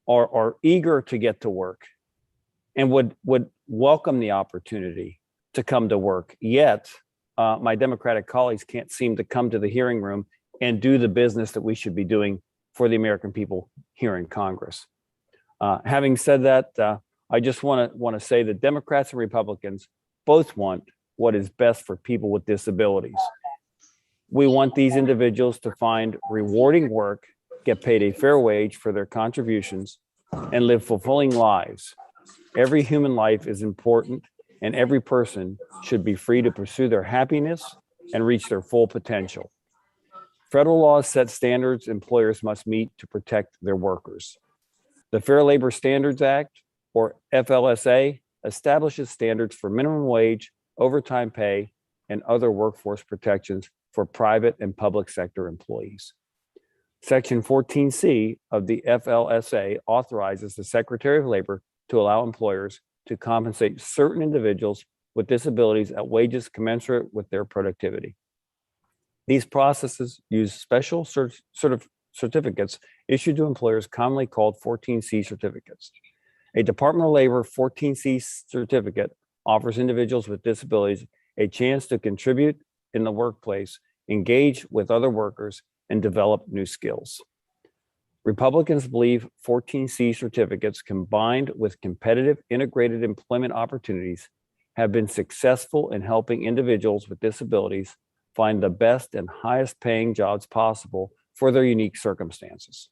are eager to get to work and would welcome the opportunity to come to work. Yet, my Democratic colleagues can't seem to come to the hearing room and do the business that we should be doing for the American people here in Congress. Having said that, I just want to say that Democrats and Republicans both want what is best for people with disabilities. We want these individuals to find rewarding work, get paid a fair wage for their contributions, and live fulfilling lives. Every human life is important, and every person should be free to pursue their happiness and reach their full potential. Federal laws set standards employers must meet to protect their workers. The Fair Labor Standards Act, or FLSA, establishes standards for minimum wage, overtime pay, and other workforce protections for private and public sector employees. Section 14C of the FLSA authorizes the Secretary of Labor to allow employers to compensate certain individuals with disabilities at wages commensurate with their productivity. These processes use special certificates issued to employers, commonly called 14C certificates. A Department of Labor 14C certificate offers individuals with disabilities a chance to contribute in the workplace, engage with other workers, and develop new skills. Republicans believe 14C certificates combined with competitive integrated employment opportunities have been successful in helping individuals with disabilities find the best and highest paying jobs possible for their unique circumstances.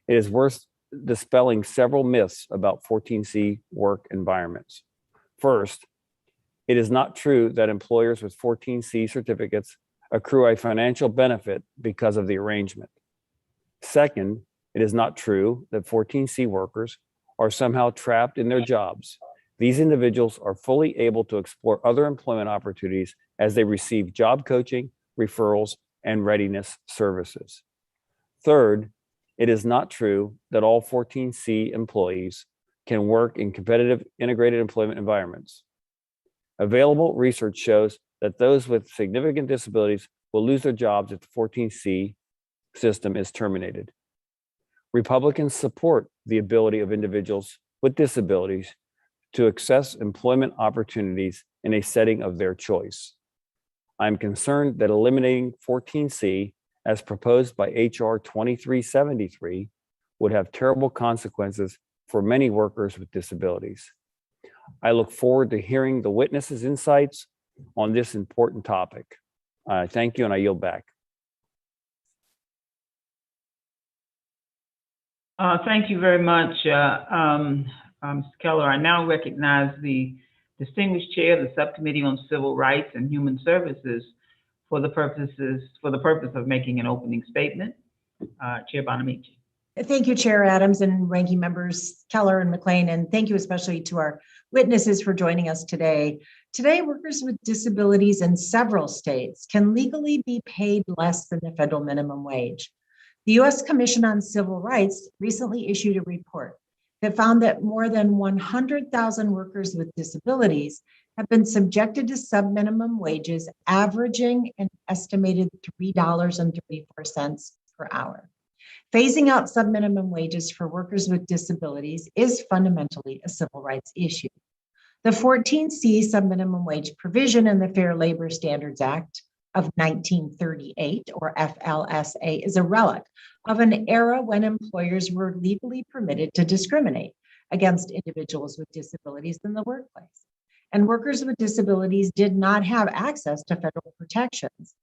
It is worth dispelling several myths about 14C work environments. First, it is not true that employers with 14C certificates accrue a financial benefit because of the arrangement. Second, it is not true that 14C workers are somehow trapped in their jobs. These individuals are fully able to explore other employment opportunities as they receive job coaching, referrals, and readiness services. Third, it is not true that all 14C employees can work in competitive integrated employment environments. Available research shows that those with significant disabilities will lose their jobs if the 14C system is terminated. Republicans support the ability of individuals with disabilities to access employment opportunities in a setting of their choice. I'm concerned that eliminating 14C as proposed by HR 2373 would have terrible consequences for many workers with disabilities. I look forward to hearing the witnesses' insights on this important topic. Thank you, and I yield back. Thank you very much, Mr. Keller. I now recognize the distinguished chair of the Subcommittee on Civil Rights and Human Services for the purpose of making an opening statement. Chair Bonamici. Thank you, Chair Adams and ranking members Keller and McLean, and thank you especially to our witnesses for joining us today. Today, workers with disabilities in several states can legally be paid less than the federal minimum wage. The U.S. Commission on Civil Rights recently issued a report that found that more than 100,000 workers with disabilities have been subjected to sub-minimum wages averaging an estimated $3.34 per hour. Phasing out sub-minimum wages for workers with disabilities is fundamentally a civil rights issue. The 14C sub-minimum wage provision in the Fair Labor Standards Act of 1938, or FLSA, is a relic of an era when employers were legally permitted to discriminate against individuals with disabilities in the workplace. And workers with disabilities did not have access to federal protections.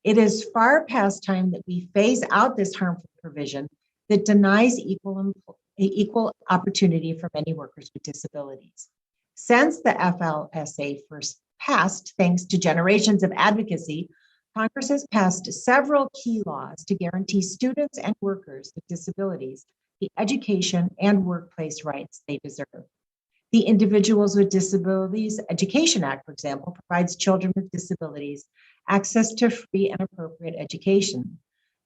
It is far past time that we phase out this harmful provision that denies equal opportunity for many workers with disabilities. Since the FLSA first passed, thanks to generations of advocacy, Congress has passed several key laws to guarantee students and workers with disabilities the education and workplace rights they deserve. The Individuals with Disabilities Education Act, for example, provides children with disabilities access to free and appropriate education.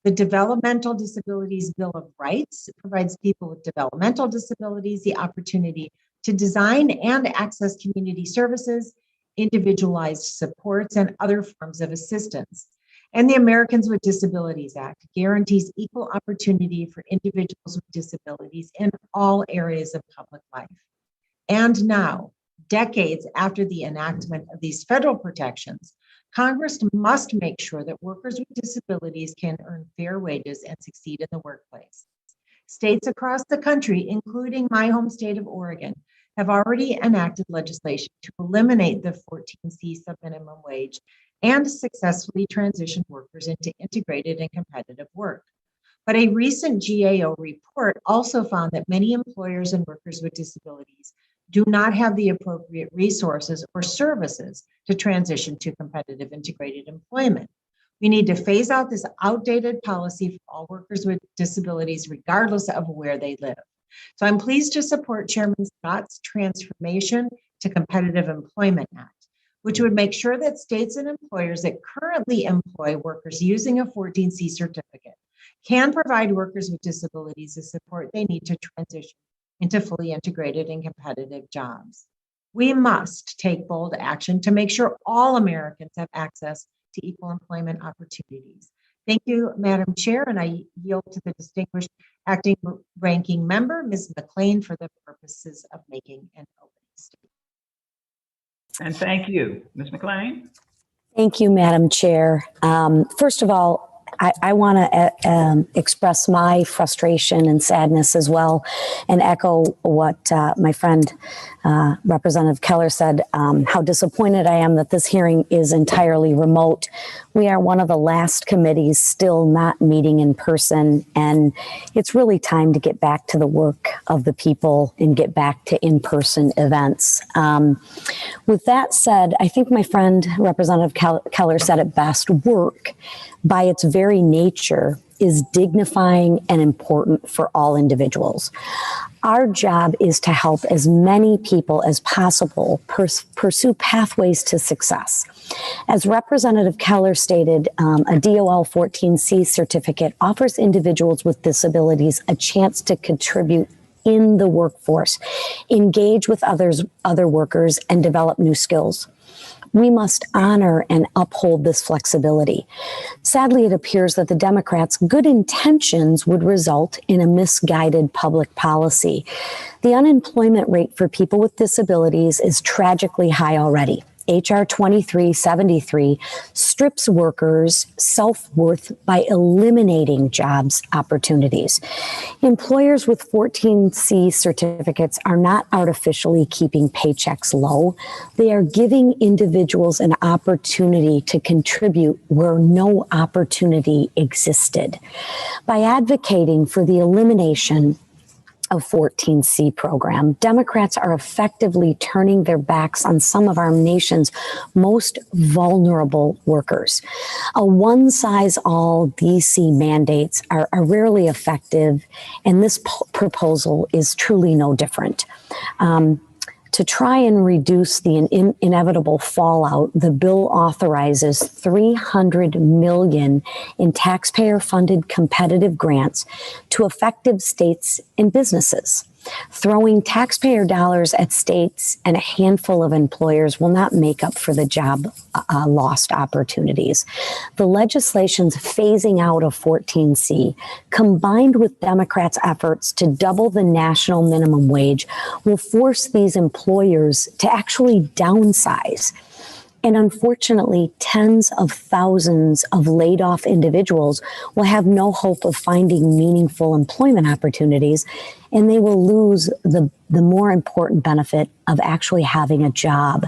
The Developmental Disabilities Bill of Rights provides people with developmental disabilities the opportunity to design and access community services, individualized supports, and other forms of assistance. And the Americans with Disabilities Act guarantees equal opportunity for individuals with disabilities in all areas of public life. And now, decades after the enactment of these federal protections, Congress must make sure that workers with disabilities can earn fair wages and succeed in the workplace. States across the country, including my home state of Oregon, have already enacted legislation to eliminate the 14C subminimum wage and successfully transition workers into integrated and competitive work. But a recent GAO report also found that many employers and workers with disabilities do not have the appropriate resources or services to transition to competitive integrated employment. We need to phase out this outdated policy for all workers with disabilities, regardless of where they live. So I'm pleased to support Chairman Scott's Transformation to Competitive Employment Act, which would make sure that states and employers that currently employ workers using a 14C certificate can provide workers with disabilities the support they need to transition into fully integrated and competitive jobs. We must take bold action to make sure all Americans have access to equal employment opportunities. Thank you, Madam Chair, and I yield to the distinguished acting ranking member, Ms. McLean, for the purposes of making an opening statement. And thank you, Ms. McLean. Thank you, Madam Chair. First of all, I want to express my frustration and sadness as well, and echo what my friend Representative Keller said, how disappointed I am that this hearing is entirely remote. We are one of the last committees still not meeting in person, and it's really time to get back to the work of the people and get back to in-person events. With that said, I think my friend Representative Keller said it best. Work, by its very nature, is dignifying and important for all individuals. Our job is to help as many people as possible pursue pathways to success. As Representative Keller stated, a DOL 14C certificate offers individuals with disabilities a chance to contribute in the workforce, engage with other workers, and develop new skills. We must honor and uphold this flexibility. Sadly, it appears that the Democrats' good intentions would result in a misguided public policy. The unemployment rate for people with disabilities is tragically high already. HR 2373 strips workers' self-worth by eliminating jobs opportunities. Employers with 14C certificates are not artificially keeping paychecks low. They are giving individuals an opportunity to contribute where no opportunity existed. By advocating for the elimination of 14C program, Democrats are effectively turning their backs on some of our nation's most vulnerable workers. A one-size-all DC mandates are rarely effective, and this proposal is truly no different. To try and reduce the inevitable fallout, the bill authorizes $300 million in taxpayer-funded competitive grants to affected states and businesses. Throwing taxpayer dollars at states and a handful of employers will not make up for the job lost opportunities. The legislation's phasing out of 14C, combined with Democrats' efforts to double the national minimum wage, will force these employers to actually downsize. And unfortunately, tens of thousands of laid off individuals will have no hope of finding meaningful employment opportunities, and they will lose the more important benefit of actually having a job.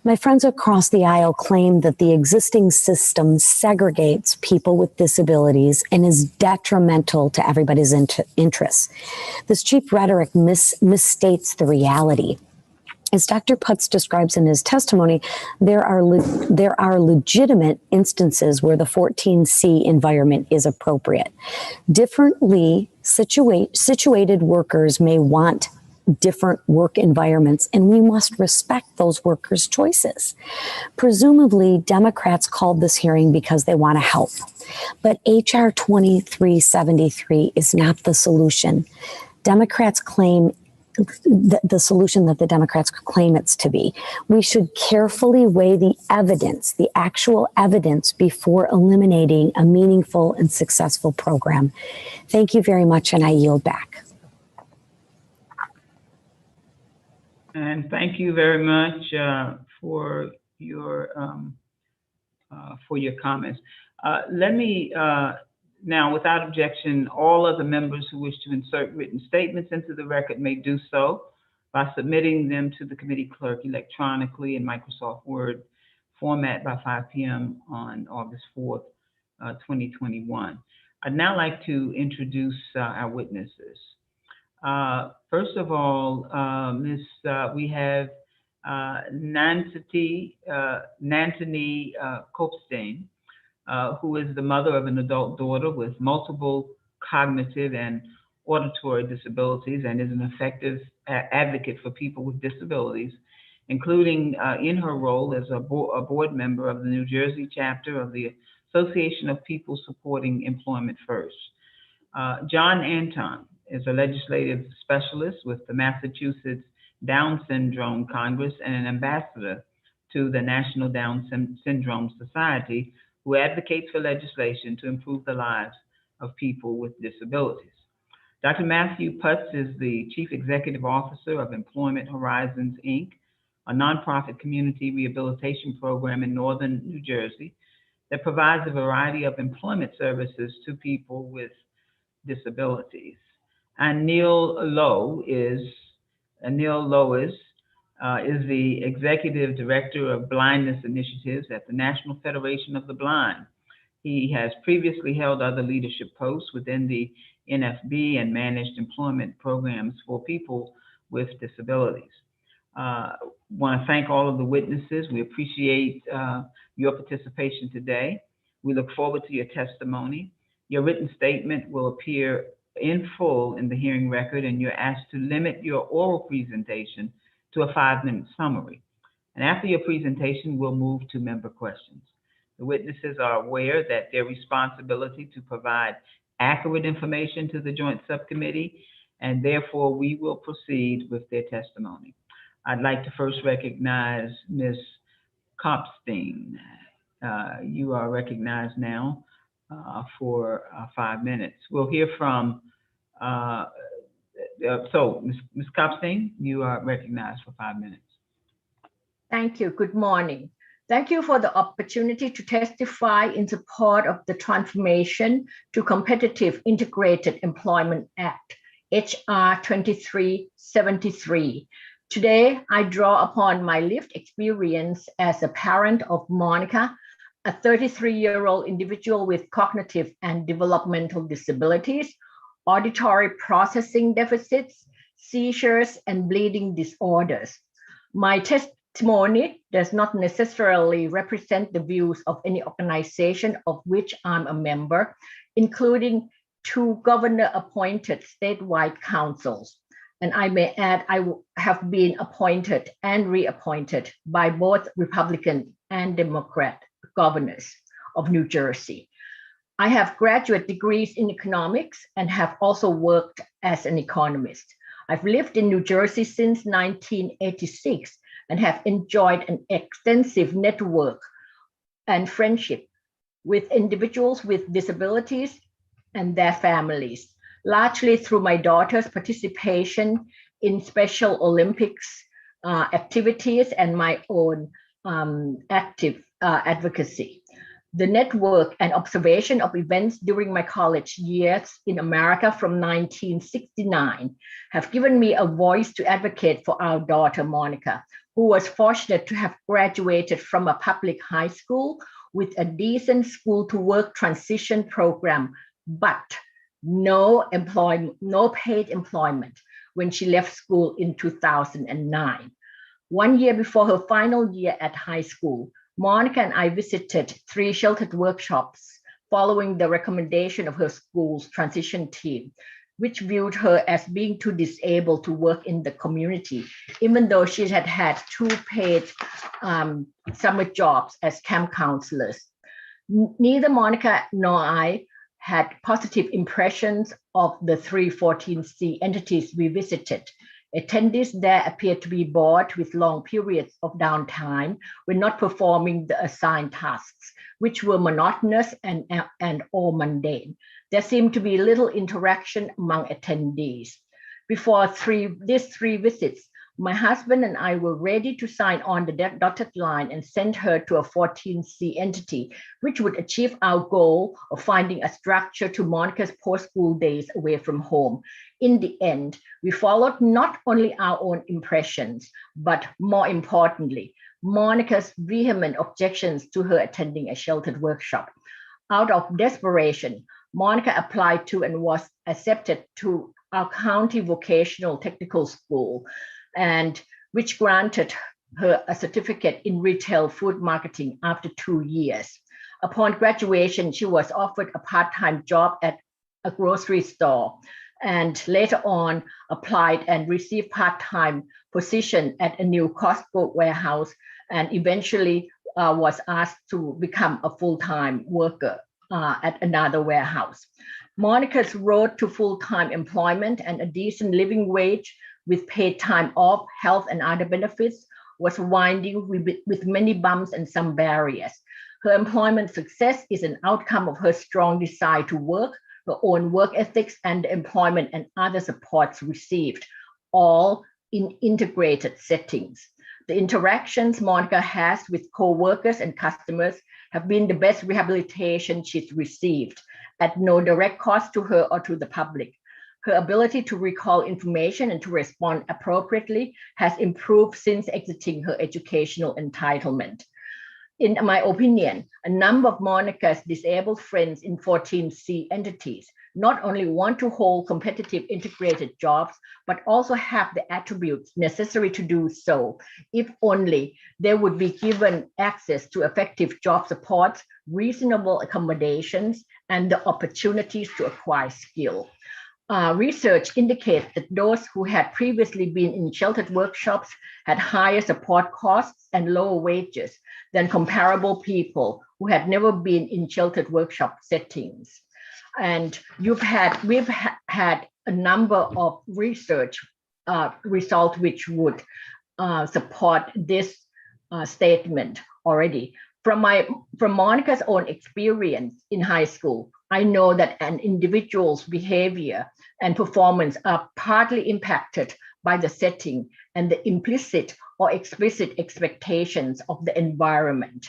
My friends across the aisle claim that the existing system segregates people with disabilities and is detrimental to everybody's interests. This cheap rhetoric misstates the reality. As Dr. Putz describes in his testimony, there are legitimate instances where the 14C environment is appropriate. Differently situated workers may want different work environments, and we must respect those workers' choices. Presumably, Democrats called this hearing because they want to help. But HR 2373 is not the solution. Democrats claim the solution that the Democrats claim it's to be. We should carefully weigh the evidence, the actual evidence, before eliminating a meaningful and successful program. Thank you very much, and I yield back. And thank you very much for your comments. Let me now, without objection, all other members who wish to insert written statements into the record may do so by submitting them to the committee clerk electronically in Microsoft Word format by 5 p.m. on August 4th, 2021. I'd now like to introduce our witnesses. First of all, we have Nantini Kopstein, who is the mother of an adult daughter with multiple cognitive and auditory disabilities and is an effective advocate for people with disabilities, including in her role as a board member of the New Jersey chapter of the Association of People Supporting Employment First. John Anton is a legislative specialist with the Massachusetts Down Syndrome Congress and an ambassador to the National Down Syndrome Society, who advocates for legislation to improve the lives of people with disabilities. Dr. Matthew Putz is the Chief Executive Officer of Employment Horizons, Inc., a nonprofit community rehabilitation program in northern New Jersey that provides a variety of employment services to people with disabilities. And Neil Lowe is the Executive Director of Blindness Initiatives at the National Federation of the Blind. He has previously held other leadership posts within the NFB and managed employment programs for people with disabilities. Want to thank all of the witnesses. We appreciate your participation today. We look forward to your testimony. Your written statement will appear in full in the hearing record, and you're asked to limit your oral presentation to a 5-minute summary. And after your presentation, we'll move to member questions. The witnesses are aware that their responsibility to provide accurate information to the Joint Subcommittee, and therefore we will proceed with their testimony. I'd like to first recognize Ms. Kopstein. You are recognized now for 5 minutes. We'll hear from, Ms. Kopstein, you are recognized for 5 minutes. Thank you. Good morning. Thank you for the opportunity to testify in support of the Transformation to Competitive Integrated Employment Act, HR 2373. Today, I draw upon my lived experience as a parent of Monica, a 33-year-old individual with cognitive and developmental disabilities, auditory processing deficits, seizures, and bleeding disorders. My testimony does not necessarily represent the views of any organization of which I'm a member, including 2 governor-appointed statewide councils. And I may add, I have been appointed and reappointed by both Republican and Democrat governors of New Jersey. I have graduate degrees in economics and have also worked as an economist. I've lived in New Jersey since 1986 and have enjoyed an extensive network and friendship with individuals with disabilities and their families, largely through my daughter's participation in Special Olympics activities and my own active advocacy. The network and observation of events during my college years in America from 1969 have given me a voice to advocate for our daughter, Monica, who was fortunate to have graduated from a public high school with a decent school to work transition program, but no paid employment when she left school in 2009. 1 year before her final year at high school, Monica and I visited 3 sheltered workshops following the recommendation of her school's transition team, which viewed her as being too disabled to work in the community, even though she had had 2 paid summer jobs as camp counselors. Neither Monica nor I had positive impressions of the 314C entities we visited, Attendees there appeared to be bored with long periods of downtime when not performing the assigned tasks, which were monotonous and or mundane. There seemed to be little interaction among attendees. Before these three visits, my husband and I were ready to sign on the dotted line and send her to a 14C entity, which would achieve our goal of finding a structure to Monica's post-school days away from home. In the end, we followed not only our own impressions, but more importantly, Monica's vehement objections to her attending a sheltered workshop. Out of desperation, Monica applied to and was accepted to our county vocational technical school, and which granted her a certificate in retail food marketing after 2 years. Upon graduation, she was offered a part-time job at a grocery store, and later on applied and received part-time position at a new Costco warehouse, and eventually was asked to become a full-time worker at another warehouse. Monica's road to full-time employment and a decent living wage with paid time off, health, and other benefits was winding with many bumps and some barriers. Her employment success is an outcome of her strong desire to work, her own work ethics, and the employment and other supports received, all in integrated settings. The interactions Monica has with co-workers and customers have been the best rehabilitation she's received at no direct cost to her or to the public. Her ability to recall information and to respond appropriately has improved since exiting her educational entitlement. In my opinion, a number of Monica's disabled friends in 14C entities not only want to hold competitive integrated jobs, but also have the attributes necessary to do so, if only they would be given access to effective job supports, reasonable accommodations, and the opportunities to acquire skill. Research indicates that those who had previously been in sheltered workshops had higher support costs and lower wages than comparable people who had never been in sheltered workshop settings. And we've had a number of research results which would support this statement already. From Monica's own experience in high school, I know that an individual's behavior and performance are partly impacted by the setting and the implicit or explicit expectations of the environment.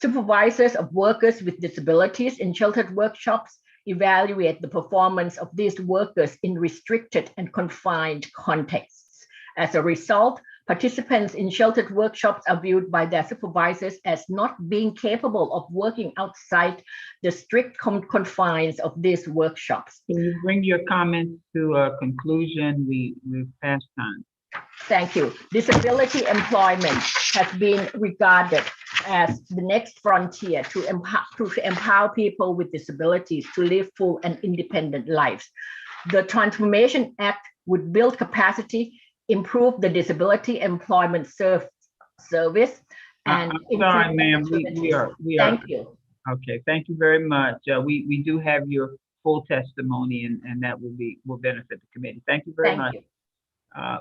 Supervisors of workers with disabilities in sheltered workshops evaluate the performance of these workers in restricted and confined contexts. As a result, participants in sheltered workshops are viewed by their supervisors as not being capable of working outside the strict confines of these workshops. Can you bring your comments to a conclusion? We've passed time. Thank you. Disability employment has been regarded as the next frontier to empower people with disabilities to live full and independent lives. The Transformation Act would build capacity, improve the disability employment service, and I'm sorry, ma'am. We are. Thank you. Okay, thank you very much. We do have your full testimony, and that will benefit the committee. Thank you very much.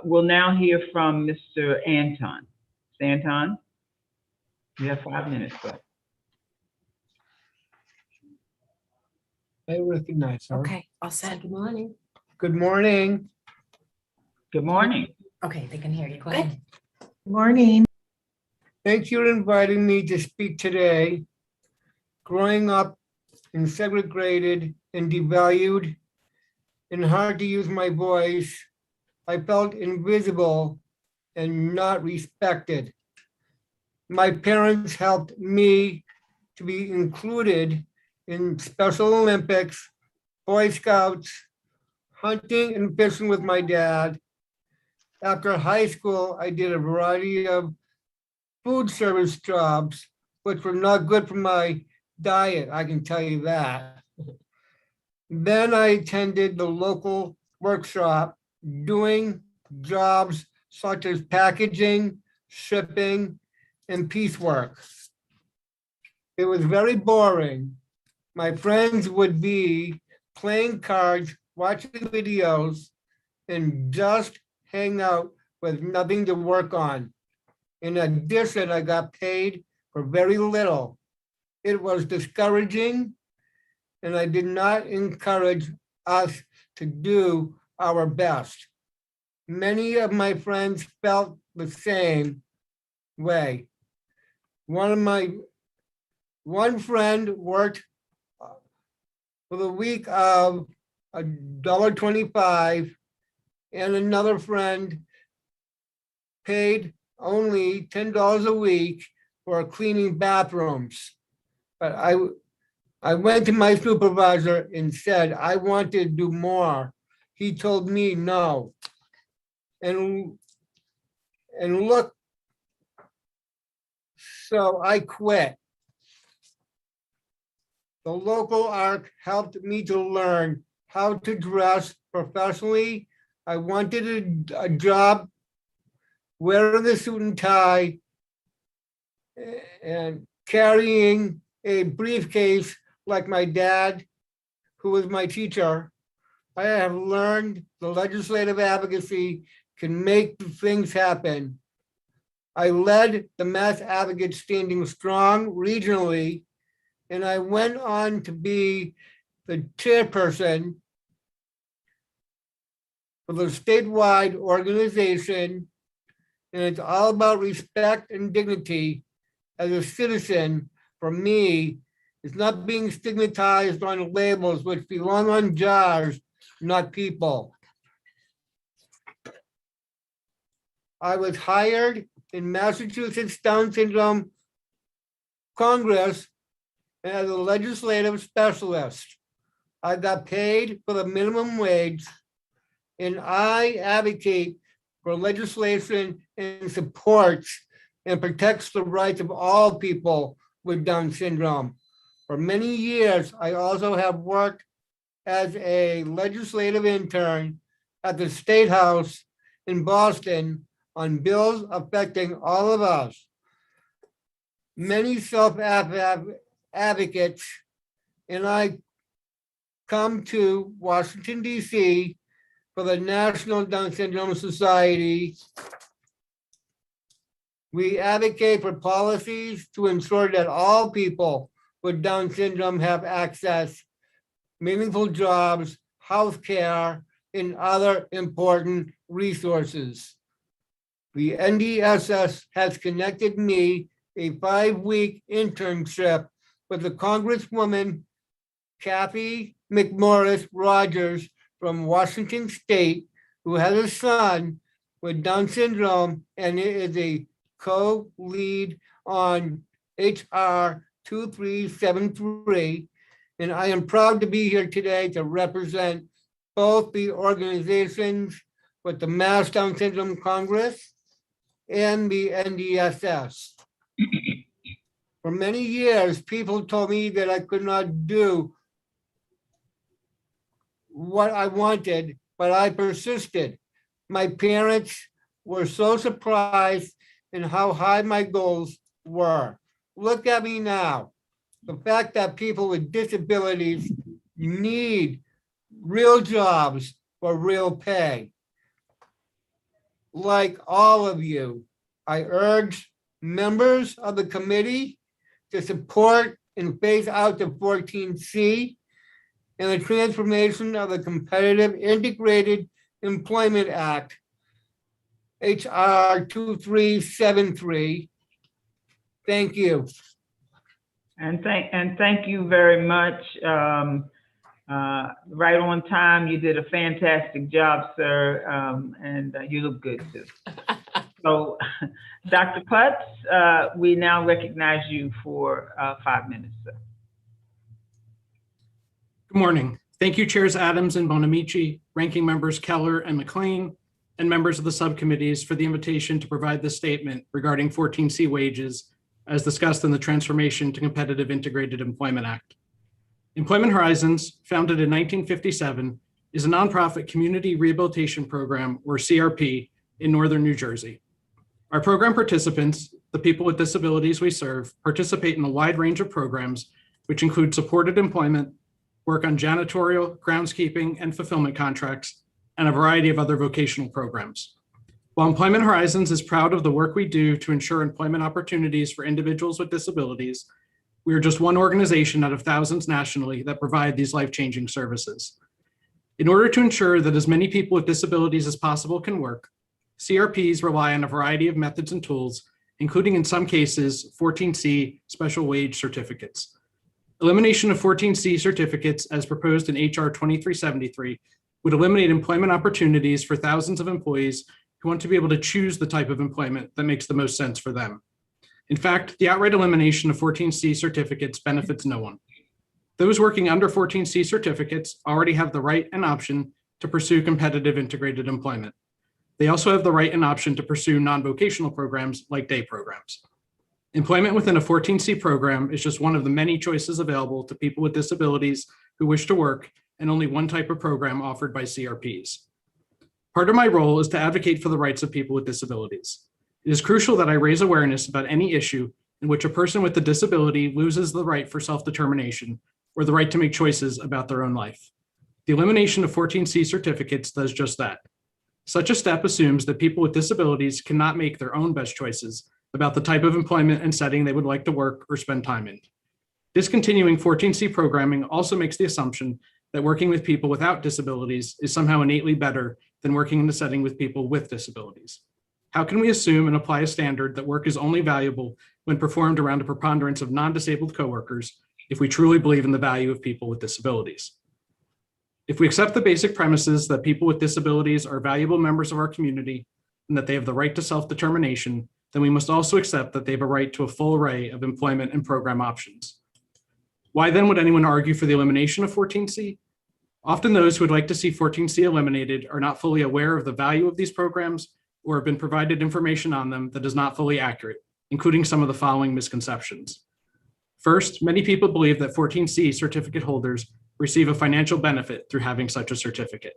We'll now hear from Mr. Anton. Mr. Anton, you have 5 minutes, sir. I recognize her. Okay, all set. Good morning. Good morning. Good morning. Okay, they can hear you. Go ahead. Morning. Thank you for inviting me to speak today. Growing up in segregated and devalued and hard to use my voice, I felt invisible and not respected. My parents helped me to be included in Special Olympics, Boy Scouts, hunting and fishing with my dad. After high school, I did a variety of food service jobs, which were not good for my diet, I can tell you that. Then I attended the local workshop doing jobs such as packaging, shipping, and piecework. It was very boring. My friends would be playing cards, watching videos, and just hang out with nothing to work on. In addition, I got paid for very little. It was discouraging, and I did not encourage us to do our best. Many of my friends felt the same way. One friend worked for the week of $1.25, and another friend paid only $10 a week for cleaning bathrooms. But I went to my supervisor and said, I want to do more. He told me no. And look, so I quit. The local ARC helped me to learn how to dress professionally. I wanted a job, wearing the suit and tie, and carrying a briefcase like my dad, who was my teacher. I have learned the legislative advocacy can make things happen. I led the Mass Advocates Standing Strong regionally, and I went on to be the chairperson for the statewide organization. And it's all about respect and dignity as a citizen. For me, it's not being stigmatized on labels which belong on jars, not people. I was hired in Massachusetts Down Syndrome Congress as a legislative specialist. I got paid for the minimum wage, and I advocate for legislation and supports and protects the rights of all people with Down syndrome. For many years, I also have worked as a legislative intern at the State House in Boston on bills affecting all of us. Many self-advocates, and I come to Washington, D.C. for the National Down Syndrome Society. We advocate for policies to ensure that all people with Down syndrome have access, meaningful jobs, health care, and other important resources. The NDSS has connected me a 5-week internship with the Congresswoman Kathy McMorris Rogers from Washington State, who has a son with Down syndrome and is a co-lead on HR 2373. And I am proud to be here today to represent both the organizations with the Mass Down Syndrome Congress and the NDSS. For many years, people told me that I could not do what I wanted, but I persisted. My parents were so surprised in how high my goals were. Look at me now. The fact that people with disabilities need real jobs for real pay. Like all of you, I urge members of the committee to support and phase out the 14C and the transformation of the Competitive Integrated Employment Act, HR 2373. Thank you. And thank you very much. Right on time. You did a fantastic job, sir, and you look good too. So, Dr. Putz, we now recognize you for 5 minutes, sir. Good morning. Thank you, Chairs Adams and Bonamici, Ranking Members Keller and McLean, and members of the subcommittees for the invitation to provide this statement regarding 14C wages as discussed in the Transformation to Competitive Integrated Employment Act. Employment Horizons, founded in 1957, is a nonprofit community rehabilitation program, or CRP, in Northern New Jersey. Our program participants, the people with disabilities we serve, participate in a wide range of programs, which include supported employment, work on janitorial, groundskeeping, and fulfillment contracts, and a variety of other vocational programs. While Employment Horizons is proud of the work we do to ensure employment opportunities for individuals with disabilities, we are just one organization out of thousands nationally that provide these life-changing services. In order to ensure that as many people with disabilities as possible can work, CRPs rely on a variety of methods and tools, including in some cases 14C special wage certificates. Elimination of 14C certificates, as proposed in HR 2373, would eliminate employment opportunities for thousands of employees who want to be able to choose the type of employment that makes the most sense for them. In fact, the outright elimination of 14C certificates benefits no one. Those working under 14C certificates already have the right and option to pursue competitive integrated employment. They also have the right and option to pursue non-vocational programs like day programs. Employment within a 14C program is just one of the many choices available to people with disabilities who wish to work, and only one type of program offered by CRPs. Part of my role is to advocate for the rights of people with disabilities. It is crucial that I raise awareness about any issue in which a person with a disability loses the right for self-determination or the right to make choices about their own life. The elimination of 14C certificates does just that. Such a step assumes that people with disabilities cannot make their own best choices about the type of employment and setting they would like to work or spend time in. Discontinuing 14C programming also makes the assumption that working with people without disabilities is somehow innately better than working in the setting with people with disabilities. How can we assume and apply a standard that work is only valuable when performed around a preponderance of non-disabled coworkers if we truly believe in the value of people with disabilities? If we accept the basic premises that people with disabilities are valuable members of our community and that they have the right to self-determination, then we must also accept that they have a right to a full array of employment and program options. Why then would anyone argue for the elimination of 14C? Often those who would like to see 14C eliminated are not fully aware of the value of these programs or have been provided information on them that is not fully accurate, including some of the following misconceptions. First, many people believe that 14C certificate holders receive a financial benefit through having such a certificate.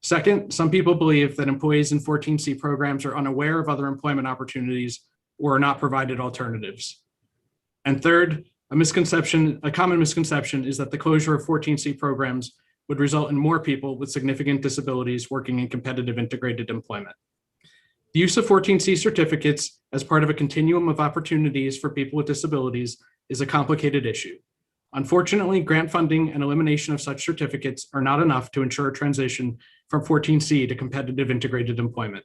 Second, some people believe that employees in 14C programs are unaware of other employment opportunities or are not provided alternatives. And third, a common misconception is that the closure of 14C programs would result in more people with significant disabilities working in competitive integrated employment. The use of 14C certificates as part of a continuum of opportunities for people with disabilities is a complicated issue. Unfortunately, grant funding and elimination of such certificates are not enough to ensure a transition from 14C to competitive integrated employment.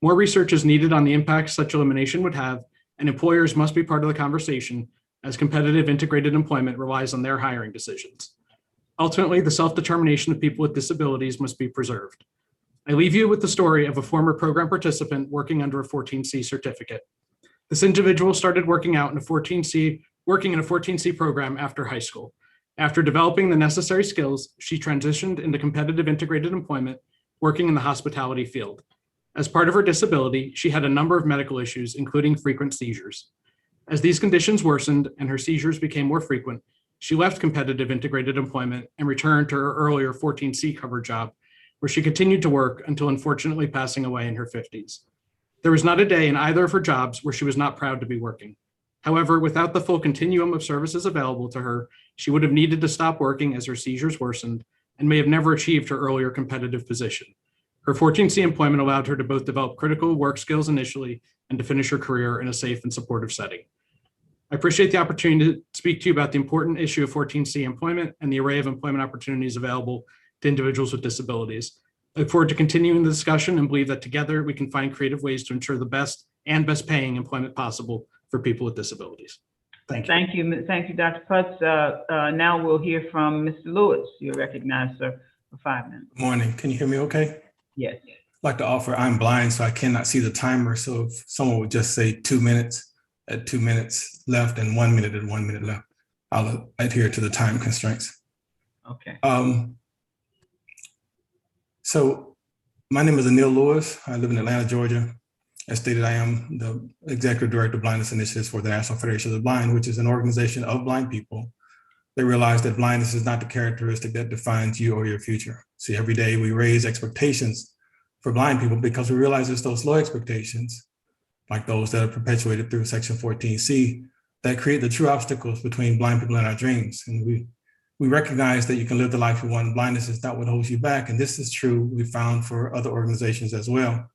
More research is needed on the impact such elimination would have, and employers must be part of the conversation as competitive integrated employment relies on their hiring decisions. Ultimately, the self-determination of people with disabilities must be preserved. I leave you with the story of a former program participant working under a 14C certificate. This individual started working in a 14C program after high school. After developing the necessary skills, she transitioned into competitive integrated employment, working in the hospitality field. As part of her disability, she had a number of medical issues, including frequent seizures. As these conditions worsened and her seizures became more frequent, she left competitive integrated employment and returned to her earlier 14C covered job, where she continued to work until unfortunately passing away in her 50s. There was not a day in either of her jobs where she was not proud to be working. However, without the full continuum of services available to her, she would have needed to stop working as her seizures worsened and may have never achieved her earlier competitive position. Her 14C employment allowed her to both develop critical work skills initially and to finish her career in a safe and supportive setting. I appreciate the opportunity to speak to you about the important issue of 14C employment and the array of employment opportunities available to individuals with disabilities. I look forward to continuing the discussion and believe that together we can find creative ways to ensure the best paying employment possible for people with disabilities. Thank you. Thank you, Dr. Putz. Now we'll hear from Mr. Lewis. You're recognized, sir, for 5 minutes. Good morning. Can you hear me okay? Yes. I'd like to offer, I'm blind, so I cannot see the timer. So if someone would just say 2 minutes at 2 minutes left and 1 minute at 1 minute left, I'll adhere to the time constraints. Okay. So my name is Anil Lewis. I live in Atlanta, Georgia. As stated, I am the Executive Director of Blindness Initiatives for the National Federation of the Blind, which is an organization of blind people that realize that blindness is not the characteristic that defines you or your future. See, every day we raise expectations for blind people because we realize it's those low expectations, like those that are perpetuated through Section 14C, that create the true obstacles between blind people and our dreams. And we recognize that you can live the life you want. Blindness is not what holds you back. And this is true, we found, for other organizations as well.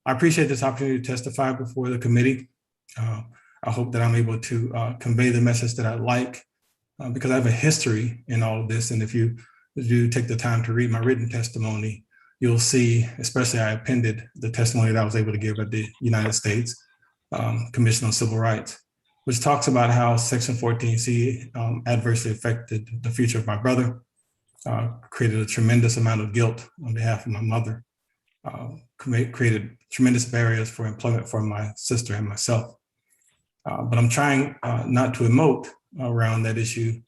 I appreciate this opportunity to testify before the committee. I hope that I'm able to convey the message that I like, because I have a history in all of this. And if you do take the time to read my written testimony, you'll see, especially I appended the testimony that I was able to give at the United States Commission on Civil Rights, which talks about how Section 14C adversely affected the future of my brother, created a tremendous amount of guilt on behalf of my mother, created tremendous barriers for employment for my sister and myself. But I'm trying not to emote around that issue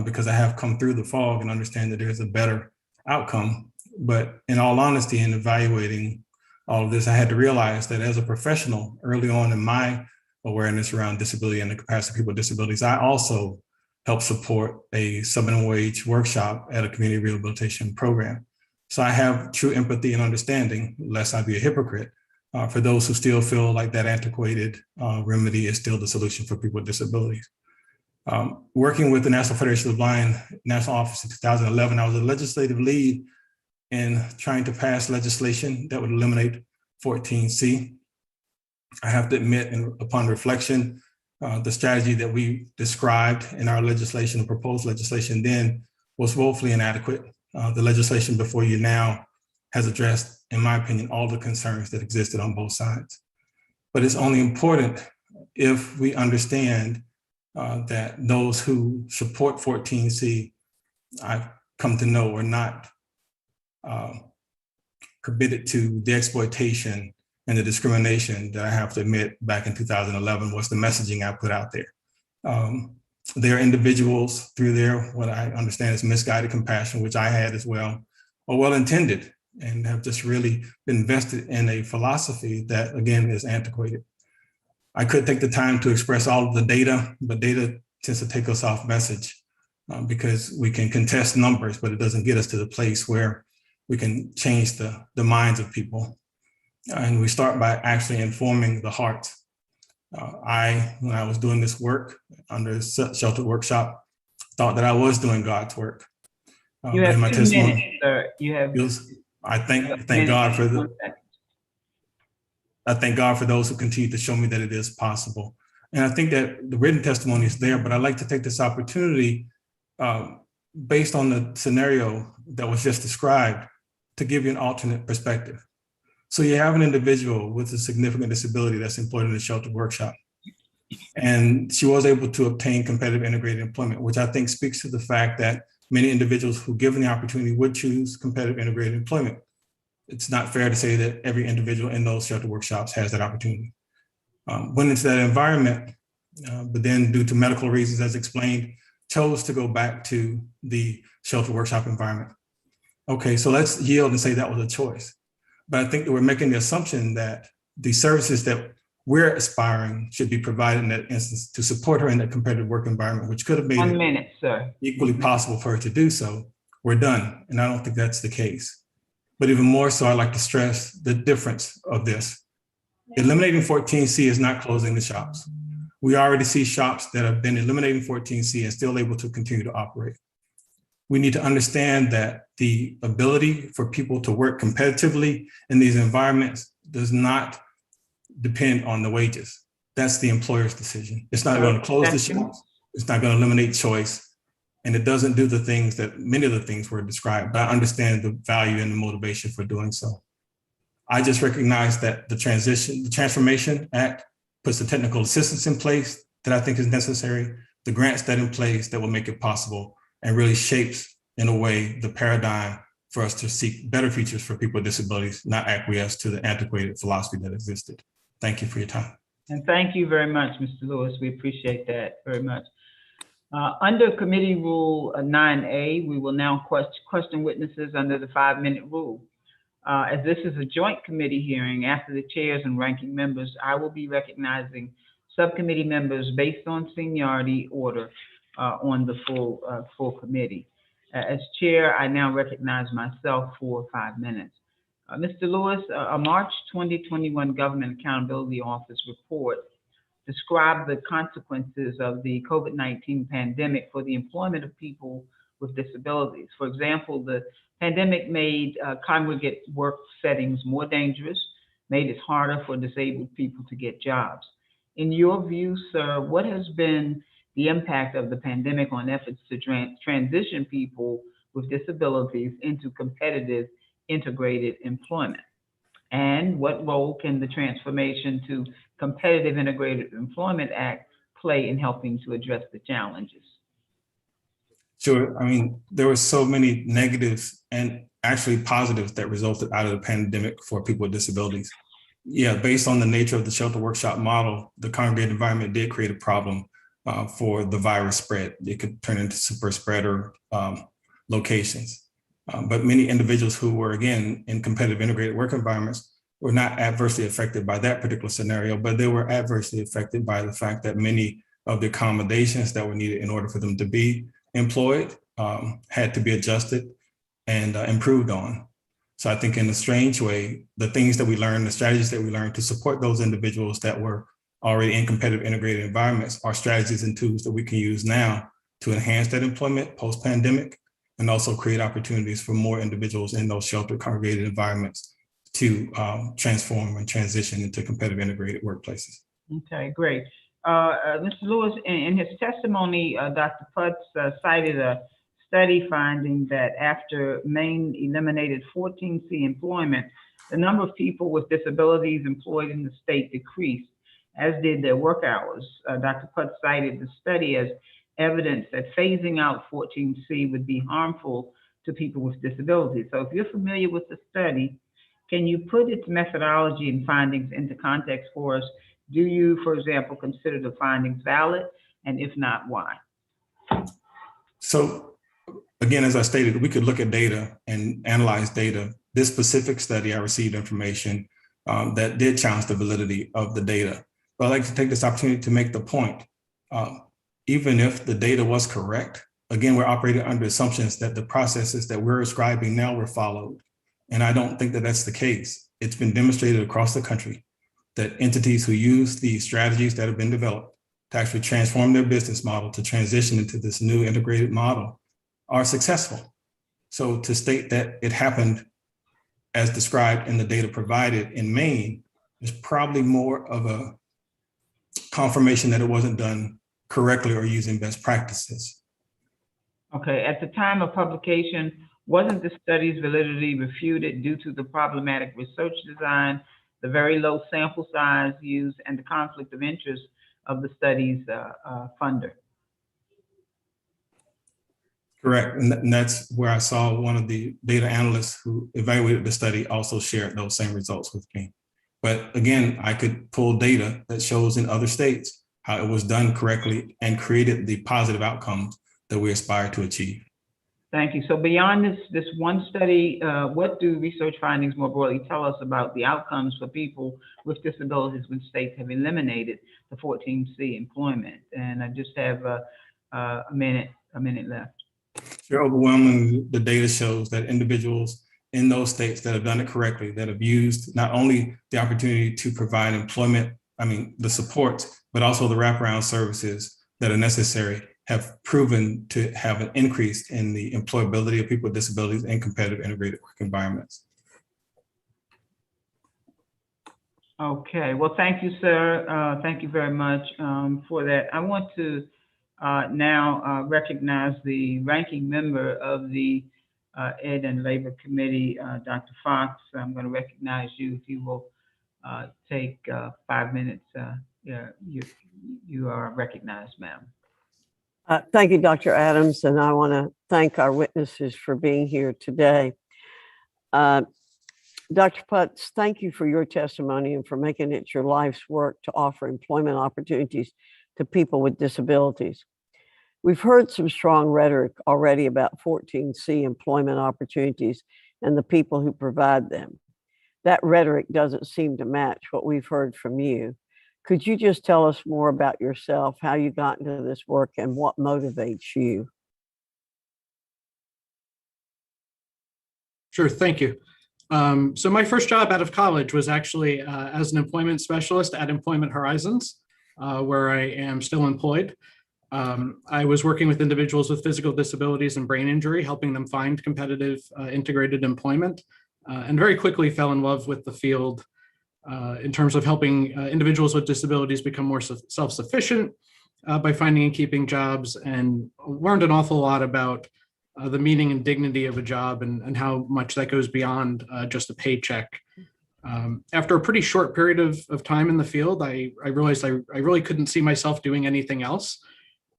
because I have come through the fog and understand that there's a better outcome. But in all honesty, in evaluating all of this, I had to realize that as a professional early on in my awareness around disability and the capacity of people with disabilities, I also helped support a sub-minimum wage workshop at a community rehabilitation program. So I have true empathy and understanding, lest I be a hypocrite, for those who still feel like that antiquated remedy is still the solution for people with disabilities. Working with the National Federation of the Blind National Office in 2011, I was a legislative lead in trying to pass legislation that would eliminate 14C. I have to admit, and upon reflection, the strategy that we described in our legislation, the proposed legislation then, was woefully inadequate. The legislation before you now has addressed, in my opinion, all the concerns that existed on both sides. But it's only important if we understand that those who support 14C, I've come to know, are not committed to the exploitation and the discrimination that I have to admit back in 2011 was the messaging I put out there. There are individuals through there, what I understand is misguided compassion, which I had as well, are well-intended and have just really been invested in a philosophy that, again, is antiquated. I could take the time to express all of the data, but data tends to take us off message because we can contest numbers, but it doesn't get us to the place where we can change the minds of people. And we start by actually informing the heart. When I was doing this work under Sheltered Workshop, thought that I was doing God's work. You have my 2 testimony, minutes, sir. You have. I thank God for I thank God for those who continue to show me that it is possible. And I think that the written testimony is there, but I'd like to take this opportunity based on the scenario that was just described to give you an alternate perspective. So you have an individual with a significant disability that's employed in a sheltered workshop. And she was able to obtain competitive integrated employment, which I think speaks to the fact that many individuals who given the opportunity would choose competitive integrated employment. It's not fair to say that every individual in those sheltered workshops has that opportunity. Went into that environment, but then due to medical reasons, as explained, chose to go back to the sheltered workshop environment. Okay, so let's yield and say that was a choice. But I think that we're making the assumption that the services that we're aspiring should be provided in that instance to support her in that competitive work environment, which could have made 1 minute, sir. Equally possible for her to do so. We're done. And I don't think that's the case. But even more so, I'd like to stress the difference of this. Eliminating 14C is not closing the shops. We already see shops that have been eliminating 14C and still able to continue to operate. We need to understand that the ability for people to work competitively in these environments does not depend on the wages. That's the employer's decision. It's not going to close the shops. It's not going to eliminate choice. And it doesn't do the things that many of the things were described, but I understand the value and the motivation for doing so. I just recognize that the Transformation Act puts the technical assistance in place that I think is necessary, the grants that in place that will make it possible, and really shapes, in a way, the paradigm for us to seek better futures for people with disabilities, not acquiesce to the antiquated philosophy that existed. Thank you for your time. And thank you very much, Mr. Lewis. We appreciate that very much. Under Committee Rule 9A, we will now question witnesses under the 5-minute rule. As this is a joint committee hearing, after the chairs and ranking members, I will be recognizing subcommittee members based on seniority order on the full committee. As chair, I now recognize myself for 5 minutes. Mr. Lewis, a March 2021 Government Accountability Office report described the consequences of the COVID-19 pandemic for the employment of people with disabilities. For example, the pandemic made congregate work settings more dangerous made it harder for disabled people to get jobs. In your view, sir, what has been the impact of the pandemic on efforts to transition people with disabilities into competitive integrated employment? And what role can the Transformation to Competitive Integrated Employment Act play in helping to address the challenges? Sure. I mean, there were so many negatives and actually positives that resulted out of the pandemic for people with disabilities. Yeah, based on the nature of the shelter workshop model, the congregated environment did create a problem for the virus spread. It could turn into super spreader locations. But many individuals who were, again, in competitive integrated work environments were not adversely affected by that particular scenario, but they were adversely affected by the fact that many of the accommodations that were needed in order for them to be employed had to be adjusted and improved on. So I think in a strange way, the things that we learned, the strategies that we learned to support those individuals that were already in competitive integrated environments are strategies and tools that we can use now to enhance that employment post-pandemic and also create opportunities for more individuals in those sheltered congregated environments to transform and transition into competitive integrated workplaces. Okay, great. Mr. Lewis, in his testimony, Dr. Putz cited a study finding that after Maine eliminated 14C employment, the number of people with disabilities employed in the state decreased, as did their work hours. Dr. Putz cited the study as evidence that phasing out 14C would be harmful to people with disabilities. So if you're familiar with the study, can you put its methodology and findings into context for us? Do you, for example, consider the findings valid? And if not, why? So again, as I stated, we could look at data and analyze data. This specific study, I received information that did challenge the validity of the data. But I'd like to take this opportunity to make the point. Even if the data was correct, again, we're operating under assumptions that the processes that we're ascribing now were followed. And I don't think that that's the case. It's been demonstrated across the country that entities who use the strategies that have been developed to actually transform their business model to transition into this new integrated model are successful. So to state that it happened as described in the data provided in Maine is probably more of a confirmation that it wasn't done correctly or using best practices. Okay, at the time of publication, wasn't the study's validity refuted due to the problematic research design, the very low sample size used, and the conflict of interest of the study's funder? Correct, and that's where I saw one of the data analysts who evaluated the study also shared those same results with me. But again, I could pull data that shows in other states how it was done correctly and created the positive outcomes that we aspire to achieve. Thank you. So beyond this one study, what do research findings more broadly tell us about the outcomes for people with disabilities when states have eliminated the 14C employment? And I just have a minute left. Sure, overwhelmingly, the data shows that individuals in those states that have done it correctly, that have used not only the opportunity to provide employment, the support, but also the wraparound services that are necessary, have proven to have an increase in the employability of people with disabilities in competitive integrated work environments. Okay, well, thank you, sir. Thank you very much for that. I want to now recognize the ranking member of the Ed and Labor Committee, Dr. Fox. I'm going to recognize you if you will take 5 minutes. You are recognized, ma'am. Thank you, Dr. Adams, and I want to thank our witnesses for being here today. Dr. Putz, thank you for your testimony and for making it your life's work to offer employment opportunities to people with disabilities. We've heard some strong rhetoric already about 14C employment opportunities and the people who provide them. That rhetoric doesn't seem to match what we've heard from you. Could you just tell us more about yourself, how you got into this work and what motivates you? Sure, thank you. So my first job out of college was actually as an employment specialist at Employment Horizons, where I am still employed. I was working with individuals with physical disabilities and brain injury, helping them find competitive integrated employment, and very quickly fell in love with the field in terms of helping individuals with disabilities become more self-sufficient by finding and keeping jobs, and learned an awful lot about the meaning and dignity of a job and how much that goes beyond just a paycheck. After a pretty short period of time in the field, I realized I really couldn't see myself doing anything else,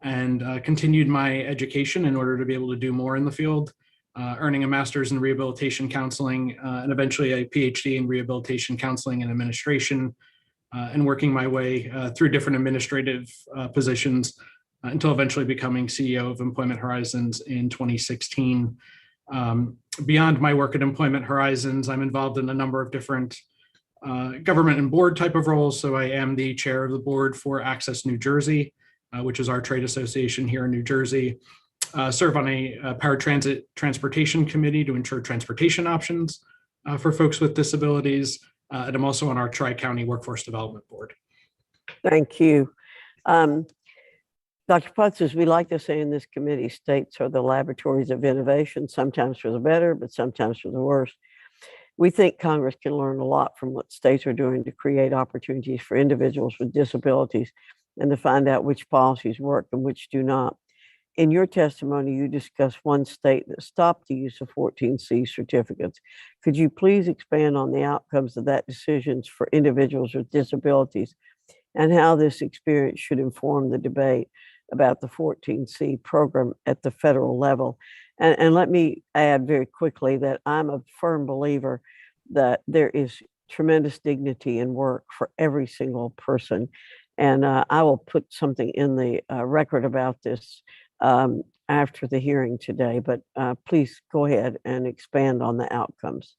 and continued my education in order to be able to do more in the field, earning a master's in rehabilitation counseling and eventually a PhD in rehabilitation counseling and administration, and working my way through different administrative positions until eventually becoming CEO of Employment Horizons in 2016. Beyond my work at Employment Horizons, I'm involved in a number of different government and board type of roles. So I am the chair of the board for Access New Jersey, which is our trade association here in New Jersey. Serve on a paratransit transportation committee to ensure transportation options for folks with disabilities. And I'm also on our Tri-County Workforce Development Board. Thank you. Dr. Putz, as we like to say in this committee, states are the laboratories of innovation, sometimes for the better, but sometimes for the worse. We think Congress can learn a lot from what states are doing to create opportunities for individuals with disabilities and to find out which policies work and which do not. In your testimony, you discussed one state that stopped the use of 14C certificates. Could you please expand on the outcomes of that decision for individuals with disabilities and how this experience should inform the debate about the 14C program at the federal level? And let me add very quickly that I'm a firm believer that there is tremendous dignity in work for every single person. And I will put something in the record about this after the hearing today, but please go ahead and expand on the outcomes.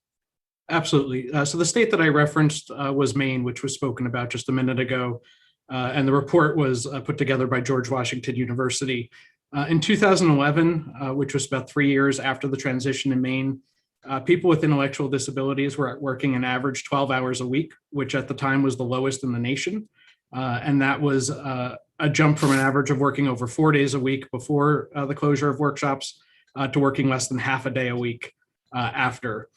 Absolutely. So the state that I referenced was Maine, which was spoken about just a minute ago. And the report was put together by George Washington University. In 2011, which was about 3 years after the transition in Maine, people with intellectual disabilities were working an average 12 hours a week, which at the time was the lowest in the nation. And that was a jump from an average of working over 4 days a week before the closure of workshops to working less than half a day a week after.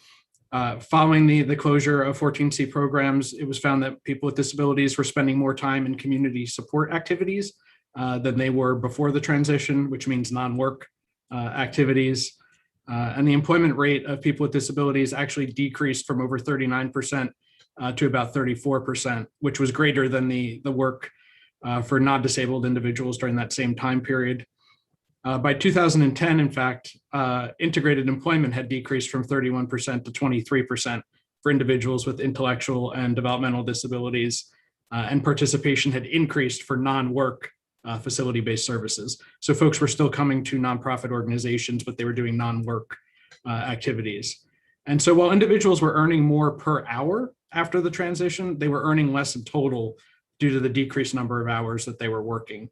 Following the closure of 14C programs, it was found that people with disabilities were spending more time in community support activities than they were before the transition, which means non-work activities. And the employment rate of people with disabilities actually decreased from over 39% to about 34%, which was greater than the work for non-disabled individuals during that same time period. By 2010, in fact, integrated employment had decreased from 31% to 23% for individuals with intellectual and developmental disabilities, and participation had increased for non-work facility-based services. So folks were still coming to nonprofit organizations, but they were doing non-work activities. And so while individuals were earning more per hour after the transition, they were earning less in total due to the decreased number of hours that they were working.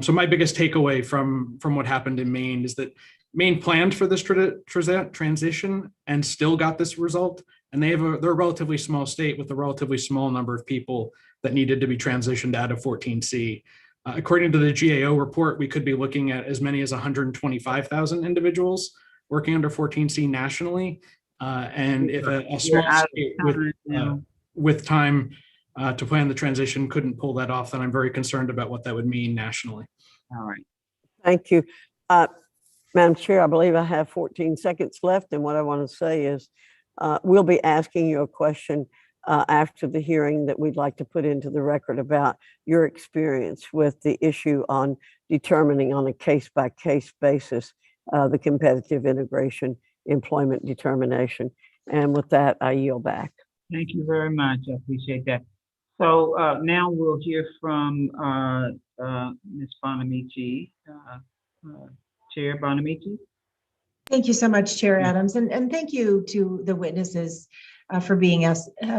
So my biggest takeaway from what happened in Maine is that Maine planned for this transition and still got this result. And they're a relatively small state with a relatively small number of people that needed to be transitioned out of 14C. According to the GAO report, we could be looking at as many as 125,000 individuals working under 14C nationally. And if a small state with time to plan the transition couldn't pull that off, then I'm very concerned about what that would mean nationally. All right. Thank you. Madam Chair, I believe I have 14 seconds left. And what I want to say is we'll be asking you a question after the hearing that we'd like to put into the record about your experience with the issue on determining on a case-by-case basis the competitive integration employment determination. And with that, I yield back. Thank you very much. I appreciate that. So now we'll hear from Ms. Bonamici, Chair Bonamici. Thank you so much, Chair Adams, and thank you to the witnesses for being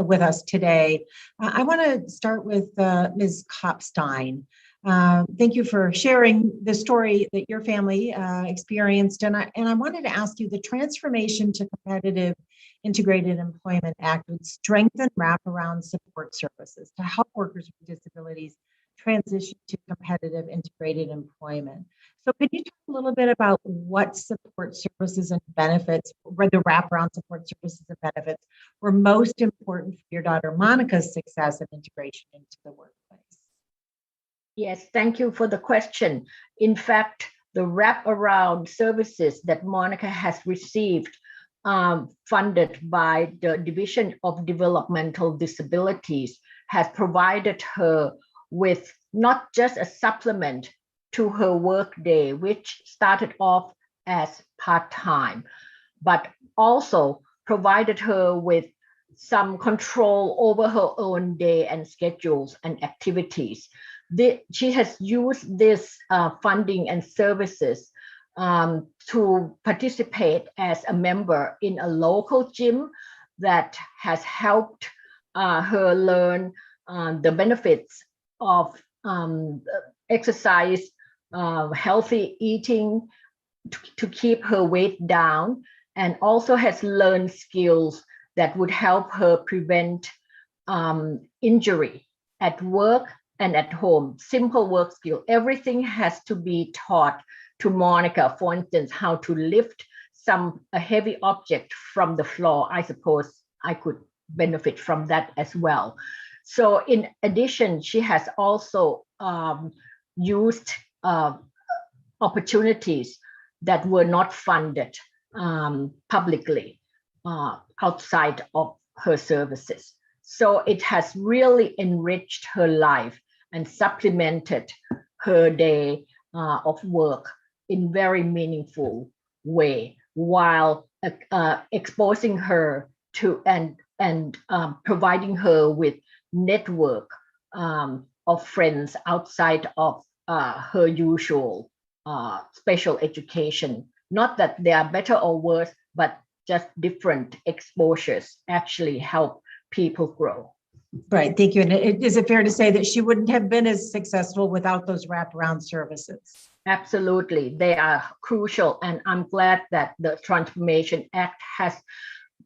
with us today. I want to start with Ms. Kopstein. Thank you for sharing the story that your family experienced, and I wanted to ask you, the transformation to competitive Integrated Employment Act would strengthen wraparound support services to help workers with disabilities transition to competitive integrated employment. So could you talk a little bit about what support services and benefits, or the wraparound support services and benefits, were most important for your daughter Monica's success and integration into the workplace? Yes, thank you for the question. In fact, the wraparound services that Monica has received, funded by the Division of Developmental Disabilities, has provided her with not just a supplement to her workday, which started off as part-time, but also provided her with some control over her own day and schedules and activities. She has used this funding and services to participate as a member in a local gym that has helped her learn the benefits of exercise, healthy eating to keep her weight down, and also has learned skills that would help her prevent injury at work and at home. Simple work skill. Everything has to be taught to Monica. For instance, how to lift a heavy object from the floor. I suppose I could benefit from that as well. So in addition, she has also used opportunities that were not funded publicly outside of her services. So it has really enriched her life and supplemented her day of work in very meaningful way, while exposing her to and providing her with network of friends outside of her usual special education. Not that they are better or worse, but just different exposures actually help people grow. Right, thank you. And is it fair to say that she wouldn't have been as successful without those wraparound services? Absolutely, they are crucial, and I'm glad that the Transformation Act has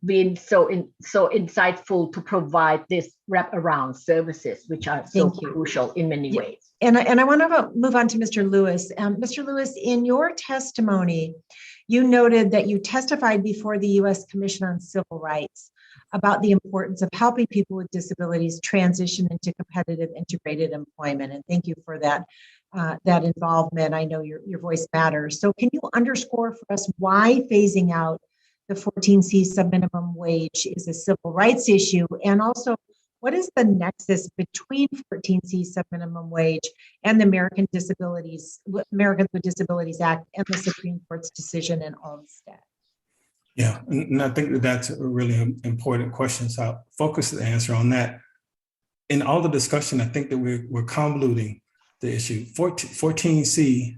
been so insightful to provide this wraparound services, which are so crucial in many ways. And I want to move on to Mr. Lewis. Mr. Lewis, in your testimony, you noted that you testified before the U.S. Commission on Civil Rights about the importance of helping people with disabilities transition into competitive integrated employment. And thank you for that involvement. I know your voice matters. So can you underscore for us why phasing out the 14C subminimum wage is a civil rights issue? And also, what is the nexus between 14C subminimum wage and the Americans with Disabilities Act and the Supreme Court's decision in Olmstead? Yeah, and I think that's a really important question. So I'll focus the answer on that. In all the discussion, I think that we're convoluting the issue. 14C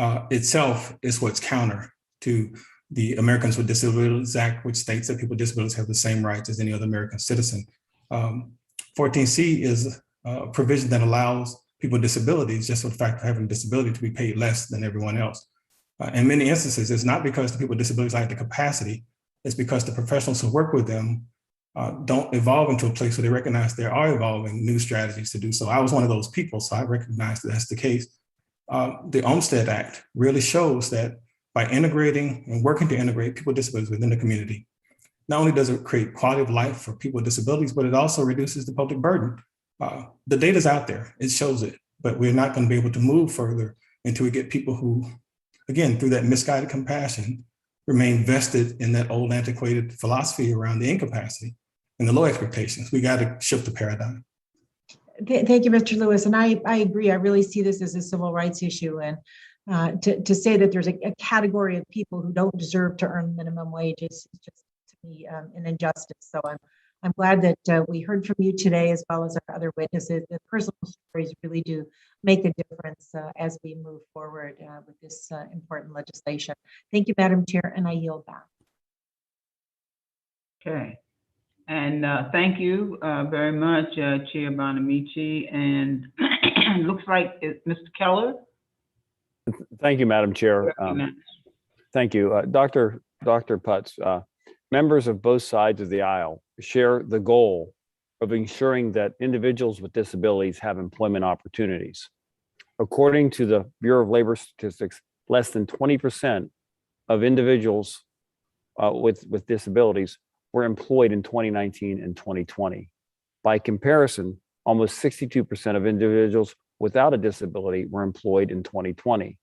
itself is what's counter to the Americans with Disabilities Act, which states that people with disabilities have the same rights as any other American citizen. 14C is a provision that allows people with disabilities, just for the fact of having a disability, to be paid less than everyone else. In many instances, it's not because the people with disabilities lack the capacity, it's because the professionals who work with them don't evolve into a place where they recognize there are evolving new strategies to do so. I was one of those people, so I recognize that that's the case. The Olmstead Act really shows that by integrating and working to integrate people with disabilities within the community, not only does it create quality of life for people with disabilities, but it also reduces the public burden. The data's out there, it shows it, but we're not going to be able to move further until we get people who, again, through that misguided compassion, remain vested in that old antiquated philosophy around the incapacity and the low expectations. We got to shift the paradigm. Thank you, Mr. Lewis. And I agree. I really see this as a civil rights issue. And to say that there's a category of people who don't deserve to earn minimum wages is just, to me, an injustice. So I'm glad that we heard from you today, as well as our other witnesses. The personal stories really do make a difference as we move forward with this important legislation. Thank you, Madam Chair, and I yield back. Okay. And thank you very much, Chair Bonamici. And looks like Mr. Keller. Thank you, Madam Chair. Thank you. Dr. Putz, members of both sides of the aisle share the goal of ensuring that individuals with disabilities have employment opportunities. According to the Bureau of Labor Statistics, less than 20% of individuals with disabilities were employed in 2019 and 2020. By comparison, almost 62% of individuals without a disability were employed in 2020.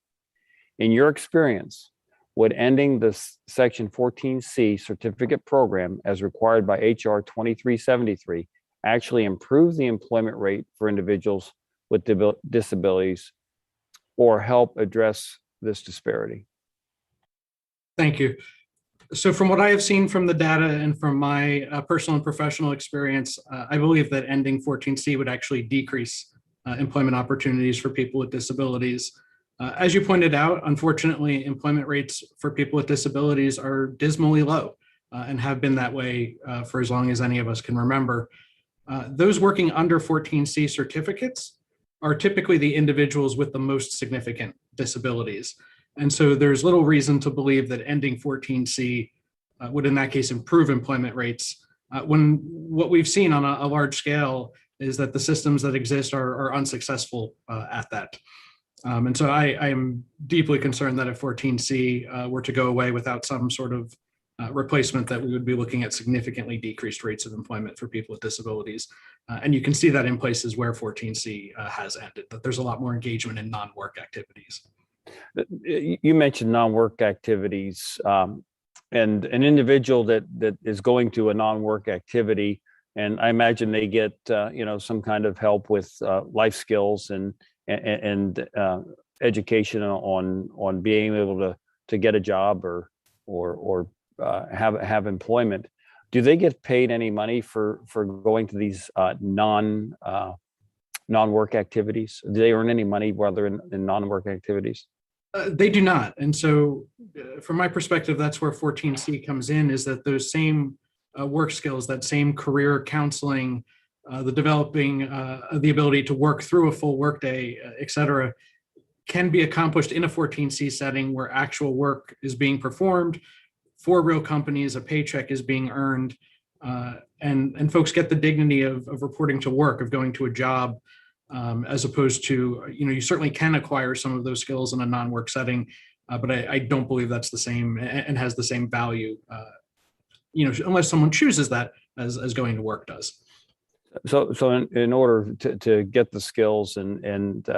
In your experience, would ending the Section 14C certificate program as required by HR 2373 actually improve the employment rate for individuals with disabilities or help address this disparity? Thank you. So from what I have seen from the data and from my personal and professional experience, I believe that ending 14C would actually decrease employment opportunities for people with disabilities. As you pointed out, unfortunately, employment rates for people with disabilities are dismally low and have been that way for as long as any of us can remember. Those working under 14C certificates are typically the individuals with the most significant disabilities. And so there's little reason to believe that ending 14C would in that case improve employment rates when what we've seen on a large scale is that the systems that exist are unsuccessful at that. And so I am deeply concerned that if 14C were to go away without some sort of replacement, that we would be looking at significantly decreased rates of employment for people with disabilities. And you can see that in places where 14C has ended, that there's a lot more engagement in non-work activities. You mentioned non-work activities, and an individual that is going to a non-work activity, and I imagine they get some kind of help with life skills and education on being able to get a job or have employment. Do they get paid any money for going to these non-work activities? Do they earn any money while they're in non-work activities? They do not. And so from my perspective, that's where 14C comes in, is that those same work skills, that same career counseling, the developing the ability to work through a full workday, et cetera, can be accomplished in a 14C setting where actual work is being performed for real companies, a paycheck is being earned, and folks get the dignity of reporting to work, of going to a job, as opposed to, you certainly can acquire some of those skills in a non-work setting, but I don't believe that's the same and has the same value, unless someone chooses that as going to work does. So in order to get the skills and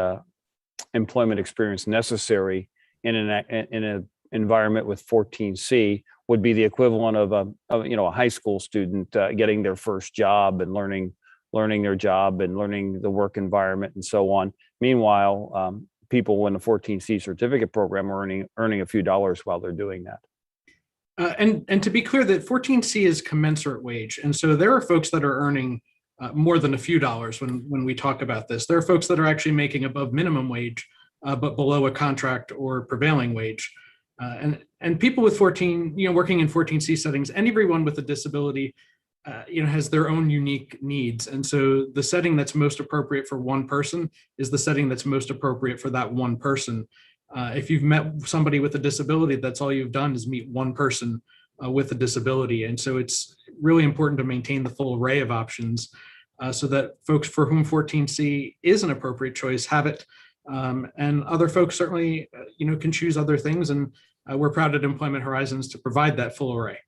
employment experience necessary in an environment with 14C would be the equivalent of a high school student getting their first job and learning their job and learning the work environment and so on. Meanwhile, people in the 14C certificate program are earning a few dollars while they're doing that. And to be clear, that 14C is commensurate wage. And so there are folks that are earning more than a few dollars when we talk about this. There are folks that are actually making above minimum wage, but below a contract or prevailing wage. And people with working in 14C settings, and everyone with a disability, has their own unique needs. And so the setting that's most appropriate for one person is the setting that's most appropriate for that one person. If you've met somebody with a disability, that's all you've done is meet one person with a disability. And so it's really important to maintain the full array of options so that folks for whom 14C is an appropriate choice have it. And other folks certainly, can choose other things. And we're proud at Employment Horizons to provide that full array.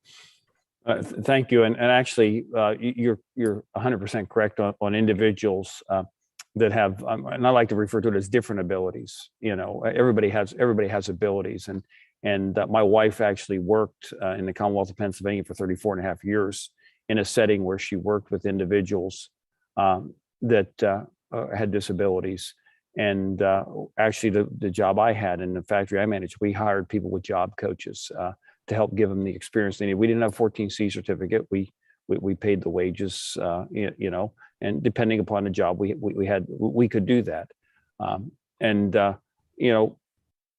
Thank you. And actually, you're 100% correct on individuals that have, and I like to refer to it as different abilities. Everybody has abilities, and my wife actually worked in the Commonwealth of Pennsylvania for 34 and a half years in a setting where she worked with individuals that had disabilities. And actually, the job I had in the factory I managed, we hired people with job coaches to help give them the experience they needed. We didn't have 14C certificate. We paid the wages, and depending upon the job we could do that.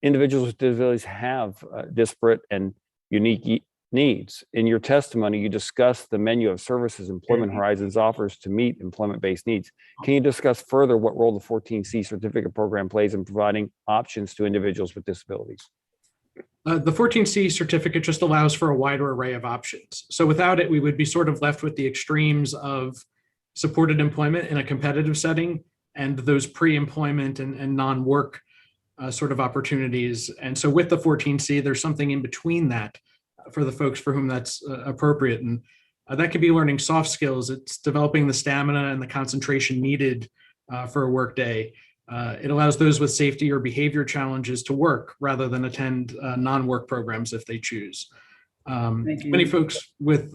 Individuals with disabilities have disparate and unique needs. In your testimony, you discussed the menu of services Employment Horizons offers to meet employment-based needs. Can you discuss further what role the 14C certificate program plays in providing options to individuals with disabilities? The 14C certificate just allows for a wider array of options. So without it, we would be sort of left with the extremes of supported employment in a competitive setting and those pre-employment and non-work sort of opportunities. And so with the 14C, there's something in between that for the folks for whom that's appropriate. And that could be learning soft skills. It's developing the stamina and the concentration needed for a work day. It allows those with safety or behavior challenges to work rather than attend non-work programs if they choose. Many folks with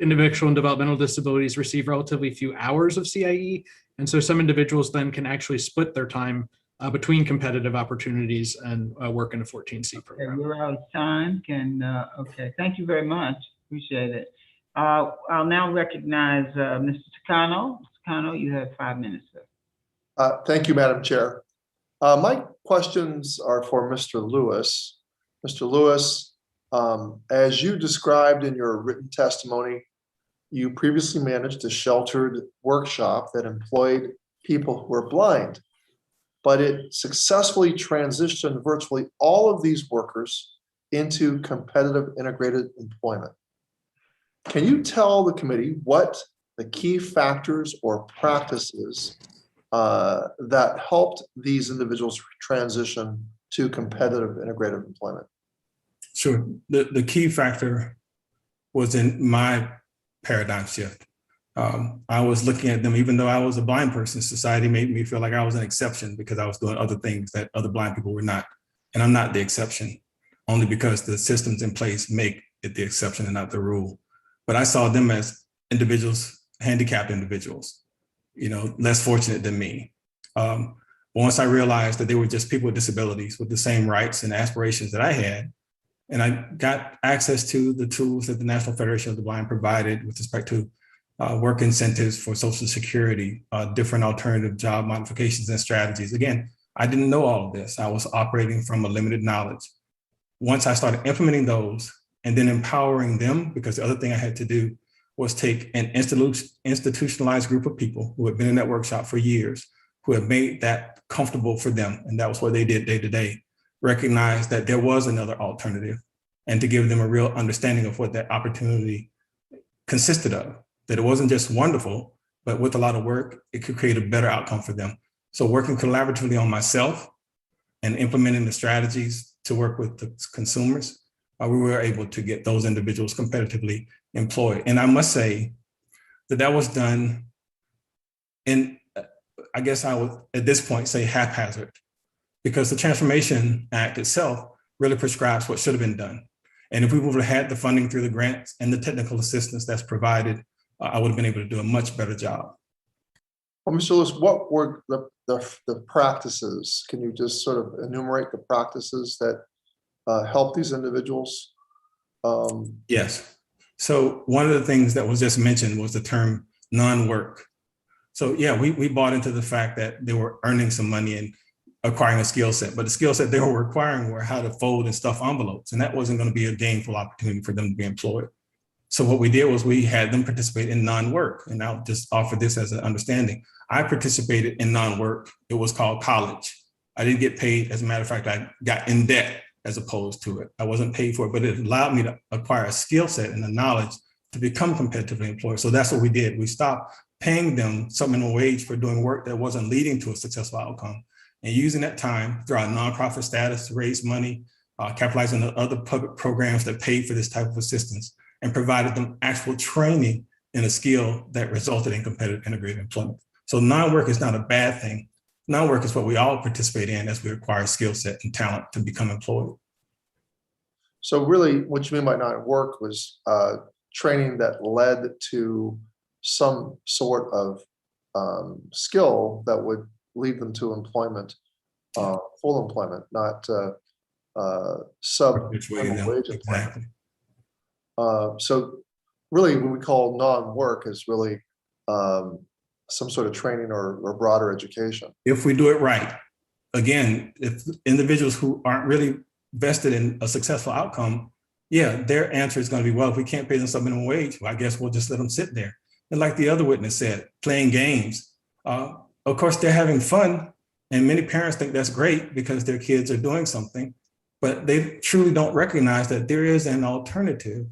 intellectual and developmental disabilities receive relatively few hours of CIE. And so some individuals then can actually split their time between competitive opportunities and work in a 14C program. Okay, we're out of time. Okay, thank you very much. Appreciate it. I'll now recognize Mr. Takano. Mr. Takano, you have 5 minutes, sir. Thank you, Madam Chair. My questions are for Mr. Lewis. Mr. Lewis, as you described in your written testimony, you previously managed a sheltered workshop that employed people who are blind, but it successfully transitioned virtually all of these workers into competitive integrated employment. Can you tell the committee what the key factors or practices that helped these individuals transition to competitive integrated employment? Sure. The key factor was in my paradigm shift. I was looking at them, even though I was a blind person, society made me feel like I was an exception because I was doing other things that other blind people were not. And I'm not the exception, only because the systems in place make it the exception and not the rule. But I saw them as individuals, handicapped individuals, less fortunate than me. Once I realized that they were just people with disabilities with the same rights and aspirations that I had, and I got access to the tools that the National Federation of the Blind provided with respect to work incentives for Social Security, different alternative job modifications and strategies. Again, I didn't know all of this. I was operating from a limited knowledge. Once I started implementing those and then empowering them, because the other thing I had to do was take an institutionalized group of people who had been in that workshop for years, who had made that comfortable for them. And that was what they did day to day, recognize that there was another alternative and to give them a real understanding of what that opportunity consisted of, that it wasn't just wonderful, but with a lot of work, it could create a better outcome for them. So working collaboratively on myself and implementing the strategies to work with the consumers, we were able to get those individuals competitively employed. And I must say that was done in, I guess I would at this point say haphazard, because the Transformation Act itself really prescribes what should have been done. And if we would have had the funding through the grants and the technical assistance that's provided, I would have been able to do a much better job. Well, Mr. Lewis, what were the practices? Can you just sort of enumerate the practices that help these individuals? Yes. So one of the things that was just mentioned was the term non-work. So yeah, we bought into the fact that they were earning some money and acquiring a skill set, but the skill set they were requiring were how to fold and stuff envelopes. And that wasn't going to be a gainful opportunity for them to be employed. So what we did was we had them participate in non-work. And I'll just offer this as an understanding. I participated in non-work. It was called college. I didn't get paid. As a matter of fact, I got in debt as opposed to it. I wasn't paid for it, but it allowed me to acquire a skill set and the knowledge to become competitively employed. So that's what we did. We stopped paying them some minimum wage for doing work that wasn't leading to a successful outcome, and using that time through our nonprofit status to raise money, capitalizing on other public programs that paid for this type of assistance, and provided them actual training in a skill that resulted in competitive integrated employment. So non-work is not a bad thing. Non-work is what we all participate in as we acquire skill set and talent to become employed. So really what you mean by non-work was training that led to some sort of skill that would lead them to employment, full employment, not sub-wage employment. Exactly. So really what we call non-work is really some sort of training or broader education. If we do it right, again, if individuals who aren't really vested in a successful outcome, yeah, their answer is going to be, well, if we can't pay them some minimum wage, well, I guess we'll just let them sit there. And like the other witness said, playing games. Of course, they're having fun. And many parents think that's great because their kids are doing something, but they truly don't recognize that there is an alternative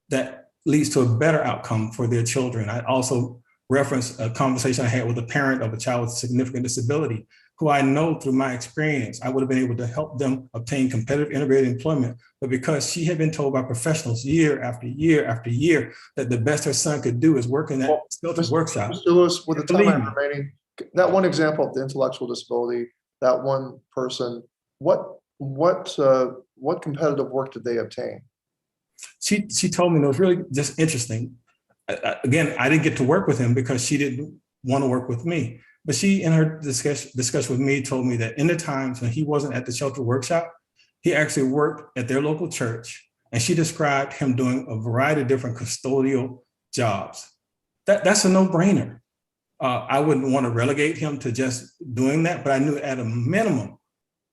that leads to a better outcome for their children. I also reference a conversation I had with a parent of a child with significant disability, who I know through my experience, I would have been able to help them obtain competitive integrated employment. But because she had been told by professionals year after year after year that the best her son could do is work in that skilled workshop. Mr. Lewis, with the time I Believe have me. remaining, that one example of the intellectual disability, that one person, what competitive work did they obtain? She told me, and it was really just interesting. Again, I didn't get to work with him because she didn't want to work with me. But she, in her discussion with me, told me that in the times when he wasn't at the shelter workshop, he actually worked at their local church. And she described him doing a variety of different custodial jobs. That's a no-brainer. I wouldn't want to relegate him to just doing that, but I knew at a minimum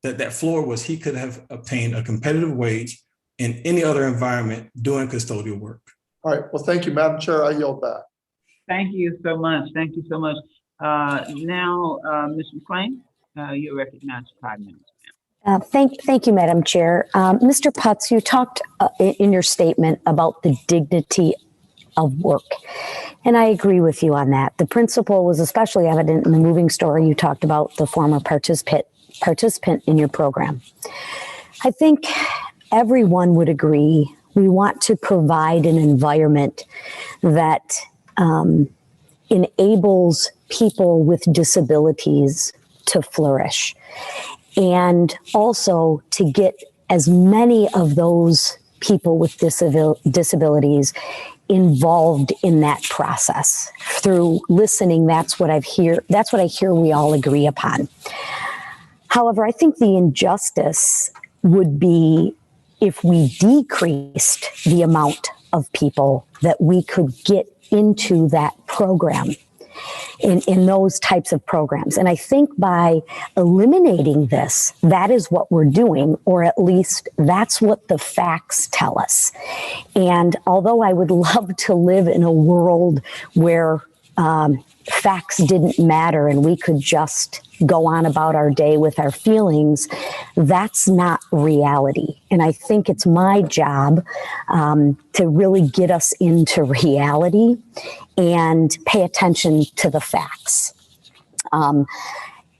that floor was he could have obtained a competitive wage in any other environment doing custodial work. All right, well, thank you, Madam Chair. I yield back. Thank you so much. Thank you so much. Now, Ms. McLean, you're recognized for 5 minutes. Thank you, Madam Chair. Mr. Putz, you talked in your statement about the dignity of work. And I agree with you on that. The principle was especially evident in the moving story you talked about, the former participant in your program. I think everyone would agree we want to provide an environment that enables people with disabilities to flourish, and also to get as many of those people with disabilities involved in that process through listening. That's what I hear we all agree upon. However, I think the injustice would be if we decreased the amount of people that we could get into that program, in those types of programs. And I think by eliminating this, that is what we're doing, or at least that's what the facts tell us. And although I would love to live in a world where facts didn't matter and we could just go on about our day with our feelings, that's not reality. And I think it's my job to really get us into reality and pay attention to the facts.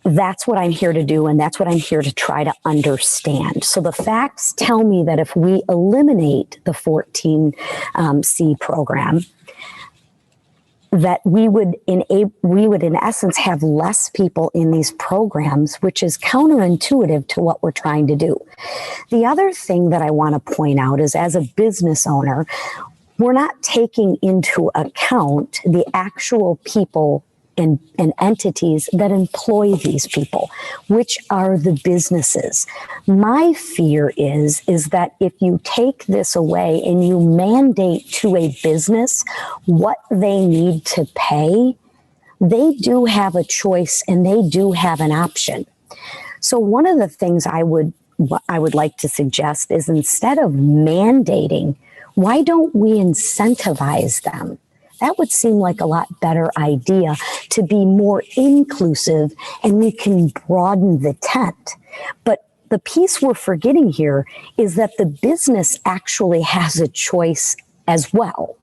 That's what I'm here to do, and that's what I'm here to try to understand. So the facts tell me that if we eliminate the 14C program, that we would in essence have less people in these programs, which is counterintuitive to what we're trying to do. The other thing that I want to point out is, as a business owner, we're not taking into account the actual people and entities that employ these people, which are the businesses. My fear is that if you take this away and you mandate to a business what they need to pay, they do have a choice and they do have an option. So one of the things I would like to suggest is, instead of mandating, why don't we incentivize them? That would seem like a lot better idea, to be more inclusive, and we can broaden the tent. But the piece we're forgetting here is that the business actually has a choice as well.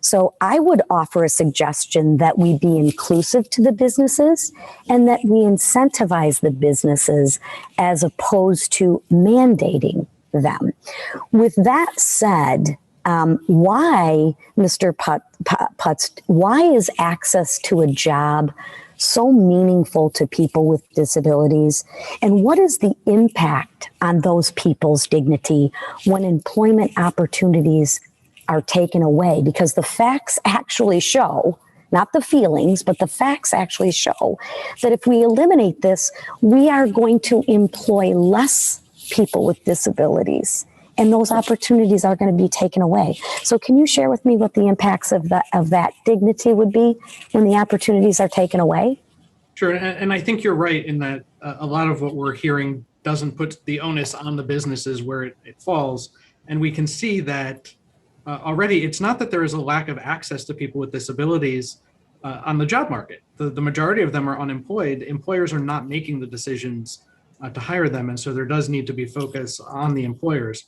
So I would offer a suggestion that we be inclusive to the businesses and that we incentivize the businesses as opposed to mandating them. With that said, why, Mr. Putz, why is access to a job so meaningful to people with disabilities? And what is the impact on those people's dignity when employment opportunities are taken away? Because the facts actually show, not the feelings, but the facts actually show that if we eliminate this, we are going to employ less people with disabilities, and those opportunities are going to be taken away. So can you share with me what the impacts of that dignity would be when the opportunities are taken away? Sure, and I think you're right in that a lot of what we're hearing doesn't put the onus on the businesses where it falls. And we can see that already it's not that there is a lack of access to people with disabilities on the job market. The majority of them are unemployed. Employers are not making the decisions to hire them. And so there does need to be focus on the employers.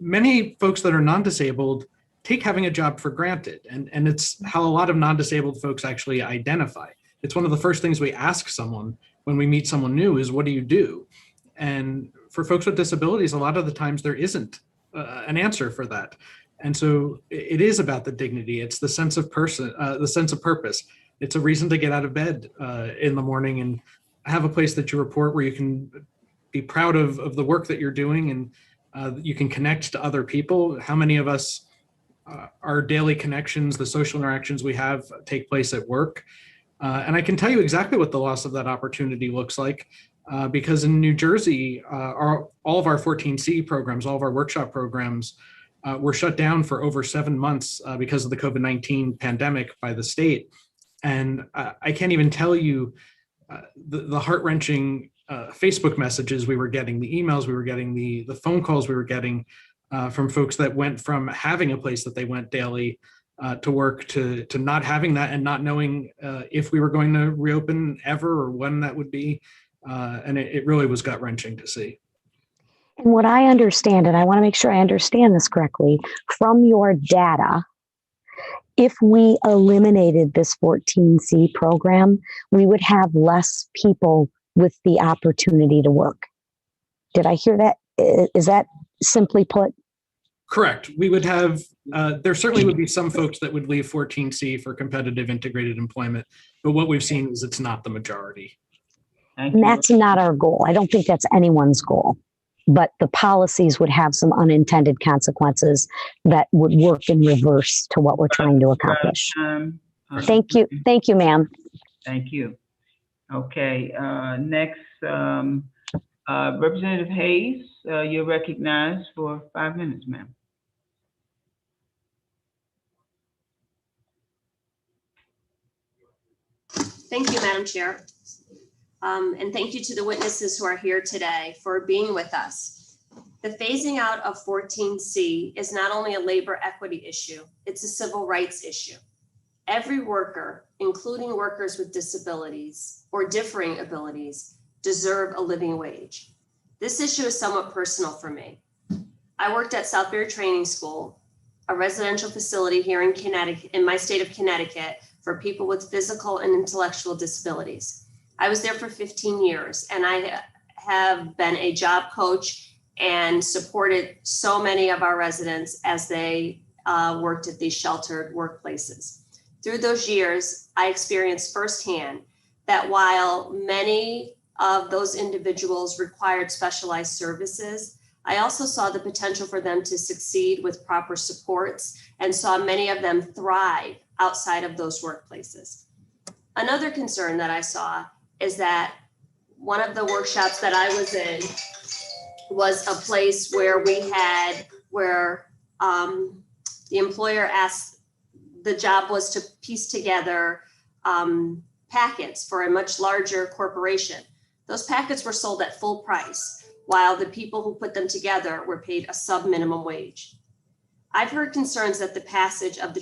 Many folks that are non-disabled take having a job for granted. And it's how a lot of non-disabled folks actually identify. It's one of the first things we ask someone when we meet someone new is, what do you do? And for folks with disabilities, a lot of the times there isn't an answer for that. And so it is about the dignity. It's the sense of the sense of purpose. It's a reason to get out of bed in the morning and have a place that you report where you can be proud of the work that you're doing, and you can connect to other people. How many of us, our daily connections, the social interactions we have take place at work? And I can tell you exactly what the loss of that opportunity looks like, because in New Jersey, all of our 14C programs, all of our workshop programs were shut down for over 7 months because of the COVID-19 pandemic by the state. And I can't even tell you the heart-wrenching Facebook messages we were getting, the emails we were getting, the phone calls we were getting from folks that went from having a place that they went daily to work to not having that and not knowing if we were going to reopen ever or when that would be. And it really was gut-wrenching to see. And what I understand, and I want to make sure I understand this correctly, from your data, if we eliminated this 14C program, we would have less people with the opportunity to work. Did I hear that? Is that simply put? Correct. We would have, there certainly would be some folks that would leave 14C for competitive integrated employment, but what we've seen is it's not the majority. And that's not our goal. I don't think that's anyone's goal, but the policies would have some unintended consequences that would work in reverse to what we're trying to accomplish. Thank you. Thank you, ma'am. Thank you. Okay, next, Representative Hayes, you're recognized for 5 minutes, ma'am. Thank you, Madam Chair. And thank you to the witnesses who are here today for being with us. The phasing out of 14C is not only a labor equity issue, it's a civil rights issue. Every worker, including workers with disabilities or differing abilities, deserve a living wage. This issue is somewhat personal for me. I worked at Southbury Training School, a residential facility here in Connecticut, in my state of Connecticut, for people with physical and intellectual disabilities. I was there for 15 years, and I have been a job coach and supported so many of our residents as they worked at these sheltered workplaces. Through those years, I experienced firsthand that while many of those individuals required specialized services, I also saw the potential for them to succeed with proper supports and saw many of them thrive outside of those workplaces. Another concern that I saw is that one of the workshops that I was in was a place where the employer asked, the job was to piece together packets for a much larger corporation. Those packets were sold at full price, while the people who put them together were paid a sub-minimum wage. I've heard concerns that the passage of the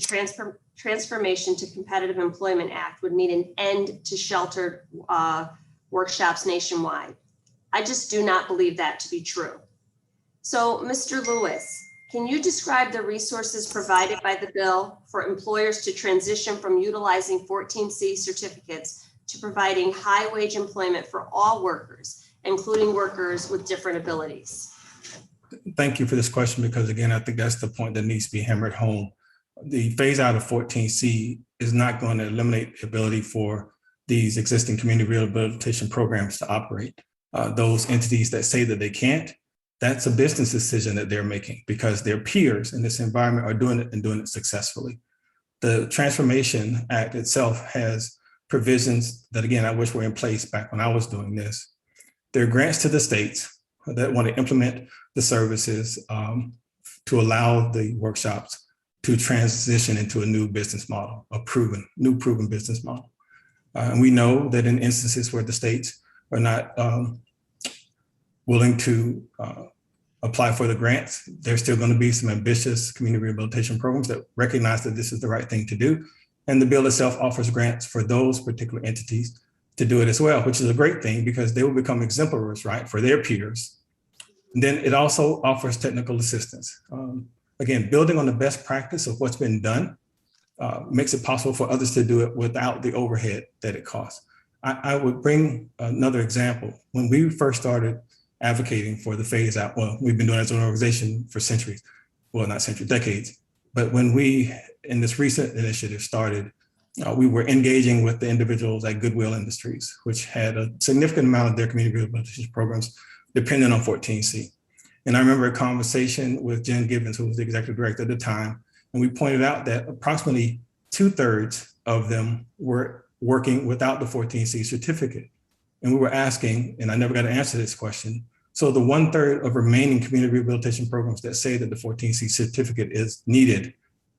Transformation to Competitive Employment Act would mean an end to sheltered workshops nationwide. I just do not believe that to be true. So, Mr. Lewis, can you describe the resources provided by the bill for employers to transition from utilizing 14C certificates to providing high wage employment for all workers, including workers with different abilities? Thank you for this question, because again, I think that's the point that needs to be hammered home. The phase out of 14C is not going to eliminate the ability for these existing community rehabilitation programs to operate. Those entities that say that they can't, that's a business decision that they're making because their peers in this environment are doing it and doing it successfully. The Transformation Act itself has provisions that, again, I wish were in place back when I was doing this. There are grants to the states that want to implement the services to allow the workshops to transition into a new business model, a proven business model. And we know that in instances where the states are not willing to apply for the grants, there's still going to be some ambitious community rehabilitation programs that recognize that this is the right thing to do. And the bill itself offers grants for those particular entities to do it as well, which is a great thing because they will become exemplars, right, for their peers. And then it also offers technical assistance. again, building on the best practice of what's been done makes it possible for others to do it without the overhead that it costs. I would bring another example. When we first started advocating for the phase out, well, we've been doing it as an organization for centuries, well, not centuries, decades. But when we, in this recent initiative started, we were engaging with the individuals at Goodwill Industries, which had a significant amount of their community rehabilitation programs dependent on 14C. And I remember a conversation with Jen Gibbons, who was the executive director at the time, and we pointed out that approximately 2/3 of them were working without the 14C certificate. And we were asking, and I never got to answer this question, so the 1/3 of remaining community rehabilitation programs that say that the 14C certificate is needed,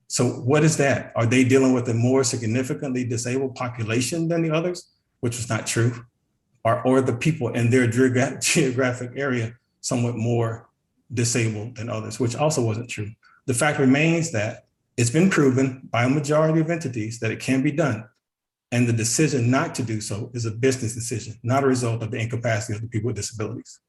so what is that? Are they dealing with a more significantly disabled population than the others, which was not true? Or the people in their geographic area somewhat more disabled than others, which also wasn't true. The fact remains that it's been proven by a majority of entities that it can be done. And the decision not to do so is a business decision, not a result of the incapacity of the people with disabilities.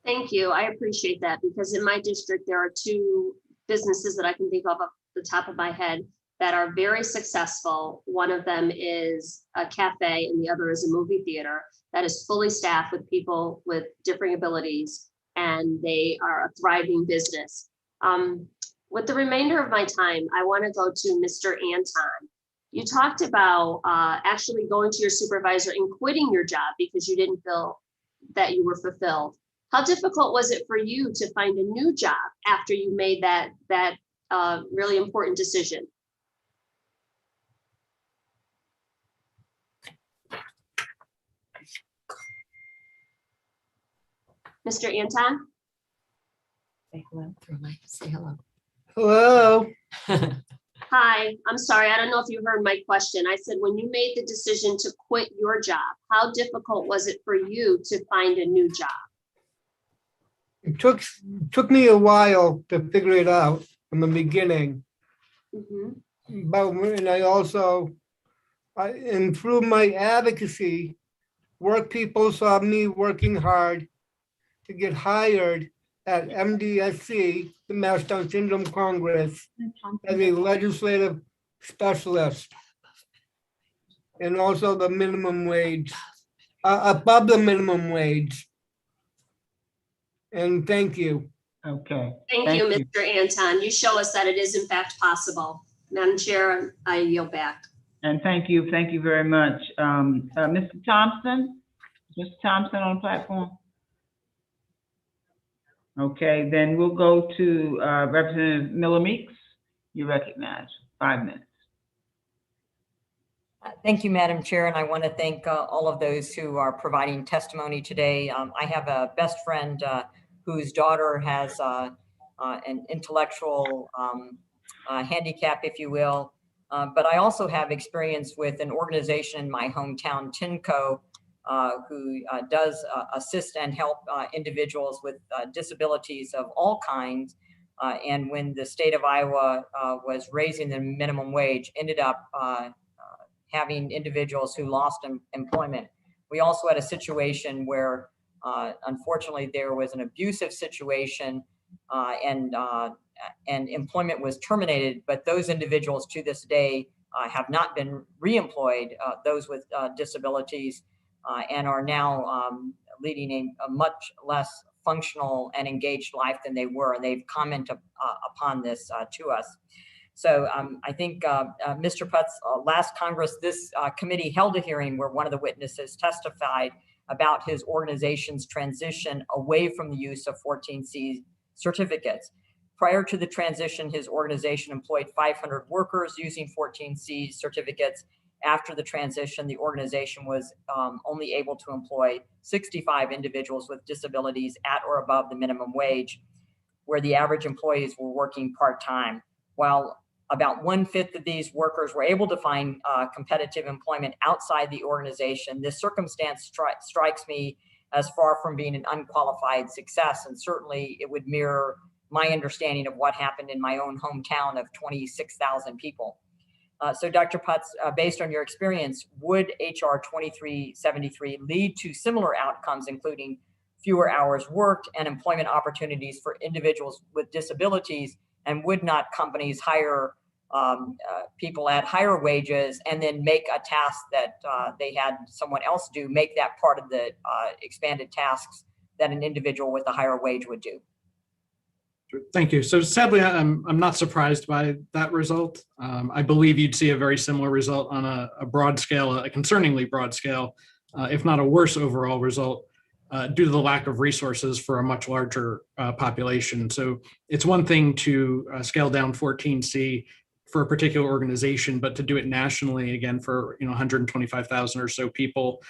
Thank you. I appreciate that, because in my district, there are two businesses that I can think of off the top of my head that are very successful. One of them is a cafe and the other is a movie theater that is fully staffed with people with differing abilities, and they are a thriving business. With the remainder of my time, I want to go to Mr. Anton. You talked about actually going to your supervisor and quitting your job because you didn't feel that you were fulfilled. How difficult was it for you to find a new job after you made that really important decision? Mr. Anton? Say hello through my, say hello. Hello. Hi, I'm sorry. I don't know if you heard my question. I said, when you made the decision to quit your job, how difficult was it for you to find a new job? It took me a while to figure it out from the beginning. Mm-hmm. But and I also, and through my advocacy, work people saw me working hard to get hired at MDSC, the Mass Down Syndrome Congress, as a legislative specialist. And also the minimum wage, above the minimum wage. And thank you. Okay. Thank you, Mr. Anton. You show us that it is in fact possible. Madam Chair, I yield back. And thank you very much. Mr. Thompson, Mr. Thompson on the platform? Okay, then we'll go to Representative Miller Meeks. You recognize 5 minutes. Thank you, Madam Chair, and I want to thank all of those who are providing testimony today. I have a best friend whose daughter has an intellectual handicap, if you will, but I also have experience with an organization in my hometown, TINCO, who does assist and help individuals with disabilities of all kinds. And when the state of Iowa was raising the minimum wage, ended up having individuals who lost employment. We also had a situation where, unfortunately, there was an abusive situation and employment was terminated, but those individuals to this day have not been reemployed, those with disabilities, and are now leading a much less functional and engaged life than they were. And they've commented upon this to us. So I think Mr. Putz, last Congress, this committee held a hearing where one of the witnesses testified about his organization's transition away from the use of 14C certificates. Prior to the transition, his organization employed 500 workers using 14C certificates. After the transition, the organization was only able to employ 65 individuals with disabilities at or above the minimum wage, where the average employees were working part-time. While about 1/5 of these workers were able to find competitive employment outside the organization, this circumstance strikes me as far from being an unqualified success, and certainly it would mirror my understanding of what happened in my own hometown of 26,000 people. So Dr. Putz, based on your experience, would HR 2373 lead to similar outcomes, including fewer hours worked and employment opportunities for individuals with disabilities, And would not companies hire people at higher wages and then make a task that they had someone else do, make that part of the expanded tasks that an individual with a higher wage would do? Thank you. So sadly, I'm not surprised by that result. I believe you'd see a very similar result on a broad scale, a concerningly broad scale, if not a worse overall result, due to the lack of resources for a much larger population. So it's one thing to scale down 14C for a particular organization, but to do it nationally, again, for 125,000 or so people,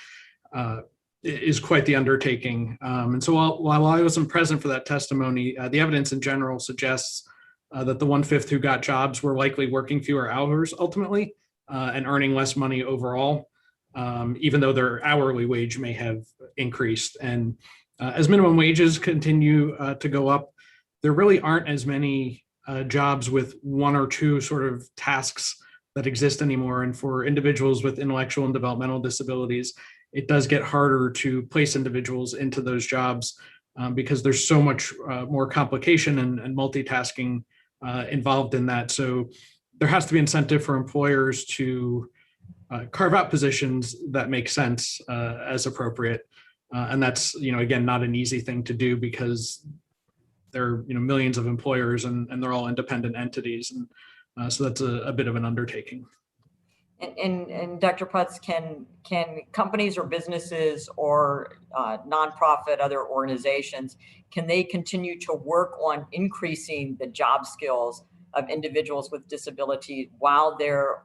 is quite the undertaking. And so while I wasn't present for that testimony, the evidence in general suggests that the 1/5 who got jobs were likely working fewer hours ultimately and earning less money overall, even though their hourly wage may have increased. And as minimum wages continue to go up, there really aren't as many jobs with one or two sort of tasks that exist anymore. And for individuals with intellectual and developmental disabilities, it does get harder to place individuals into those jobs because there's so much more complication and multitasking involved in that. So there has to be incentive for employers to carve out positions that make sense as appropriate. And that's, again, not an easy thing to do because there are millions of employers and they're all independent entities. And so that's a bit of an undertaking. And Dr. Putz, can companies or businesses or nonprofit, other organizations, can they continue to work on increasing the job skills of individuals with disability while they're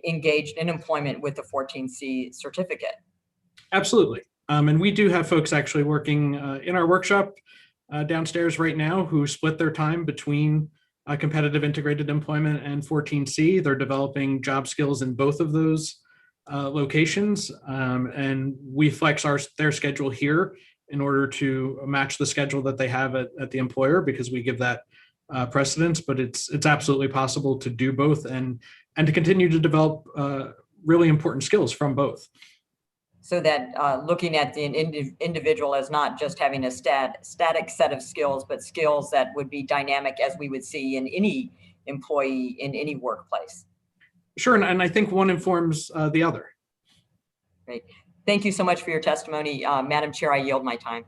engaged in employment with the 14C certificate? Absolutely. And we do have folks actually working in our workshop downstairs right now who split their time between competitive integrated employment and 14C. They're developing job skills in both of those locations. And we flex their schedule here in order to match the schedule that they have at the employer because we give that precedence, but it's absolutely possible to do both and to continue to develop really important skills from both. So that looking at the individual as not just having a static set of skills, but skills that would be dynamic as we would see in any employee in any workplace. Sure, and I think one informs the other. Great. Thank you so much for your testimony. Madam Chair, I yield my time.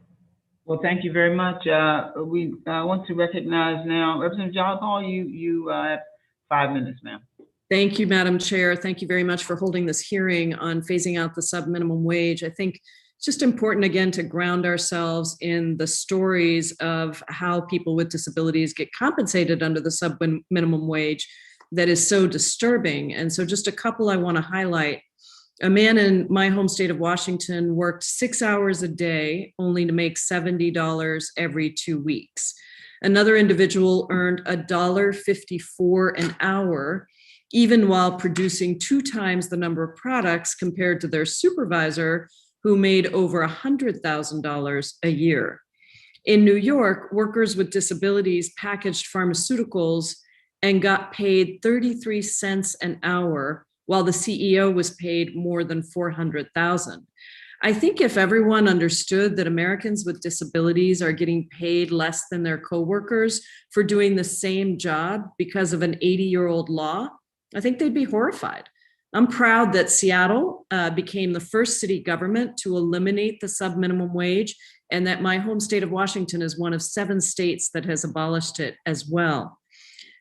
Well, thank you very much. We want to recognize now Representative John Hall. You have 5 minutes, ma'am. Thank you, Madam Chair. Thank you very much for holding this hearing on phasing out the sub-minimum wage. I think it's just important, again, to ground ourselves in the stories of how people with disabilities get compensated under the sub-minimum wage that is so disturbing. And so just a couple I want to highlight. A man in my home state of Washington worked 6 hours a day only to make $70 every 2 weeks. Another individual earned $1.54 an hour, even while producing 2 times the number of products compared to their supervisor, who made over $100,000 a year. In New York, workers with disabilities packaged pharmaceuticals and got paid 33 cents an hour, while the CEO was paid more than $400,000. I think if everyone understood that Americans with disabilities are getting paid less than their coworkers for doing the same job because of an 80-year-old law, I think they'd be horrified. I'm proud that Seattle became the first city government to eliminate the sub-minimum wage, and that my home state of Washington is one of 7 states that has abolished it as well.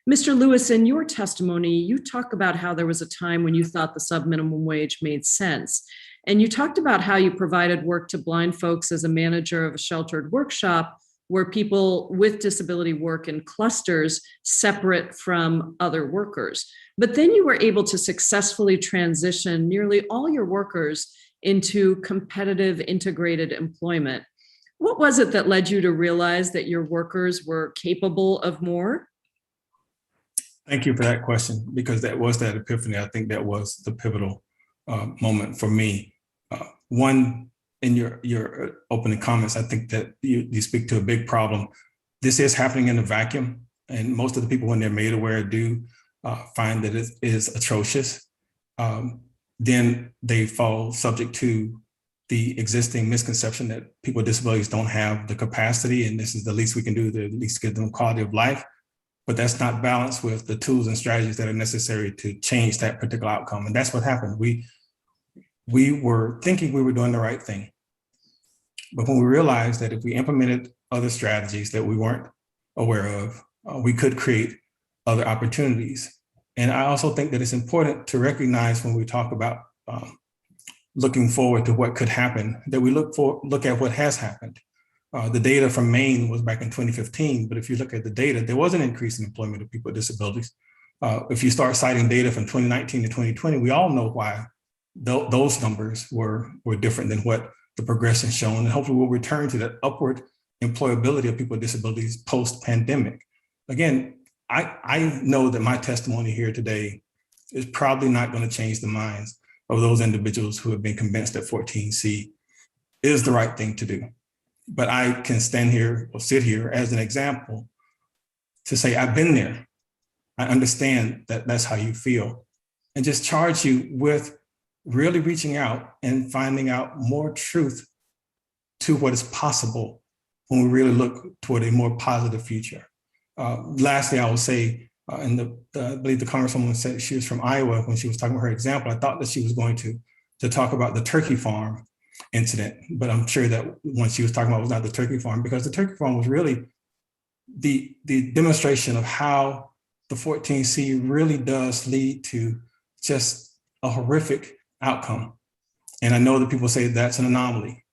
Mr. Lewis, in your testimony, you talk about how there was a time when you thought the sub-minimum wage made sense. And you talked about how you provided work to blind folks as a manager of a sheltered workshop where people with disability work in clusters separate from other workers. But then you were able to successfully transition nearly all your workers into competitive integrated employment. What was it that led you to realize that your workers were capable of more? Thank you for that question, because that was that epiphany. I think that was the pivotal moment for me. One, in your opening comments, I think that you speak to a big problem. This is happening in a vacuum, and most of the people, when they're made aware, do find that it is atrocious. Then they fall subject to the existing misconception that people with disabilities don't have the capacity, and this is the least we can do to at least give them quality of life. but that's not balanced with the tools and strategies that are necessary to change that particular outcome. And that's what happened. We were thinking we were doing the right thing. But when we realized that if we implemented other strategies that we weren't aware of, we could create other opportunities. And I also think that it's important to recognize when we talk about looking forward to what could happen, that we look at what has happened. The data from Maine was back in 2015, but if you look at the data, there was an increase in employment of people with disabilities. If you start citing data from 2019 to 2020, we all know why those numbers were different than what the progression shown, and hopefully we'll return to that upward employability of people with disabilities post-pandemic. Again, I know that my testimony here today is probably not going to change the minds of those individuals who have been convinced that 14C is the right thing to do. But I can stand here or sit here as an example to say, I've been there. I understand that that's how you feel, and just charge you with really reaching out and finding out more truth to what is possible when we really look toward a more positive future. Lastly, I will say, I believe the Congresswoman said she was from Iowa when she was talking about her example. I thought that she was going to talk about the turkey farm incident, but I'm sure that what she was talking about was not the turkey farm, because the turkey farm was really the demonstration of how the 14C really does lead to just a horrific outcome. And I know that people say that's an anomaly,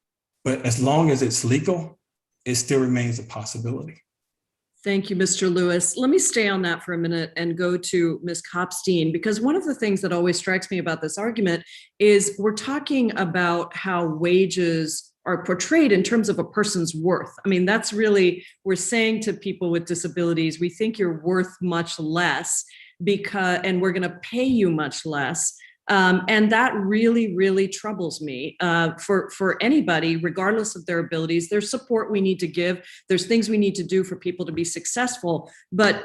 but as long as it's legal, it still remains a possibility. Thank you, Mr. Lewis. Let me stay on that for a minute and go to Ms. Kopstein, because one of the things that always strikes me about this argument is we're talking about how wages are portrayed in terms of a person's worth. I mean, that's really, we're saying to people with disabilities, we think you're worth much less and we're going to pay you much less. And that really, really troubles me. For anybody, regardless of their abilities, there's support we need to give. There's things we need to do for people to be successful. But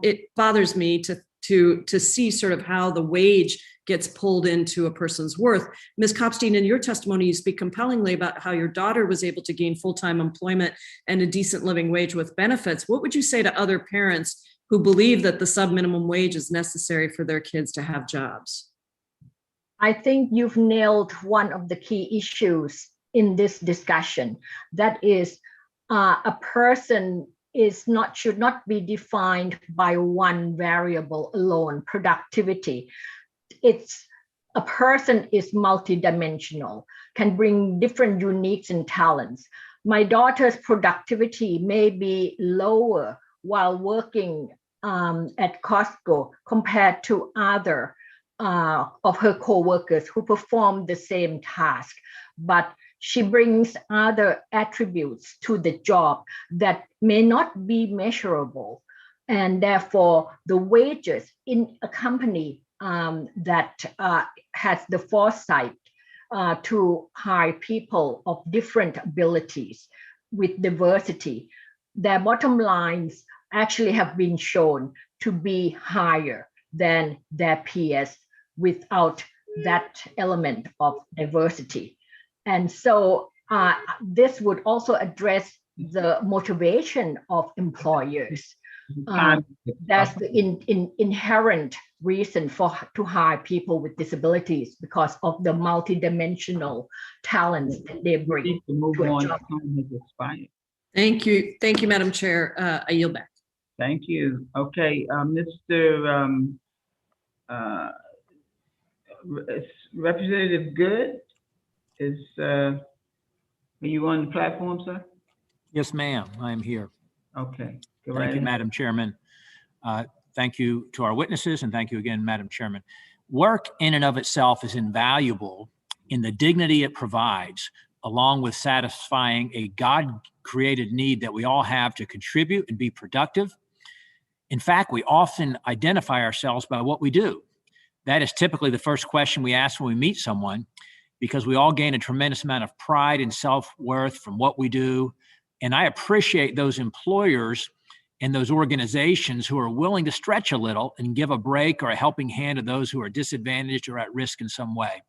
it bothers me to see sort of how the wage gets pulled into a person's worth. Ms. Kopstein, in your testimony, you speak compellingly about how your daughter was able to gain full-time employment and a decent living wage with benefits. What would you say to other parents who believe that the sub-minimum wage is necessary for their kids to have jobs? I think you've nailed one of the key issues in this discussion. That is, a person should not be defined by one variable alone, productivity. A person is multidimensional, can bring different uniques and talents. My daughter's productivity may be lower while working at Costco compared to other of her co-workers who perform the same task, but she brings other attributes to the job that may not be measurable. And therefore, the wages in a company that has the foresight to hire people of different abilities with diversity, their bottom lines actually have been shown to be higher than their peers without that element of diversity. And so this would also address the motivation of employers. That's the inherent reason to hire people with disabilities, because of the multidimensional talents that they bring to a job. Thank you. Thank you, Madam Chair. I yield back. Thank you. Okay, Mr. Representative Good, are you on the platform, sir? Yes, ma'am, I am here. Okay. Thank you, Madam Chairman. Thank you to our witnesses, and thank you again, Madam Chairman. Work in and of itself is invaluable in the dignity it provides, along with satisfying a God-created need that we all have to contribute and be productive. In fact, we often identify ourselves by what we do. That is typically the first question we ask when we meet someone, because we all gain a tremendous amount of pride and self-worth from what we do. And I appreciate those employers and those organizations who are willing to stretch a little and give a break or a helping hand to those who are disadvantaged or at risk in some way.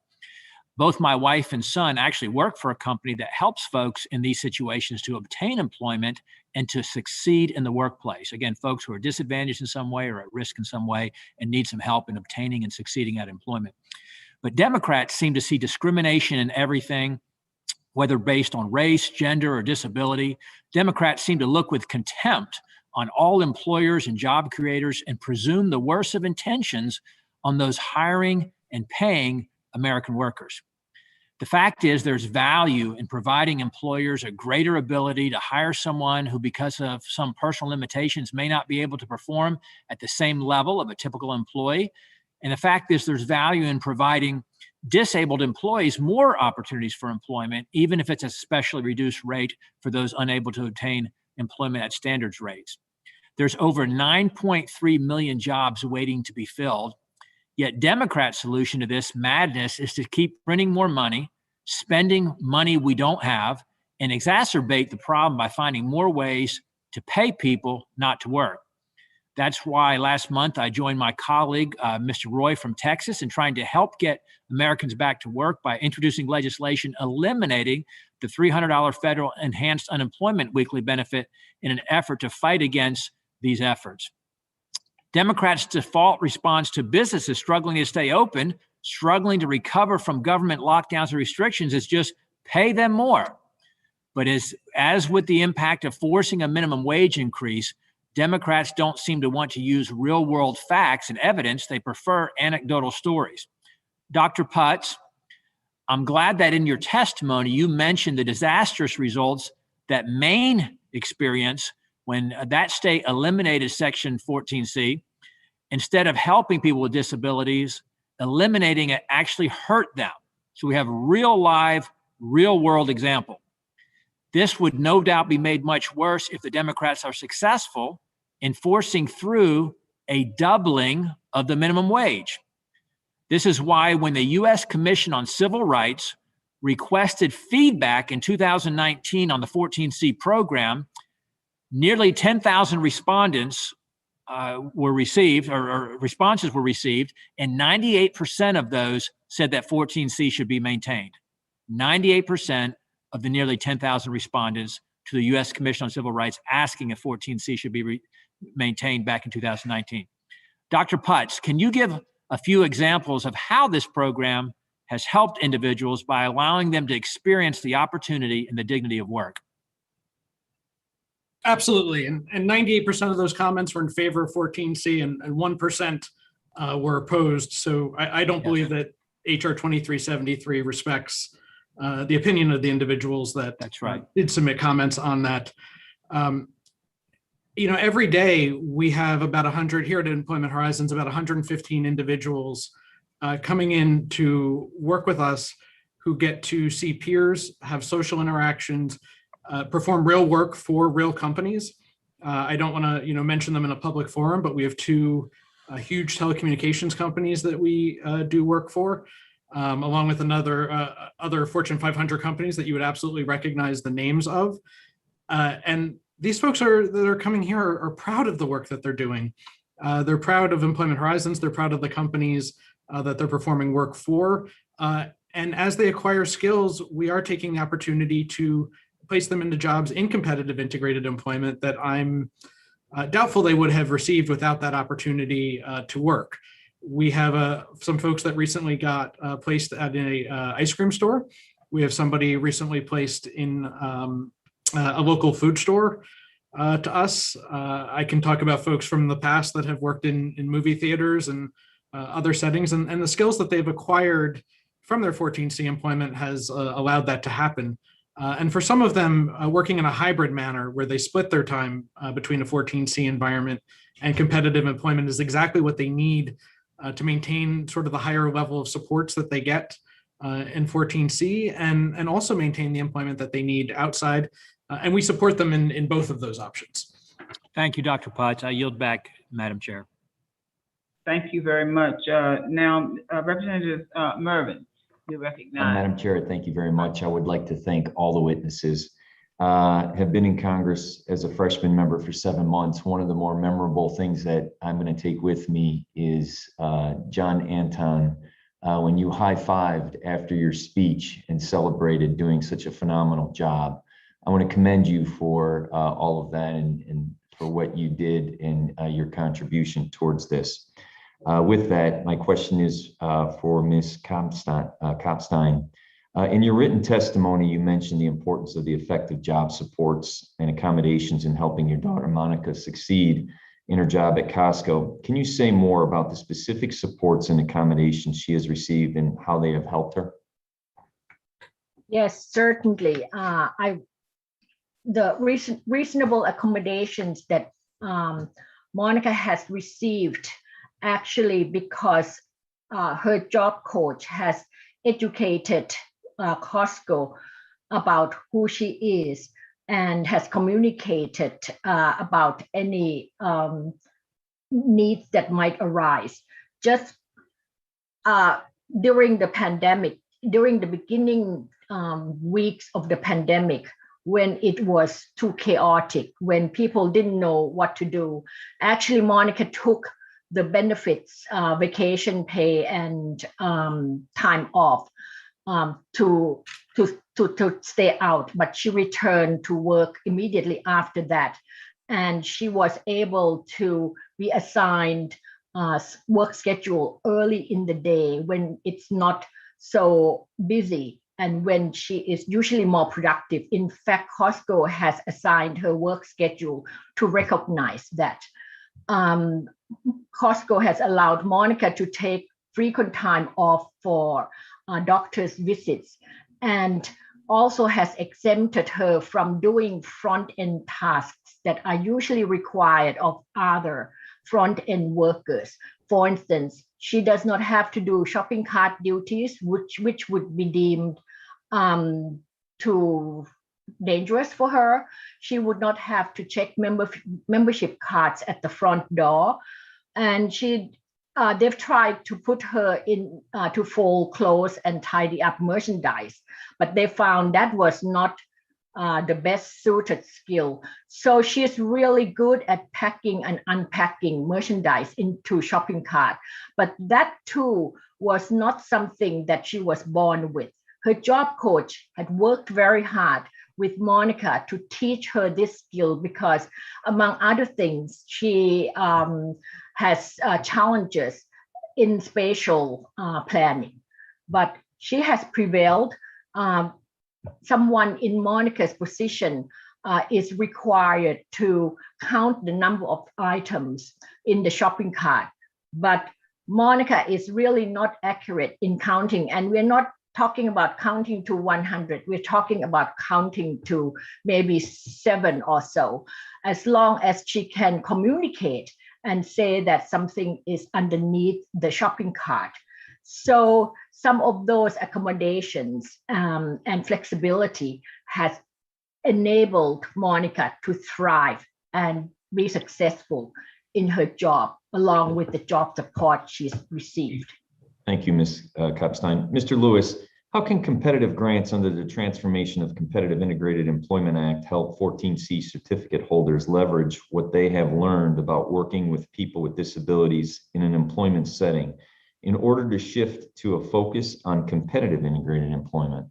Both my wife and son actually work for a company that helps folks in these situations to obtain employment and to succeed in the workplace. Again, folks who are disadvantaged in some way or at risk in some way and need some help in obtaining and succeeding at employment. But Democrats seem to see discrimination in everything, whether based on race, gender, or disability. Democrats seem to look with contempt on all employers and job creators and presume the worst of intentions on those hiring and paying American workers. The fact is, there's value in providing employers a greater ability to hire someone who, because of some personal limitations, may not be able to perform at the same level of a typical employee. And the fact is, there's value in providing disabled employees more opportunities for employment, even if it's a specially reduced rate for those unable to obtain employment at standards rates. There's over 9.3 million jobs waiting to be filled. Yet Democrats' solution to this madness is to keep printing more money, spending money we don't have, and exacerbate the problem by finding more ways to pay people not to work. That's why last month I joined my colleague, Mr. Roy from Texas, in trying to help get Americans back to work by introducing legislation eliminating the $300 federal enhanced unemployment weekly benefit in an effort to fight against these efforts. Democrats' default response to businesses struggling to stay open, struggling to recover from government lockdowns and restrictions, is just pay them more. But as with the impact of forcing a minimum wage increase, Democrats don't seem to want to use real-world facts and evidence. They prefer anecdotal stories. Dr. Putz, I'm glad that in your testimony you mentioned the disastrous results that Maine experienced when that state eliminated Section 14C. Instead of helping people with disabilities, eliminating it actually hurt them. So we have a real live, real world example. This would no doubt be made much worse if the Democrats are successful in forcing through a doubling of the minimum wage. This is why when the U.S. Commission on Civil Rights requested feedback in 2019 on the 14C program, nearly 10,000 respondents were received, or responses were received, and 98% of those said that 14C should be maintained. 98% of the nearly 10,000 respondents to the U.S. Commission on Civil Rights asking if 14C should be maintained back in 2019. Dr. Putz, can you give a few examples of how this program has helped individuals by allowing them to experience the opportunity and the dignity of work? Absolutely. And 98% of those comments were in favor of 14C and 1% were opposed. So I don't believe that HR 2373 respects the opinion of the individuals that did submit comments on that. Every day we have about 100 here at Employment Horizons, about 115 individuals coming in to work with us who get to see peers, have social interactions, perform real work for real companies. I don't want to, mention them in a public forum, but we have two huge telecommunications companies that we do work for, along with other Fortune 500 companies that you would absolutely recognize the names of. And these folks that are coming here are proud of the work that they're doing. They're proud of Employment Horizons. They're proud of the companies that they're performing work for. And as they acquire skills, we are taking the opportunity to place them into jobs in competitive integrated employment that I'm doubtful they would have received without that opportunity to work. We have some folks that recently got placed at an ice cream store. We have somebody recently placed in a local food store to us. I can talk about folks from the past that have worked in movie theaters and other settings, and the skills that they've acquired from their 14C employment has allowed that to happen. And for some of them, working in a hybrid manner where they split their time between a 14C environment and competitive employment is exactly what they need to maintain sort of the higher level of supports that they get in 14C and also maintain the employment that they need outside. And we support them in both of those options. Thank you, Dr. Putz. I yield back, Madam Chair. Thank you very much. Now, Representative Mervin, you recognize. Madam Chair, thank you very much. I would like to thank all the witnesses. Have been in Congress as a freshman member for 7 months. One of the more memorable things that I'm going to take with me is John Anton, when you high-fived after your speech and celebrated doing such a phenomenal job. I want to commend you for all of that and for what you did and your contribution towards this. With that, my question is for Ms. Kopstein. In your written testimony, you mentioned the importance of the effective job supports and accommodations in helping your daughter Monica succeed in her job at Costco. Can you say more about the specific supports and accommodations she has received and how they have helped her? Yes, certainly. The reasonable accommodations that Monica has received, actually because her job coach has educated Costco about who she is and has communicated about any needs that might arise. Just during the pandemic, during the beginning weeks of the pandemic, when it was too chaotic, when people didn't know what to do, actually Monica took the benefits, vacation pay and time off to stay out, but she returned to work immediately after that. And she was able to be assigned work schedule early in the day when it's not so busy and when she is usually more productive. In fact, Costco has assigned her work schedule to recognize that. Costco has allowed Monica to take frequent time off for doctor's visits and also has exempted her from doing front-end tasks that are usually required of other front-end workers. For instance, she does not have to do shopping cart duties, which would be deemed too dangerous for her. She would not have to check membership cards at the front door. And they've tried to put her in to fold clothes and tidy up merchandise, but they found that was not the best suited skill. So she's really good at packing and unpacking merchandise into shopping cart, but that too was not something that she was born with. Her job coach had worked very hard with Monica to teach her this skill because, among other things, she has challenges in spatial planning, but she has prevailed. Someone in Monica's position is required to count the number of items in the shopping cart, but Monica is really not accurate in counting, and we're not talking about counting to 100. We're talking about counting to maybe 7 or so, as long as she can communicate and say that something is underneath the shopping cart. So some of those accommodations and flexibility has enabled Monica to thrive and be successful in her job, along with the job support she's received. Thank you, Ms. Kopstein. Mr. Lewis, how can competitive grants under the Transformation of Competitive Integrated Employment Act help 14C certificate holders leverage what they have learned about working with people with disabilities in an employment setting in order to shift to a focus on competitive integrated employment?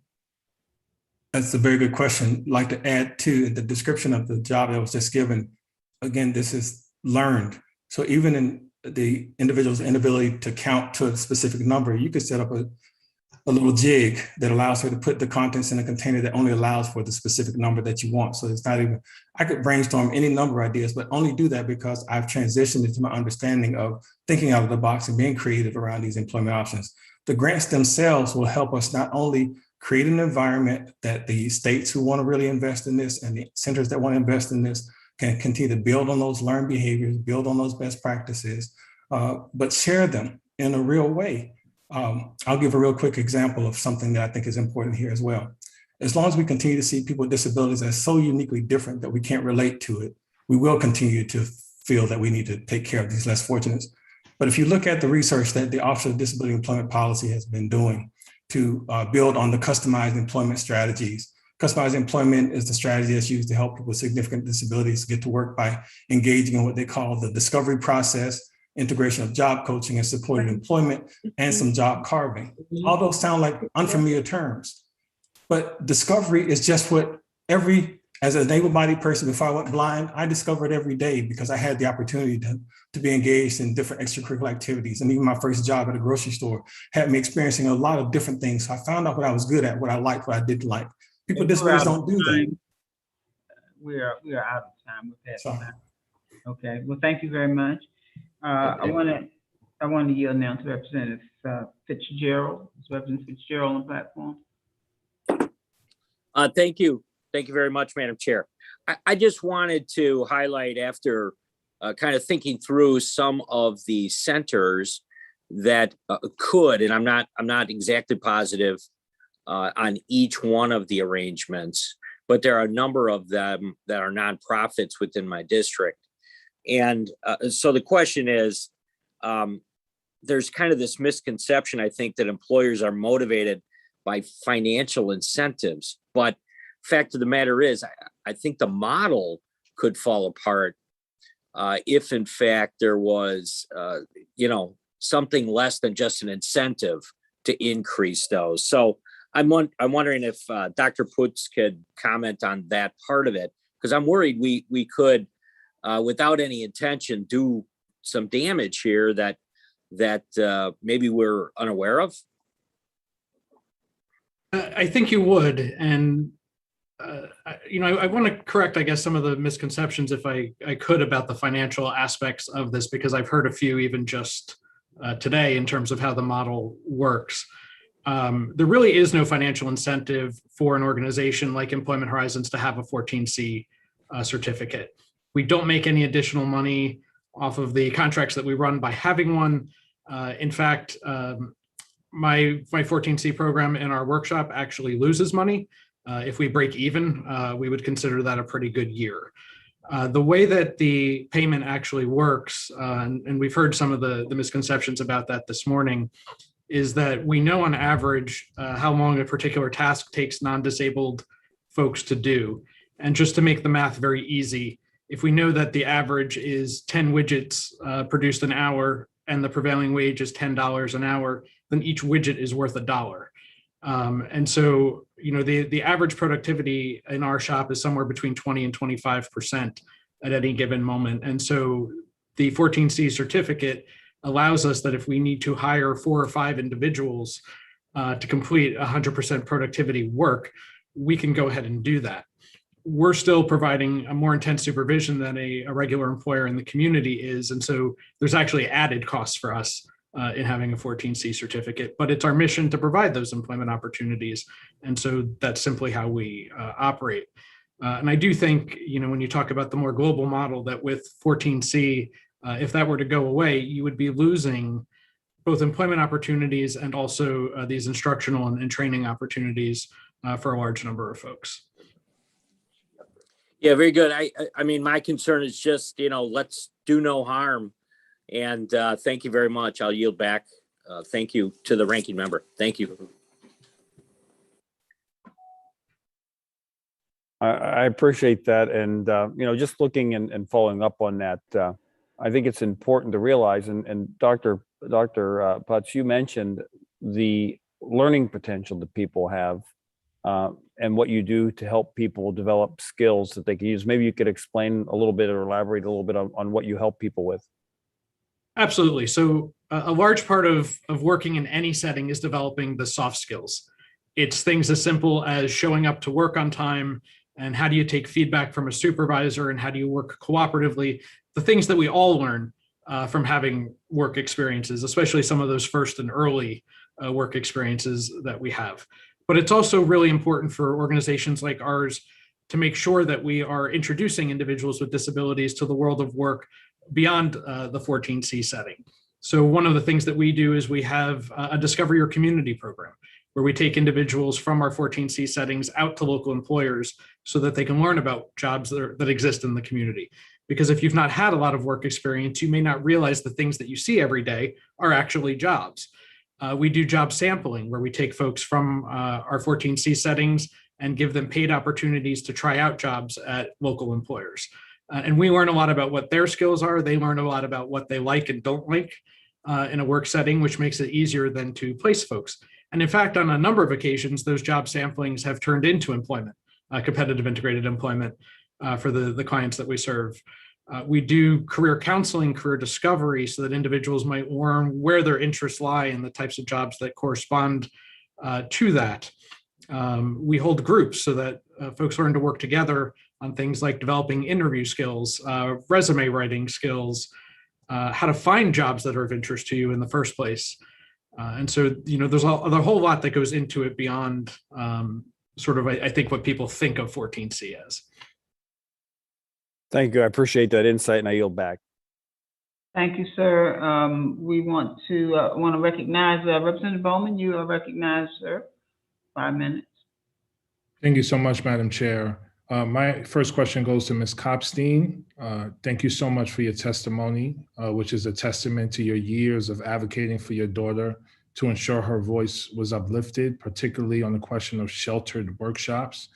That's a very good question. I'd like to add to the description of the job that was just given. Again, this is learned. So even in the individual's inability to count to a specific number, you could set up a little jig that allows her to put the contents in a container that only allows for the specific number that you want. So it's not even, I could brainstorm any number of ideas, but only do that because I've transitioned into my understanding of thinking out of the box and being creative around these employment options. The grants themselves will help us not only create an environment that the states who want to really invest in this and the centers that want to invest in this can continue to build on those learned behaviors, build on those best practices, but share them in a real way. I'll give a real quick example of something that I think is important here as well. As long as we continue to see people with disabilities as so uniquely different that we can't relate to it, we will continue to feel that we need to take care of these less fortunates. But if you look at the research that the Office of Disability Employment Policy has been doing to build on the customized employment strategies, customized employment is the strategy that's used to help people with significant disabilities get to work by engaging in what they call the discovery process, integration of job coaching and supported employment, and some job carving. All those sound like unfamiliar terms, but discovery is just what every As an able-bodied person, before I went blind, I discovered every day because I had the opportunity to be engaged in different extracurricular activities. And even my first job at a grocery store had me experiencing a lot of different things. So I found out what I was good at, what I liked, what I didn't like. People with disabilities don't do that. We are out of time. We're past So, time. Okay, well, thank you very much. I want to yield now to Representative Fitzgerald. Is Representative Fitzgerald on the platform? Thank you. Thank you very much, Madam Chair. I just wanted to highlight, after kind of thinking through some of the centers that could, and I'm not exactly positive on each one of the arrangements, but there are a number of them that are nonprofits within my district. And so the question is, there's kind of this misconception, I think, that employers are motivated by financial incentives, but fact of the matter is, I think the model could fall apart if, in fact, there was, something less than just an incentive to increase those. So I'm wondering if Dr. Putz could comment on that part of it, because I'm worried we could, without any intention, do some damage here that maybe we're unaware of. I think you would, and I want to correct, I guess, some of the misconceptions, if I could, about the financial aspects of this, because I've heard a few even just today in terms of how the model works. There really is no financial incentive for an organization like Employment Horizons to have a 14C certificate. We don't make any additional money off of the contracts that we run by having one. In fact, my 14C program in our workshop actually loses money. If we break even, we would consider that a pretty good year. The way that the payment actually works, and we've heard some of the misconceptions about that this morning, is that we know on average how long a particular task takes non-disabled folks to do. And just to make the math very easy, if we know that the average is 10 widgets produced an hour and the prevailing wage is $10 an hour, then each widget is worth $1. And so, the average productivity in our shop is somewhere between 20 and 25% at any given moment. And so the 14C certificate allows us that if we need to hire 4 or 5 individuals to complete 100% productivity work, we can go ahead and do that. We're still providing a more intense supervision than a regular employer in the community is. And so there's actually added costs for us in having a 14C certificate, but it's our mission to provide those employment opportunities. And so that's simply how we operate. And I do think, when you talk about the more global model, that with 14C, if that were to go away, you would be losing both employment opportunities and also these instructional and training opportunities for a large number of folks. Yeah, very good. I mean, my concern is just, let's do no harm. And thank you very much. I'll yield back. Thank you to the ranking member. Thank you. I appreciate that. And, just looking and following up on that, I think it's important to realize, and Dr. Putz, you mentioned the learning potential that people have and what you do to help people develop skills that they can use. Maybe you could explain a little bit or elaborate a little bit on what you help people with. Absolutely. So a large part of working in any setting is developing the soft skills. It's things as simple as showing up to work on time, and how do you take feedback from a supervisor, and how do you work cooperatively, the things that we all learn from having work experiences, especially some of those first and early work experiences that we have. But it's also really important for organizations like ours to make sure that we are introducing individuals with disabilities to the world of work beyond the 14C setting. So one of the things that we do is we have a Discover Your Community program, where we take individuals from our 14C settings out to local employers so that they can learn about jobs that exist in the community. Because if you've not had a lot of work experience, you may not realize the things that you see every day are actually jobs. We do job sampling, where we take folks from our 14C settings and give them paid opportunities to try out jobs at local employers. And we learn a lot about what their skills are. They learn a lot about what they like and don't like in a work setting, which makes it easier then to place folks. And in fact, on a number of occasions, those job samplings have turned into employment. competitive integrated employment for the clients that we serve. We do career counseling, career discovery, so that individuals might learn where their interests lie and the types of jobs that correspond to that. We hold groups so that folks learn to work together on things like developing interview skills, resume writing skills, how to find jobs that are of interest to you in the first place. And so, there's a whole lot that goes into it beyond sort of, I think, what people think of 14C as. Thank you. I appreciate that insight, and I yield back. Thank you, sir. We want to recognize Representative Bowman. You are recognized, sir. 5 minutes. Thank you so much, Madam Chair. My first question goes to Ms. Kopstein. Thank you so much for your testimony, which is a testament to your years of advocating for your daughter to ensure her voice was uplifted, particularly on the question of sheltered workshops.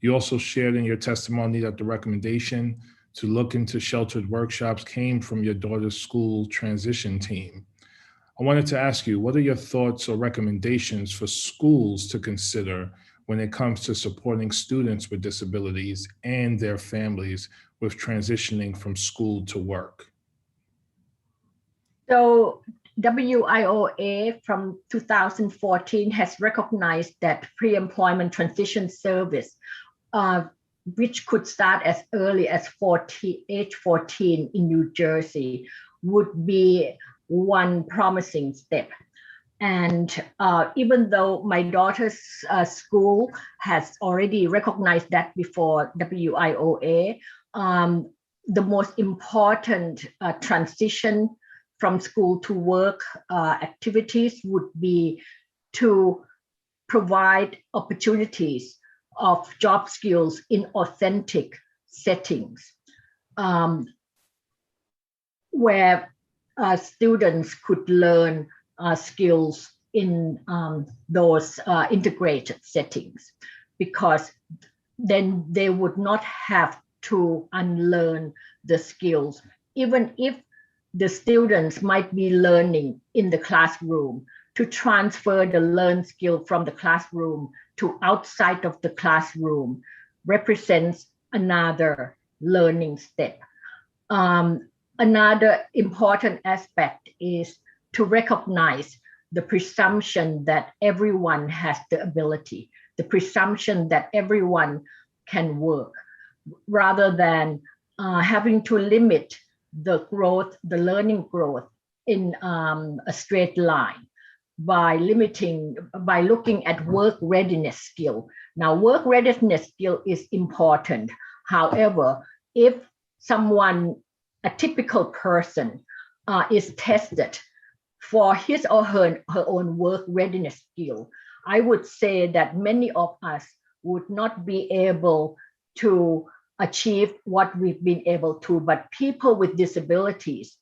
You also shared in your testimony that the recommendation to look into sheltered workshops came from your daughter's school transition team. I wanted to ask you, what are your thoughts or recommendations for schools to consider when it comes to supporting students with disabilities and their families with transitioning from school to work? So WIOA from 2014 has recognized that pre-employment transition service, which could start as early as age 14 in New Jersey, would be one promising step. And even though my daughter's school has already recognized that before WIOA, the most important transition from school to work activities would be to provide opportunities of job skills in authentic settings, where students could learn skills in those integrated settings, because then they would not have to unlearn the skills, even if the students might be learning in the classroom. To transfer the learned skill from the classroom to outside of the classroom represents another learning step. Another important aspect is to recognize the presumption that everyone has the ability, the presumption that everyone can work, rather than having to limit the growth, the learning growth in a straight line by looking at work readiness skill. Now, work readiness skill is important. However, if someone, a typical person, is tested for his or her own work readiness skill, I would say that many of us would not be able to achieve what we've been able to, but people with disabilities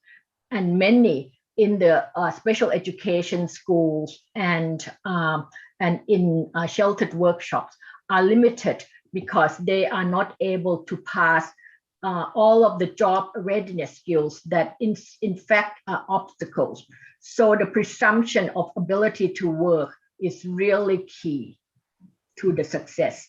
and many in the special education schools and in sheltered workshops are limited because they are not able to pass all of the job readiness skills that in fact are obstacles. So the presumption of ability to work is really key to the success.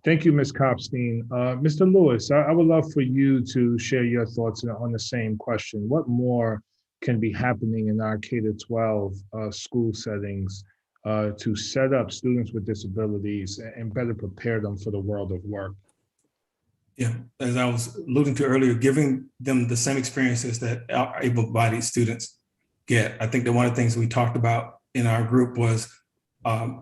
Thank you, Ms. Kopstein. Mr. Lewis, I would love for you to share your thoughts on the same question. What more can be happening in our K-12 school settings to set up students with disabilities and better prepare them for the world of work? Yeah, as I was alluding to earlier, giving them the same experiences that our able-bodied students get. I think that one of the things we talked about in our group was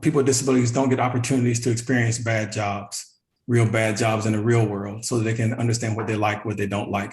people with disabilities don't get opportunities to experience bad jobs, real bad jobs in the real world, so that they can understand what they like, what they don't like.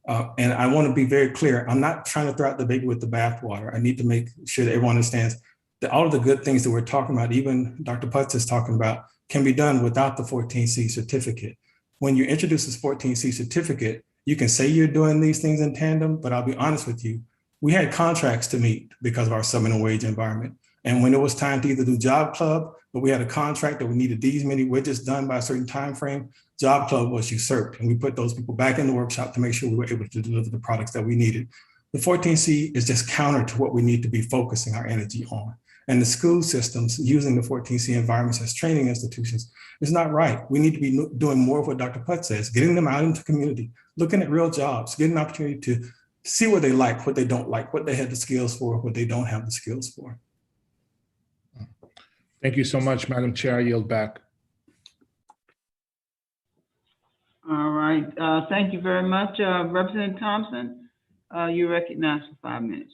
And I want to be very clear, I'm not trying to throw out the baby with the bathwater. I need to make sure that everyone understands that all of the good things that we're talking about, even Dr. Putz is talking about, can be done without the 14C certificate. When you introduce this 14C certificate, you can say you're doing these things in tandem, but I'll be honest with you, we had contracts to meet because of our sub-minimum wage environment. And when it was time to either do Job Club, but we had a contract that we needed these many widgets done by a certain time frame, Job Club was usurped. And we put those people back in the workshop to make sure we were able to deliver the products that we needed. The 14C is just counter to what we need to be focusing our energy on. and the school systems using the 14C environments as training institutions is not right. We need to be doing more of what Dr. Putt says, getting them out into the community, looking at real jobs, getting an opportunity to see what they like, what they don't like, what they have the skills for, what they don't have the skills for. Thank you so much, Madam Chair. I yield back. All right, thank you very much. Representative Thompson, you're recognized for 5 minutes.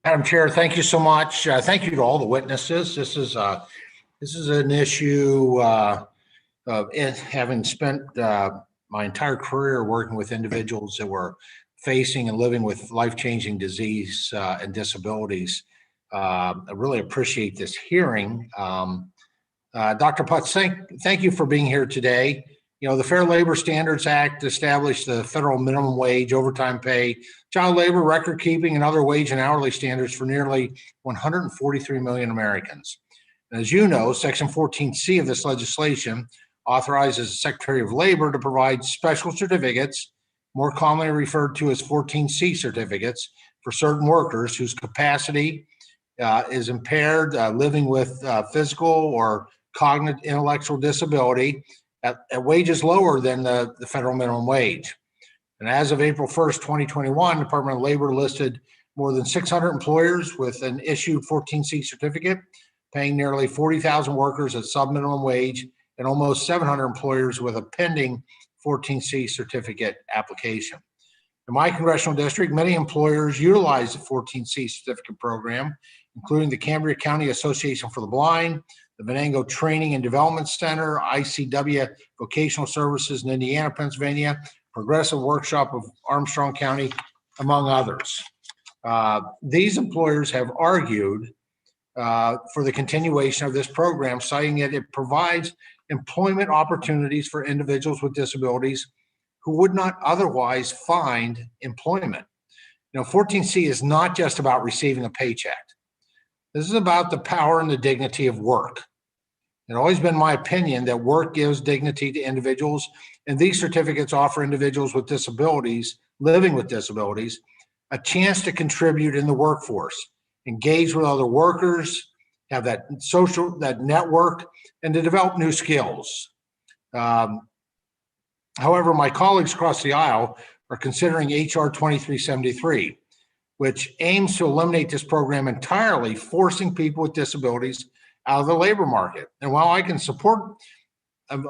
Madam Chair, thank you so much. Thank you to all the witnesses. This is an issue having spent my entire career working with individuals that were facing and living with life-changing disease and disabilities. I really appreciate this hearing. Dr. Putz, thank you for being here today. You know, the Fair Labor Standards Act established the federal minimum wage, overtime pay, child labor, record keeping, and other wage and hourly standards for nearly 143 million Americans. And as you know, Section 14C of this legislation authorizes the Secretary of Labor to provide special certificates, more commonly referred to as 14C certificates, for certain workers whose capacity is impaired, living with physical or cognitive intellectual disability, at wages lower than the federal minimum wage. And as of April 1st, 2021, the Department of Labor listed more than 600 employers with an issued 14C certificate, paying nearly 40,000 workers at sub-minimum wage, and almost 700 employers with a pending 14C certificate application. In my congressional district, many employers utilize the 14C certificate program, including the Cambria County Association for the Blind, the Venango Training and Development Center, ICW Vocational Services in Indiana, Pennsylvania, Progressive Workshop of Armstrong County, among others. These employers have argued for the continuation of this program, citing that it provides employment opportunities for individuals with disabilities who would not otherwise find employment. You know, 14C is not just about receiving a paycheck. This is about the power and the dignity of work. It's always been my opinion that work gives dignity to individuals, and these certificates offer individuals with disabilities, living with disabilities, a chance to contribute in the workforce, engage with other workers, have that network, and to develop new skills. However, my colleagues across the aisle are considering HR 2373, which aims to eliminate this program entirely, forcing people with disabilities out of the labor market. And while I can I've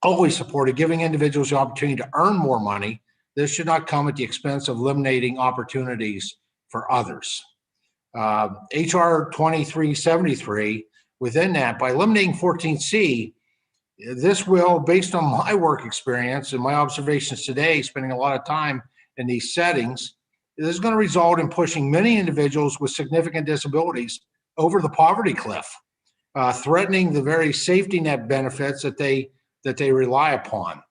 always supported giving individuals the opportunity to earn more money, this should not come at the expense of eliminating opportunities for others. HR 2373, within that, by eliminating 14C, this will, based on my work experience and my observations today, spending a lot of time in these settings, this is going to result in pushing many individuals with significant disabilities over the poverty cliff, threatening the very safety net benefits that they rely upon.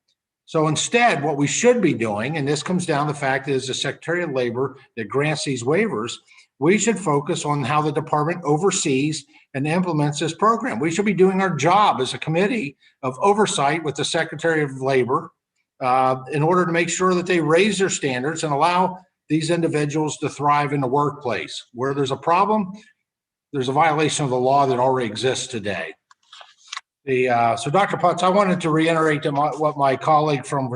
So instead, what we should be doing, and this comes down to the fact that as the Secretary of Labor that grants these waivers, we should focus on how the department oversees and implements this program. We should be doing our job as a committee of oversight with the Secretary of Labor in order to make sure that they raise their standards and allow these individuals to thrive in the workplace. Where there's a problem, there's a violation of the law that already exists today. So Dr. Putz, I wanted to reiterate what my colleague from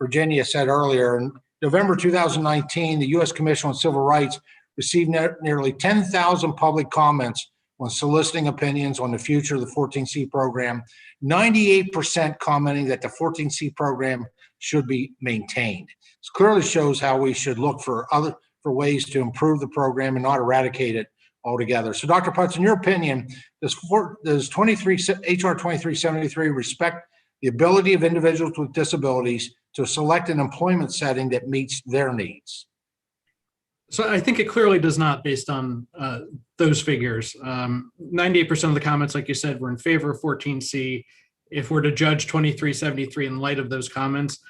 Virginia said earlier. In November 2019, the U.S. Commission on Civil Rights received nearly 10,000 public comments when soliciting opinions on the future of the 14C program, 98% commenting that the 14C program should be maintained. This clearly shows how we should look for ways to improve the program and not eradicate it altogether. So Dr. Putz, in your opinion, does HR 2373 respect the ability of individuals with disabilities to select an employment setting that meets their needs? So I think it clearly does not, based on those figures. 98% of the comments, like you said, were in favor of 14C. If we're to judge 2373 in light of those comments,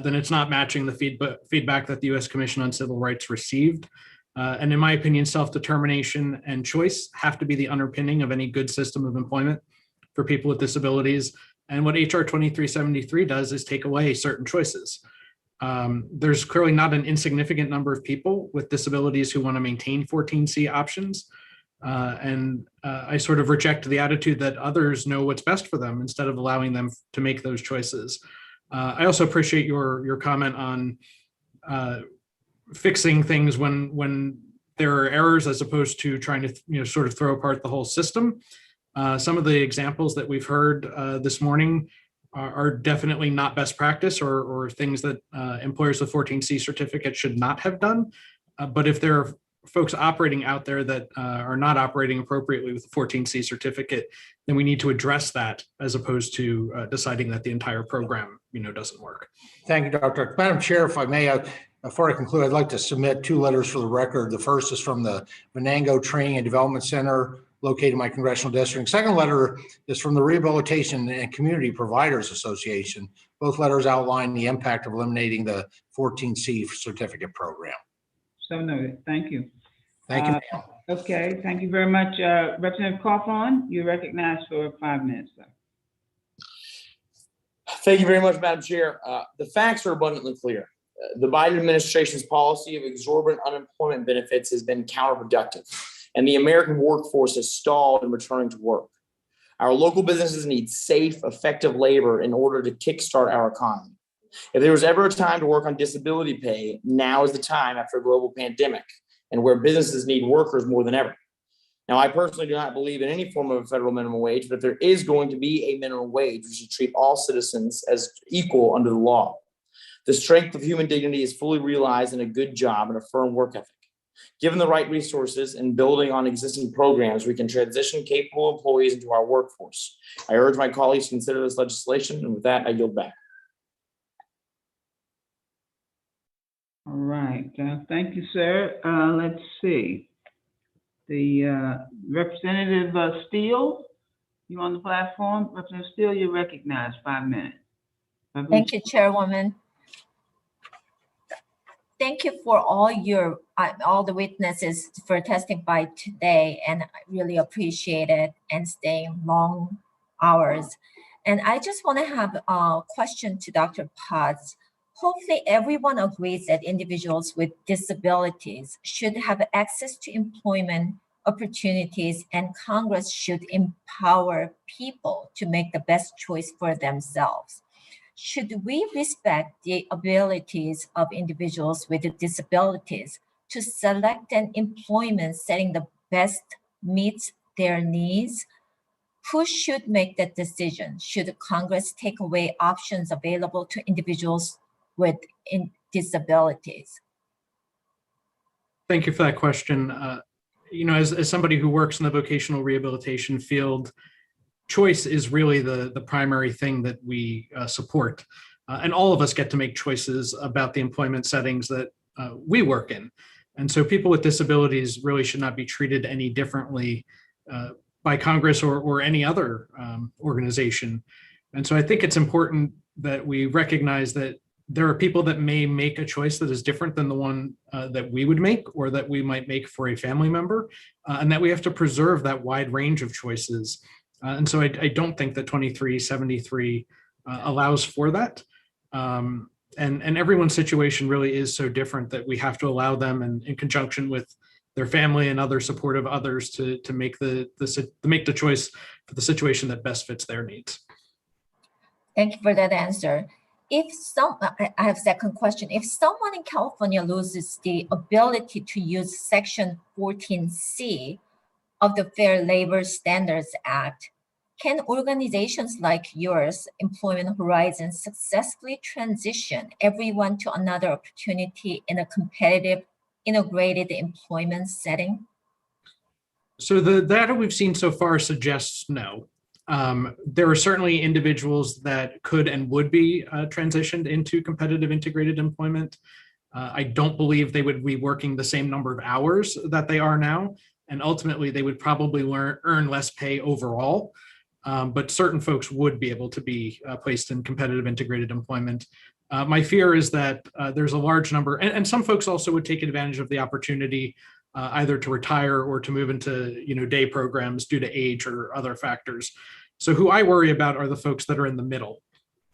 then it's not matching the feedback that the U.S. Commission on Civil Rights received. And in my opinion, self-determination and choice have to be the underpinning of any good system of employment for people with disabilities. And what HR 2373 does is take away certain choices. There's clearly not an insignificant number of people with disabilities who want to maintain 14C options. I sort of reject the attitude that others know what's best for them instead of allowing them to make those choices. I also appreciate your comment on fixing things when there are errors, as opposed to trying to sort of throw apart the whole system. Some of the examples that we've heard this morning are definitely not best practice, or things that employers with 14C certificates should not have done. But if there are folks operating out there that are not operating appropriately with the 14C certificate, then we need to address that, as opposed to deciding that the entire program doesn't work. Thank you, Doctor. Madam Chair, if I may, before I conclude, I'd like to submit 2 letters for the record. The first is from the Venango Training and Development Center, located in my congressional district. Second letter is from the Rehabilitation and Community Providers Association. Both letters outline the impact of eliminating the 14C certificate program. So noted. Thank you. Thank you, ma'am. Okay, thank you very much. Representative Cawthorn, you're recognized for 5 minutes, sir. Thank you very much, Madam Chair. The facts are abundantly clear. The Biden administration's policy of exorbitant unemployment benefits has been counterproductive, and the American workforce has stalled in returning to work. Our local businesses need safe, effective labor in order to kickstart our economy. If there was ever a time to work on disability pay, now is the time after a global pandemic, and where businesses need workers more than ever. Now, I personally do not believe in any form of a federal minimum wage, but if there is going to be a minimum wage, we should treat all citizens as equal under the law. The strength of human dignity is fully realized in a good job and a firm work ethic. Given the right resources and building on existing programs, we can transition capable employees into our workforce. I urge my colleagues to consider this legislation, and with that, I yield back. All right, thank you, sir. Let's see. The Representative Steele, you on the platform? Representative Steele, you're recognized. 5 minutes. Thank you, Chairwoman. Thank you for all the witnesses for testifying today, and I really appreciate it, and staying long hours. And I just want to have a question to Dr. Potts. Hopefully everyone agrees that individuals with disabilities should have access to employment opportunities, and Congress should empower people to make the best choice for themselves. Should we respect the abilities of individuals with disabilities to select an employment setting the best meets their needs? Who should make that decision? Should Congress take away options available to individuals with disabilities? Thank you for that question. As somebody who works in the vocational rehabilitation field, choice is really the primary thing that we support. And all of us get to make choices about the employment settings that we work in. And so people with disabilities really should not be treated any differently by Congress or any other organization. And so I think it's important that we recognize that there are people that may make a choice that is different than the one that we would make, or that we might make for a family member, and that we have to preserve that wide range of choices. And so I don't think that 2373 allows for that. And everyone's situation really is so different that we have to allow them, and in conjunction with their family and other supportive others, to make the choice for the situation that best fits their needs. Thank you for that answer. I have a second question. If someone in California loses the ability to use Section 14C of the Fair Labor Standards Act, can organizations like yours, Employment Horizon, successfully transition everyone to another opportunity in a competitive, integrated employment setting? So the data we've seen so far suggests no. There are certainly individuals that could and would be transitioned into competitive integrated employment. I don't believe they would be working the same number of hours that they are now, and ultimately they would probably earn less pay overall. But certain folks would be able to be placed in competitive integrated employment. My fear is that there's a large number, and some folks also would take advantage of the opportunity either to retire or to move into day programs due to age or other factors. So who I worry about are the folks that are in the middle,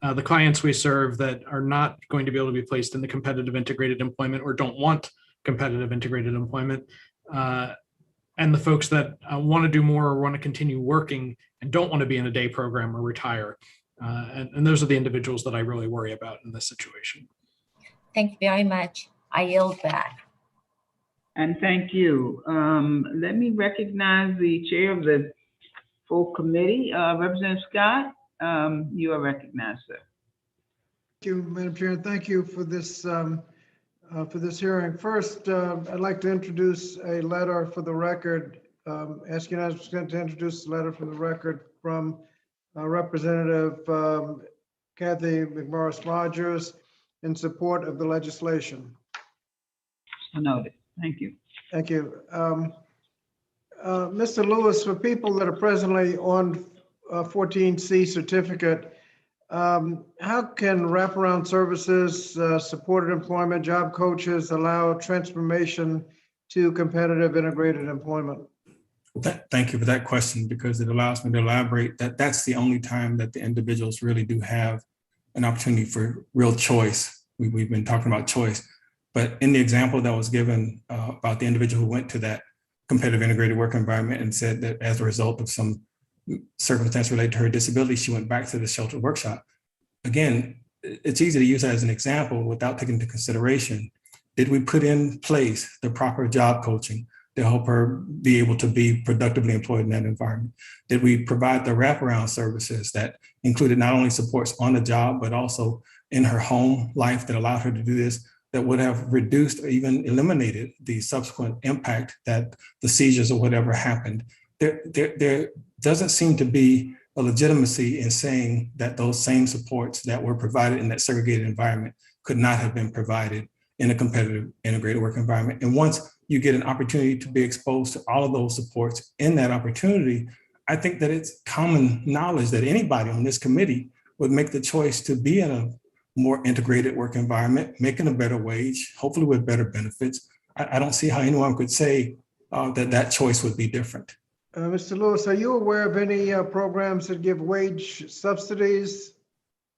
the clients we serve that are not going to be able to be placed in the competitive integrated employment, or don't want competitive integrated employment. and the folks that want to do more or want to continue working and don't want to be in a day program or retire. And those are the individuals that I really worry about in this situation. Thank you very much. I yield back. And thank you. Let me recognize the chair of the full committee, Representative Scott. You are recognized, sir. Thank you, Madam Chair, and thank you for this hearing. First, I'd like to introduce a letter for the record, asking us to introduce a letter for the record from Representative Kathy McMorris Rogers in support of the legislation. Noted. Thank you. Thank you. Mr. Lewis, for people that are presently on 14C certificate, how can wraparound services, supported employment, job coaches allow transformation to competitive integrated employment? Thank you for that question, because it allows me to elaborate that that's the only time that the individuals really do have an opportunity for real choice. We've been talking about choice, but in the example that was given about the individual who went to that competitive integrated work environment and said that as a result of some circumstance related to her disability, she went back to the shelter workshop. Again, it's easy to use that as an example without taking into consideration, did we put in place the proper job coaching to help her be able to be productively employed in that environment? Did we provide the wraparound services that included not only supports on the job, but also in her home life that allowed her to do this, that would have reduced or even eliminated the subsequent impact that the seizures or whatever happened? There doesn't seem to be a legitimacy in saying that those same supports that were provided in that segregated environment could not have been provided in a competitive integrated work environment. And once you get an opportunity to be exposed to all of those supports in that opportunity, I think that it's common knowledge that anybody on this committee would make the choice to be in a more integrated work environment, making a better wage, hopefully with better benefits. I don't see how anyone could say that choice would be different. Mr. Lewis, are you aware of any programs that give wage subsidies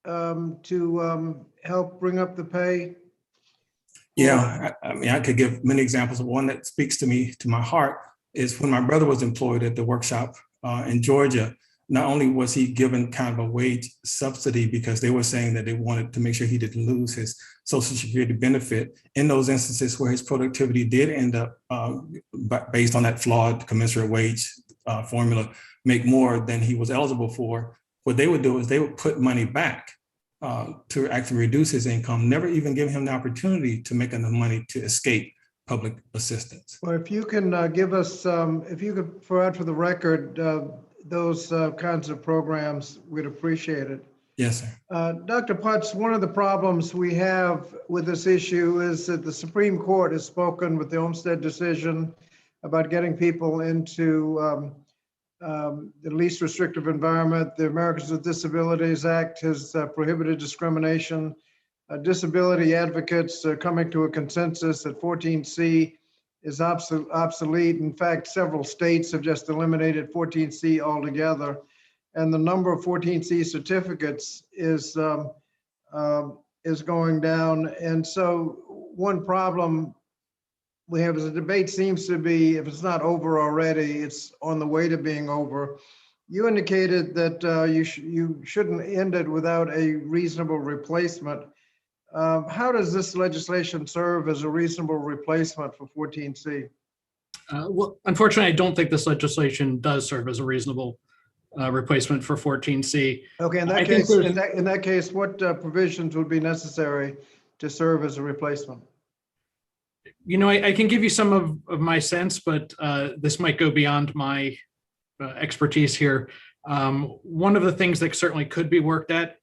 to help bring up the pay? Yeah, I mean, I could give many examples. One that speaks to me, to my heart, is when my brother was employed at the workshop in Georgia. Not only was he given kind of a wage subsidy because they were saying that they wanted to make sure he didn't lose his Social Security benefit, in those instances where his productivity did end up, based on that flawed commensurate wage formula, make more than he was eligible for, what they would do is they would put money back to actually reduce his income, never even give him the opportunity to make enough money to escape public assistance. Well, if you can give us, if you could provide for the record those kinds of programs, we'd appreciate it. Yes, sir. Dr. Putz, one of the problems we have with this issue is that the Supreme Court has spoken with the Olmstead decision about getting people into the least restrictive environment. The Americans with Disabilities Act has prohibited discrimination. Disability advocates are coming to a consensus that 14C is obsolete. In fact, several states have just eliminated 14C altogether. And the number of 14C certificates is going down. And so one problem we have is the debate seems to be, if it's not over already, it's on the way to being over. You indicated that you shouldn't end it without a reasonable replacement. How does this legislation serve as a reasonable replacement for 14C? Well, unfortunately, I don't think this legislation does serve as a reasonable replacement for 14C. Okay, in that case, what provisions would be necessary to serve as a replacement? You know, I can give you some of my sense, but this might go beyond my expertise here. One of the things that certainly could be looked at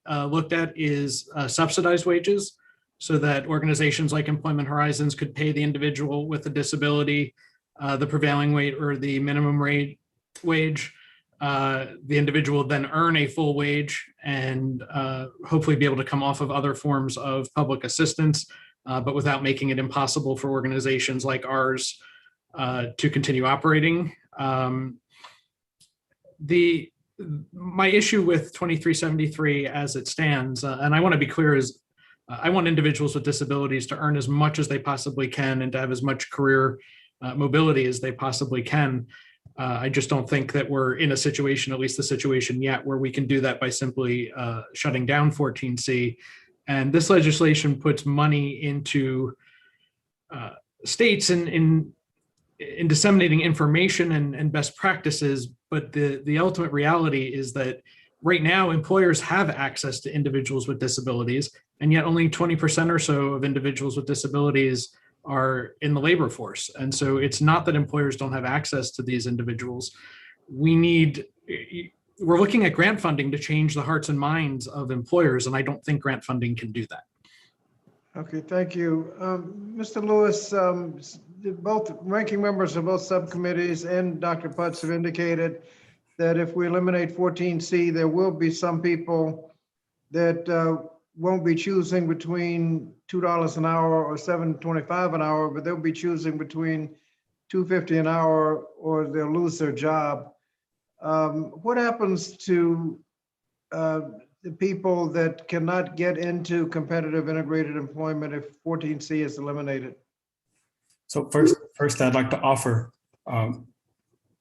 is subsidized wages, so that organizations like Employment Horizons could pay the individual with a disability the prevailing wage or the minimum wage. The individual then earn a full wage and hopefully be able to come off of other forms of public assistance, but without making it impossible for organizations like ours to continue operating. My issue with 2373 as it stands, and I want to be clear, is I want individuals with disabilities to earn as much as they possibly can and to have as much career mobility as they possibly can. I just don't think that we're in a situation, at least the situation yet, where we can do that by simply shutting down 14C. And this legislation puts money into states in disseminating information and best practices. But the ultimate reality is that right now employers have access to individuals with disabilities, and yet only 20% or so of individuals with disabilities are in the labor force. And so it's not that employers don't have access to these individuals. We're looking at grant funding to change the hearts and minds of employers, and I don't think grant funding can do that. Okay, thank you. Mr. Lewis, both ranking members of both subcommittees and Dr. Putz have indicated that if we eliminate 14C, there will be some people that won't be choosing between $2 an hour or $7.25 an hour, but they'll be choosing between $2.50 an hour or they'll lose their job. What happens to the people that cannot get into competitive integrated employment if 14C is eliminated? So first, I'd like to offer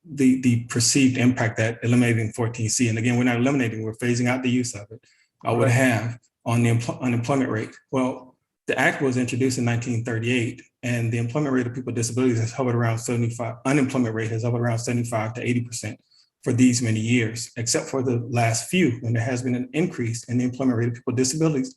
the perceived impact that eliminating 14C, and again, we're not eliminating, we're phasing out the use of it, would have on the unemployment rate. Well, the act was introduced in 1938, and the employment rate of people with disabilities has hovered around 75, unemployment rate has hovered around 75 to 80% for these many years, except for the last few, when there has been an increase in the employment rate of people with disabilities.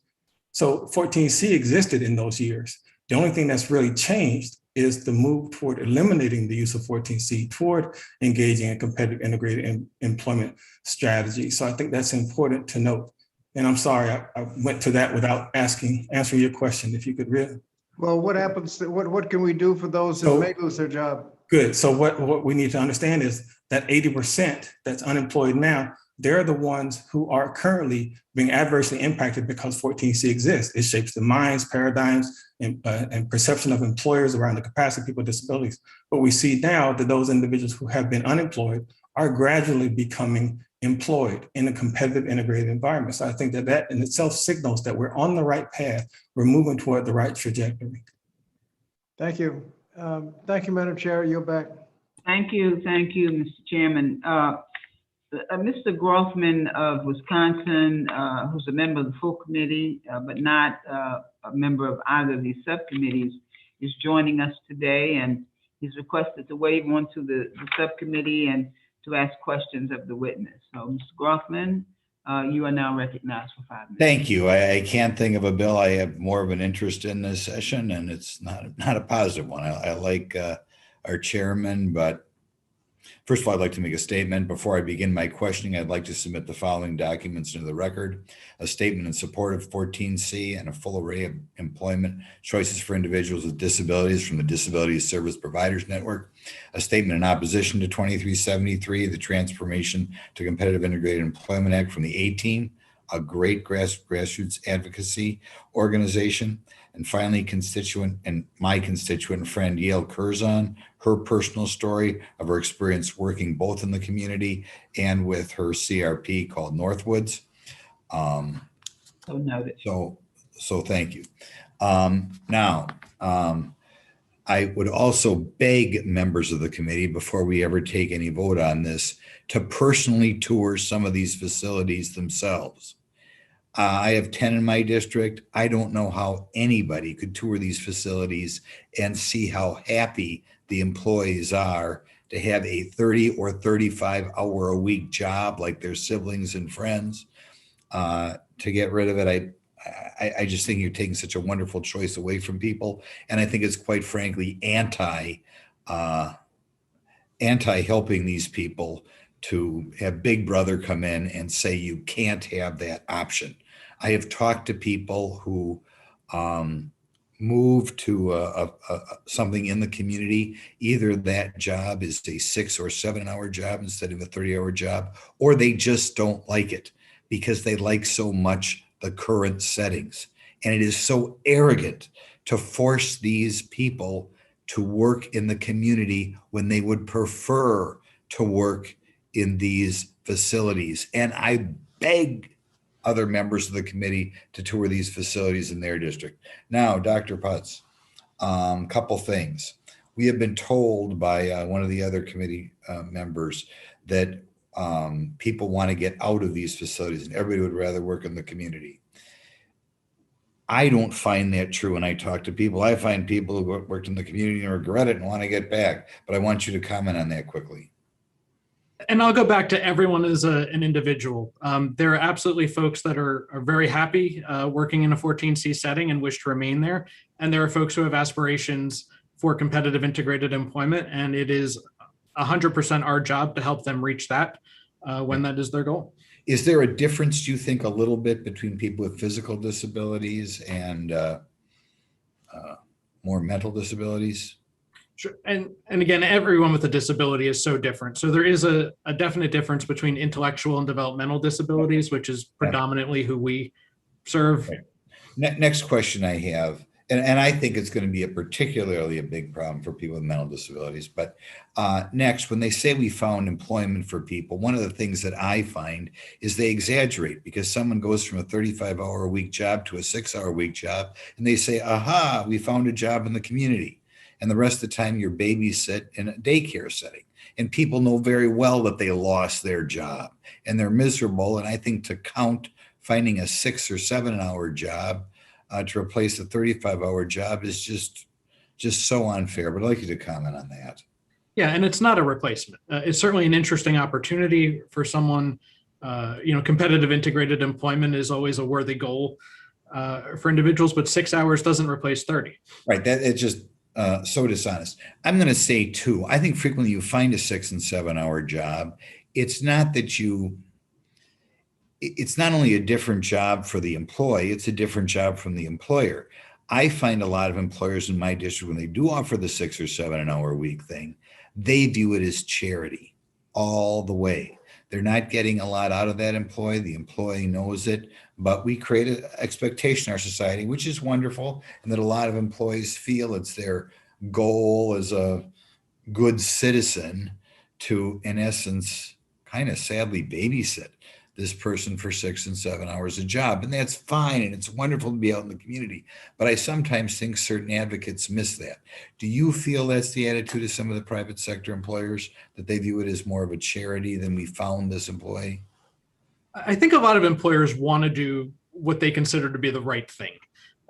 So 14C existed in those years. The only thing that's really changed is the move toward eliminating the use of 14C, toward engaging in competitive integrated employment strategy. So I think that's important to note. And I'm sorry, I went to that without answering your question, if you could really. Well, what happens, what can we do for those who may lose their job? Good, so what we need to understand is that 80% that's unemployed now, they're the ones who are currently being adversely impacted because 14C exists. It shapes the minds, paradigms, and perception of employers around the capacity of people with disabilities. But we see now that those individuals who have been unemployed are gradually becoming employed in a competitive integrated environment. So I think that that in itself signals that we're on the right path. We're moving toward the right trajectory. Thank you. Thank you, Madam Chair. You're back. Thank you, Mr. Chairman. Mr. Grothman of Wisconsin, who's a member of the full committee, but not a member of either of these subcommittees, is joining us today, and he's requested to wave onto the subcommittee and to ask questions of the witness. So, Mr. Grothman, you are now recognized for 5 minutes. Thank you. I can't think of a bill I have more of an interest in this session, and it's not a positive one. I like our chairman, but first of all, I'd like to make a statement. Before I begin my questioning, I'd like to submit the following documents into the record: a statement in support of 14C and a full array of employment choices for individuals with disabilities from the Disabilities Service Providers Network, a statement in opposition to 2373, the Transformation to Competitive Integrated Employment Act from the A-Team, a great grassroots advocacy organization, and finally, my constituent friend Yael Curzon, her personal story of her experience working both in the community and with her CRP called Northwoods. So noted. So thank you. Now, I would also beg members of the committee, before we ever take any vote on this, to personally tour some of these facilities themselves. I have 10 in my district. I don't know how anybody could tour these facilities and see how happy the employees are to have a 30 or 35 hour a week job like their siblings and friends. To get rid of it, I just think you're taking such a wonderful choice away from people. And I think it's quite frankly anti-helping these people to have Big Brother come in and say you can't have that option. I have talked to people who move to something in the community. Either that job is a 6 or 7 hour job instead of a 30-hour job, or they just don't like it because they like so much the current settings. And it is so arrogant to force these people to work in the community when they would prefer to work in these facilities. And I beg other members of the committee to tour these facilities in their district. Now, Dr. Putz, couple things. we have been told by one of the other committee members that people want to get out of these facilities and everybody would rather work in the community. I don't find that true when I talk to people. I find people who worked in the community and regret it and want to get back. But I want you to comment on that quickly. And I'll go back to everyone as an individual. There are absolutely folks that are very happy working in a 14C setting and wish to remain there. And there are folks who have aspirations for competitive integrated employment. And it is 100% our job to help them reach that when that is their goal. Is there a difference, do you think, a little bit between people with physical disabilities and more mental disabilities? Sure. And again, everyone with a disability is so different. So there is a definite difference between intellectual and developmental disabilities, which is predominantly who we serve. Right. Next question I have, and I think it's going to be particularly a big problem for people with mental disabilities. But next, when they say we found employment for people, one of the things that I find is they exaggerate because someone goes from a 35-hour-a-week job to a 6-hour-a-week job, and they say, aha, we found a job in the community. And the rest of the time you're babysit in a daycare setting. And people know very well that they lost their job and they're miserable. And I think to count finding a 6 or 7 hour job to replace a 35-hour job is just so unfair. But I'd like you to comment on that. Yeah, and it's not a replacement. It's certainly an interesting opportunity for someone. Competitive integrated employment is always a worthy goal for individuals, but 6 hours doesn't replace 30. Right, that it's just so dishonest. I'm going to say too, I think frequently you find a 6 and 7 hour job. It's not that it's not only a different job for the employee, it's a different job from the employer. I find a lot of employers in my district, when they do offer the 6 or 7 hour a week thing, they view it as charity all the way. They're not getting a lot out of that employee. The employee knows it, but we create an expectation in our society, which is wonderful, and that a lot of employees feel it's their goal as a good citizen to, in essence, kind of sadly babysit this person for 6 and 7 hours a job. And that's fine. And it's wonderful to be out in the community. But I sometimes think certain advocates miss that. Do you feel that's the attitude of some of the private sector employers, that they view it as more of a charity than we found this employee? I think a lot of employers want to do what they consider to be the right thing,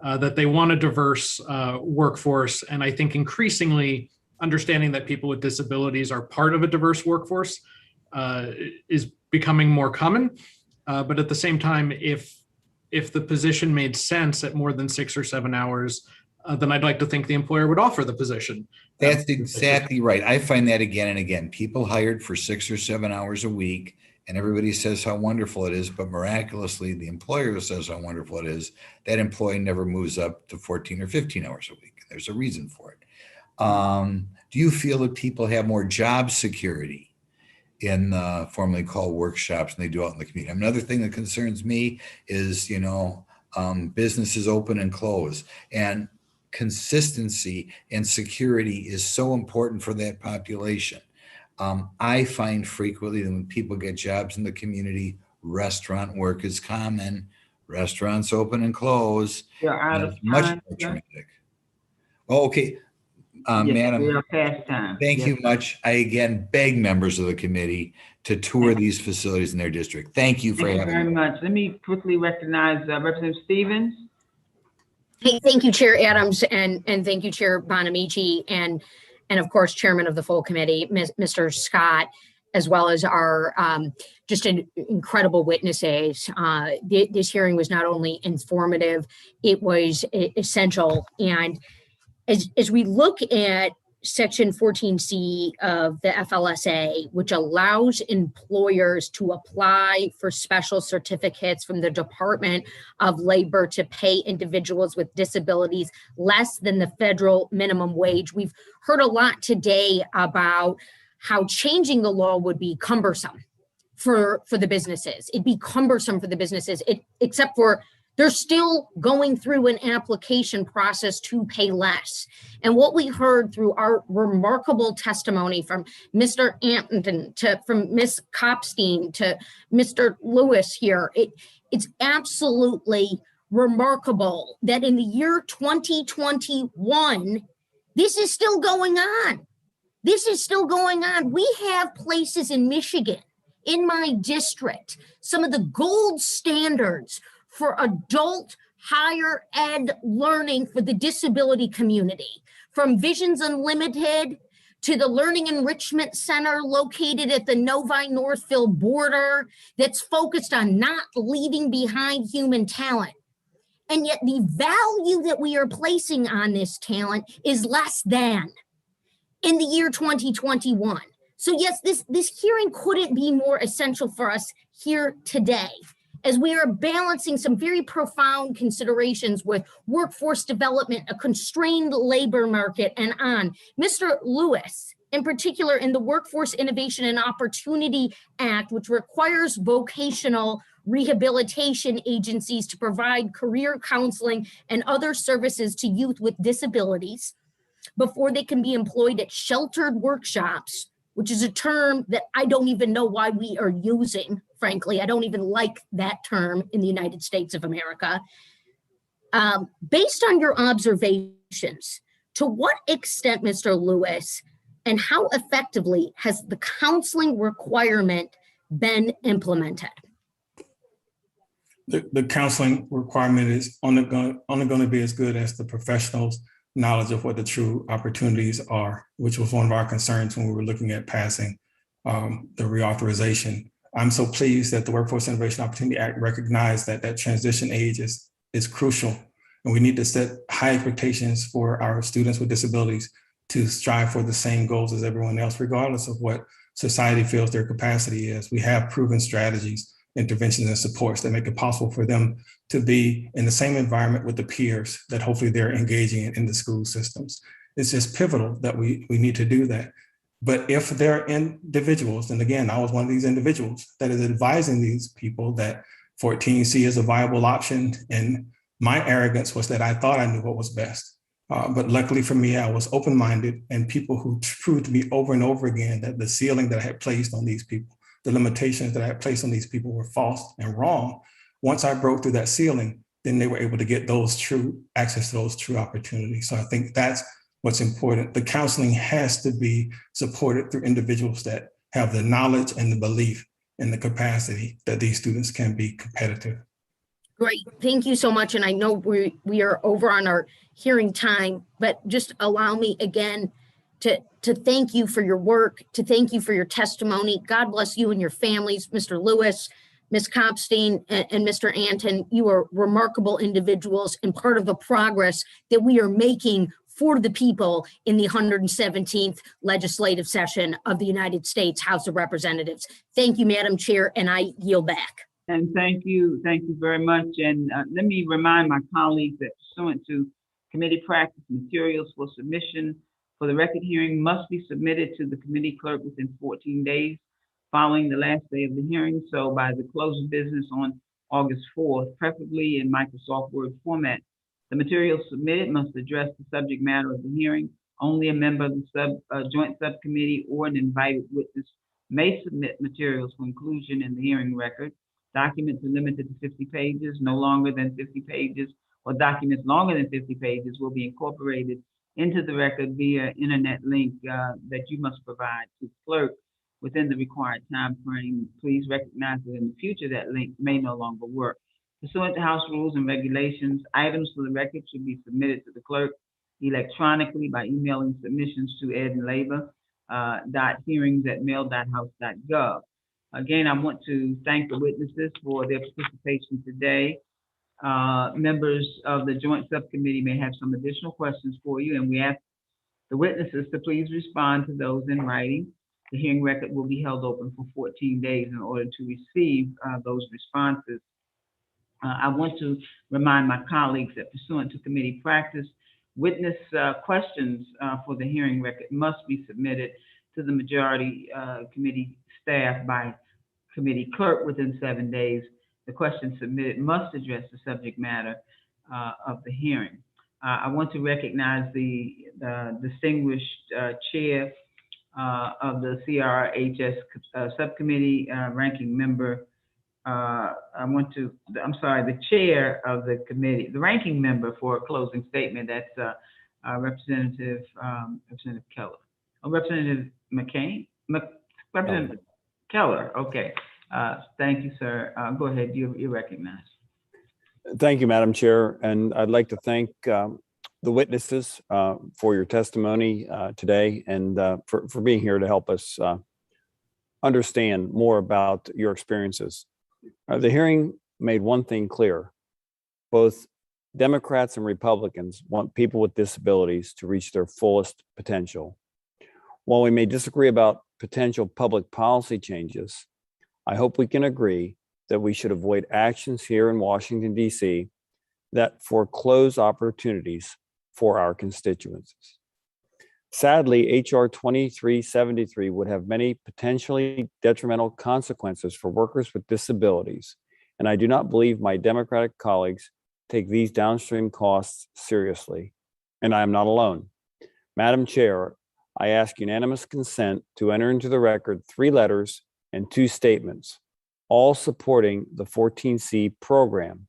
that they want a diverse workforce. And I think increasingly understanding that people with disabilities are part of a diverse workforce is becoming more common. But at the same time, if the position made sense at more than 6 or 7 hours, then I'd like to think the employer would offer the position. That's exactly right. I find that again and again. People hired for 6 or 7 hours a week, and everybody says how wonderful it is, but miraculously, the employer says how wonderful it is. That employee never moves up to 14 or 15 hours a week. There's a reason for it. Do you feel that people have more job security in formerly called workshops than they do out in the community? Another thing that concerns me is, businesses open and close, and consistency and security is so important for that population. I find frequently that when people get jobs in the community, restaurant work is common. Restaurants open and close. You're out of Much time, more sir. traumatic. Oh, okay. Yes, Madam, we are past time. thank Yes. you much. I again beg members of the committee to tour these facilities in their district. Thank you for Thank you having very me. much. Let me quickly recognize Representative Stevens. Hey, thank you, Chair Adams, and thank you, Chair Bonamici, and of course, Chairman of the full committee, Mr. Scott, as well as our just incredible witnesses. This hearing was not only informative, it was essential. And as we look at Section 14C of the FLSA, which allows employers to apply for special certificates from the Department of Labor to pay individuals with disabilities less than the federal minimum wage. We've heard a lot today about how changing the law would be cumbersome for the businesses. It'd be cumbersome for the businesses, except for they're still going through an application process to pay less. And what we heard through our remarkable testimony from Mr. Ampton from Ms. Kopstein to Mr. Lewis here, it's absolutely remarkable that in the year 2021, This is still going on. This is still going on. We have places in Michigan, in my district, some of the gold standards for adult higher ed learning for the disability community, from Visions Unlimited to the Learning Enrichment Center located at the Novi Northville border that's focused on not leaving behind human talent. And yet the value that we are placing on this talent is less than in the year 2021. So yes, this hearing couldn't be more essential for us here today, as we are balancing some very profound considerations with workforce development, a constrained labor market, and on. Mr. Lewis, in particular, in the Workforce Innovation and Opportunity Act, which requires vocational rehabilitation agencies to provide career counseling and other services to youth with disabilities before they can be employed at sheltered workshops, which is a term that I don't even know why we are using, frankly. I don't even like that term in the United States of America. Based on your observations, to what extent, Mr. Lewis, and how effectively has the counseling requirement been implemented? The counseling requirement is only going to be as good as the professionals' knowledge of what the true opportunities are, which was one of our concerns when we were looking at passing the reauthorization. I'm so pleased that the Workforce Innovation Opportunity Act recognized that that transition age is crucial, and we need to set high expectations for our students with disabilities to strive for the same goals as everyone else, regardless of what society feels their capacity is. We have proven strategies, interventions, and supports that make it possible for them to be in the same environment with the peers that hopefully they're engaging in the school systems. It's just pivotal that we need to do that. But if there are individuals, and again, I was one of these individuals that is advising these people that 14C is a viable option, and my arrogance was that I thought I knew what was best. But luckily for me, I was open-minded, and people who proved to me over and over again that the ceiling that I had placed on these people, the limitations that I had placed on these people were false and wrong. Once I broke through that ceiling, then they were able to get those true access to those true opportunities. So I think that's what's important. The counseling has to be supported through individuals that have the knowledge and the belief and the capacity that these students can be competitive. Great, thank you so much. And I know we are over on our hearing time, but just allow me again to thank you for your work, to thank you for your testimony. God bless you and your families, Mr. Lewis, Ms. Kopstein, and Mr. Anton. You are remarkable individuals and part of the progress that we are making for the people in the 117th legislative session of the United States House of Representatives. Thank you, Madam Chair, and I yield back. And thank you very much. And let me remind my colleagues that pursuant to committee practice, materials for submission for the record hearing must be submitted to the committee clerk within 14 days following the last day of the hearing. So by the close of business on August 4th, preferably in Microsoft Word format. The materials submitted must address the subject matter of the hearing. Only a member of the joint subcommittee or an invited witness may submit materials for inclusion in the hearing record. Documents are limited to 50 pages, no longer than 50 pages, or documents longer than 50 pages will be incorporated into the record via internet link that you must provide to the clerk within the required time frame. Please recognize that in the future that link may no longer work. Pursuant to House rules and regulations, items for the record should be submitted to the clerk electronically by emailing submissions to edandlabor.hearings@mail.house.gov. Again, I want to thank the witnesses for their participation today. Members of the Joint Subcommittee may have some additional questions for you, and we ask the witnesses to please respond to those in writing. The hearing record will be held open for 14 days in order to receive those responses. I want to remind my colleagues that pursuant to committee practice, witness questions for the hearing record must be submitted to the majority committee staff by committee clerk within 7 days. The questions submitted must address the subject matter of the hearing. I want to recognize the distinguished chair of the CRHS subcommittee, ranking member. The chair of the committee, the ranking member for a closing statement. That's Representative Keller. Oh, Representative McCain? Representative Keller, okay. Thank you, sir. Go ahead, you're recognized. Thank you, Madam Chair. And I'd like to thank the witnesses for your testimony today and for being here to help us understand more about your experiences. The hearing made one thing clear. Both Democrats and Republicans want people with disabilities to reach their fullest potential. While we may disagree about potential public policy changes, I hope we can agree that we should avoid actions here in Washington, D.C. that foreclose opportunities for our constituencies. Sadly, H.R. 2373 would have many potentially detrimental consequences for workers with disabilities, and I do not believe my Democratic colleagues take these downstream costs seriously, and I am not alone. Madam Chair, I ask unanimous consent to enter into the record 3 letters and 2 statements, all supporting the 14C program.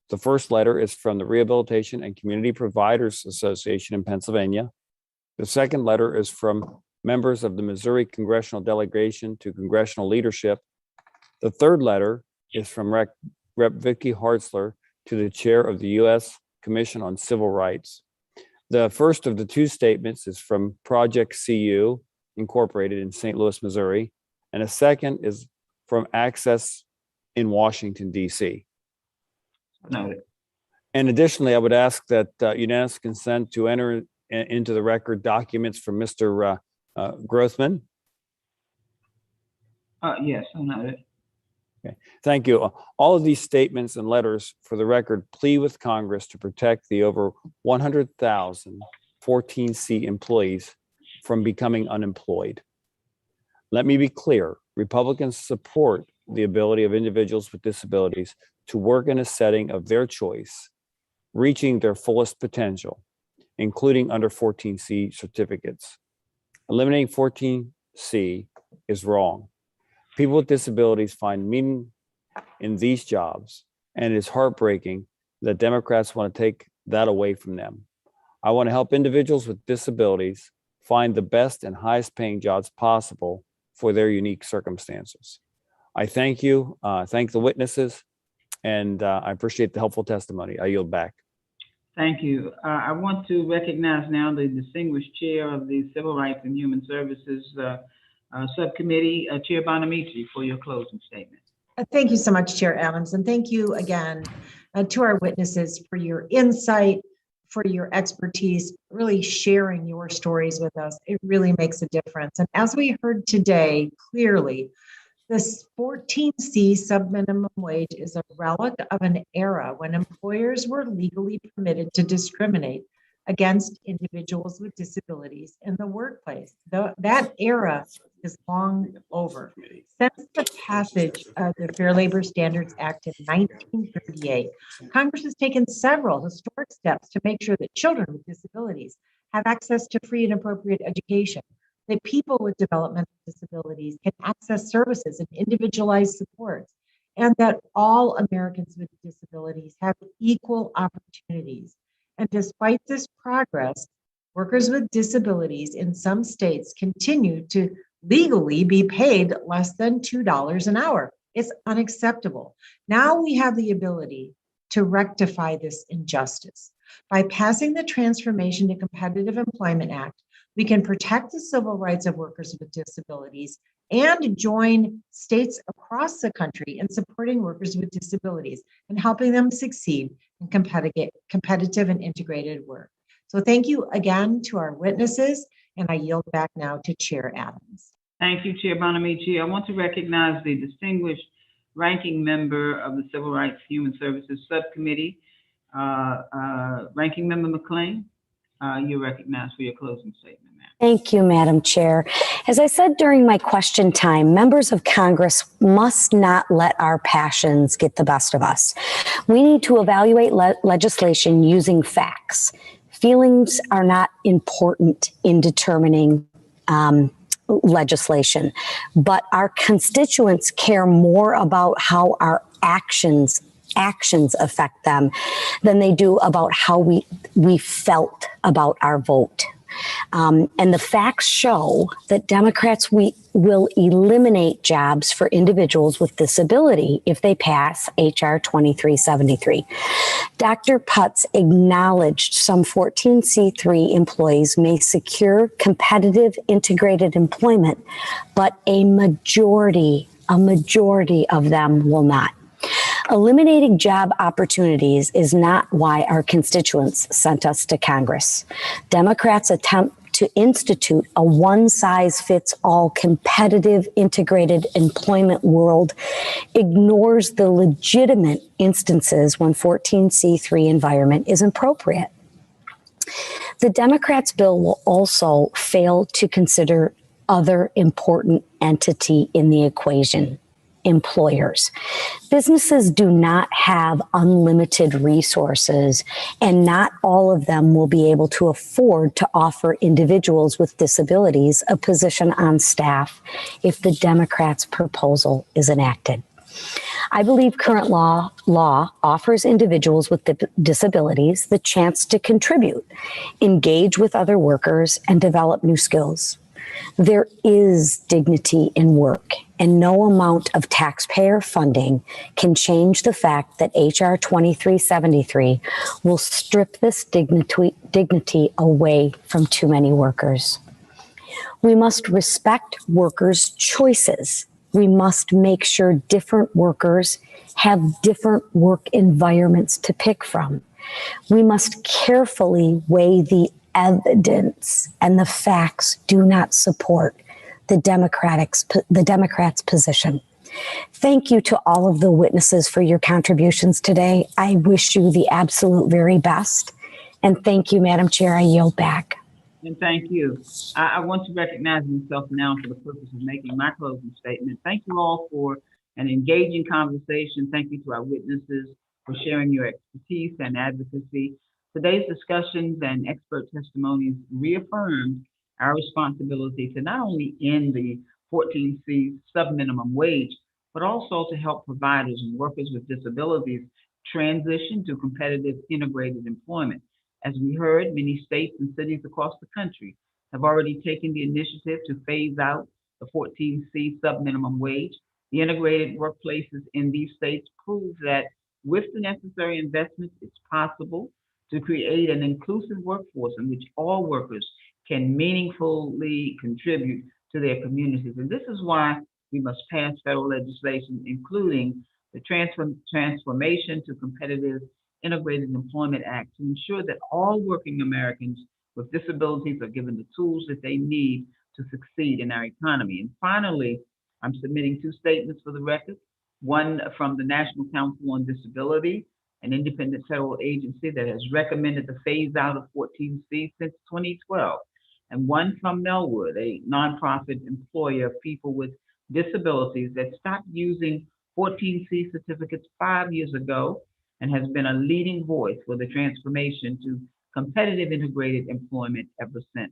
The first letter is from the Rehabilitation and Community Providers Association in Pennsylvania. The second letter is from members of the Missouri Congressional Delegation to Congressional Leadership. The third letter is from Rep. Vicky Hartzler to the chair of the U.S. Commission on Civil Rights. The first of the 2 statements is from Project CU, Incorporated in St. Louis, Missouri, and a second is from Access in Washington, D.C. Noted. And additionally, I would ask that unanimous consent to enter into the record documents from Mr. Grothman. Yes, I noted. Okay. Thank you. All of these statements and letters for the record plead with Congress to protect the over 100,000 14C employees from becoming unemployed. Let me be clear, Republicans support the ability of individuals with disabilities to work in a setting of their choice, reaching their fullest potential, including under 14C certificates. Eliminating 14C is wrong. People with disabilities find meaning in these jobs, and it is heartbreaking that Democrats want to take that away from them. I want to help individuals with disabilities find the best and highest paying jobs possible for their unique circumstances. I thank you, thank the witnesses, and I appreciate the helpful testimony. I yield back. Thank you. I want to recognize now the distinguished chair of the Civil Rights and Human Services Subcommittee, Chair Bonamici, for your closing statement. Thank you so much, Chair Adams, and thank you again to our witnesses for your insight, for your expertise, really sharing your stories with us. It really makes a difference. And as we heard today, clearly, this 14C subminimum wage is a relic of an era when employers were legally permitted to discriminate against individuals with disabilities in the workplace. That era is long over. Since the passage of the Fair Labor Standards Act in 1938, Congress has taken several historic steps to make sure that children with disabilities have access to free and appropriate education, that people with developmental disabilities can access services and individualized supports, and that all Americans with disabilities have equal opportunities. And despite this progress, workers with disabilities in some states continue to legally be paid less than $2 an hour. It's unacceptable. Now we have the ability to rectify this injustice. By passing the Transformation to Competitive Employment Act, we can protect the civil rights of workers with disabilities and join states across the country in supporting workers with disabilities and helping them succeed in competitive and integrated work. So thank you again to our witnesses, and I yield back now to Chair Adams. Thank you, Chair Bonamici. I want to recognize the distinguished ranking member of the Civil Rights Human Services Subcommittee, Ranking Member McClain. You're recognized for your closing statement, ma'am. Thank you, Madam Chair. As I said during my question time, members of Congress must not let our passions get the best of us. We need to evaluate legislation using facts. Feelings are not important in determining legislation, but our constituents care more about how our actions actions affect them than they do about how we felt about our vote. And the facts show that Democrats will eliminate jobs for individuals with disability if they pass H.R. 2373. Dr. Putz acknowledged some 14C3 employees may secure competitive integrated employment, but a majority of them will not. Eliminating job opportunities is not why our constituents sent us to Congress. Democrats attempt to institute a one-size-fits-all competitive integrated employment world ignores the legitimate instances when 14C3 environment is appropriate. The Democrats' bill will also fail to consider other important entity in the equation: employers. Businesses do not have unlimited resources, and not all of them will be able to afford to offer individuals with disabilities a position on staff if the Democrats' proposal is enacted. I believe current law offers individuals with disabilities the chance to contribute, engage with other workers, and develop new skills. There is dignity in work, and no amount of taxpayer funding can change the fact that H.R. 2373 will strip this dignity away from too many workers. We must respect workers' choices. We must make sure different workers have different work environments to pick from. We must carefully weigh the evidence, and the facts do not support the Democrats' position. Thank you to all of the witnesses for your contributions today. I wish you the absolute very best. And thank you, Madam Chair. I yield back. And thank you. I want to recognize myself now for the purpose of making my closing statement. Thank you all for an engaging conversation. Thank you to our witnesses for sharing your expertise and advocacy. Today's discussions and expert testimonies reaffirmed our responsibility to not only end the 14C subminimum wage, but also to help providers and workers with disabilities transition to competitive integrated employment. As we heard, many states and cities across the country have already taken the initiative to phase out the 14C subminimum wage. The integrated workplaces in these states prove that with the necessary investments, it's possible to create an inclusive workforce in which all workers can meaningfully contribute to their communities. And this is why we must pass federal legislation, including the Transformation to Competitive Integrated Employment Act, to ensure that all working Americans with disabilities are given the tools that they need to succeed in our economy. And finally, I'm submitting two statements for the record, one from the National Council on Disability, an independent federal agency that has recommended the phase out of 14C since 2012, and one from Melwood, a nonprofit employer of people with disabilities that stopped using 14C certificates 5 years ago and has been a leading voice for the transformation to competitive integrated employment ever since.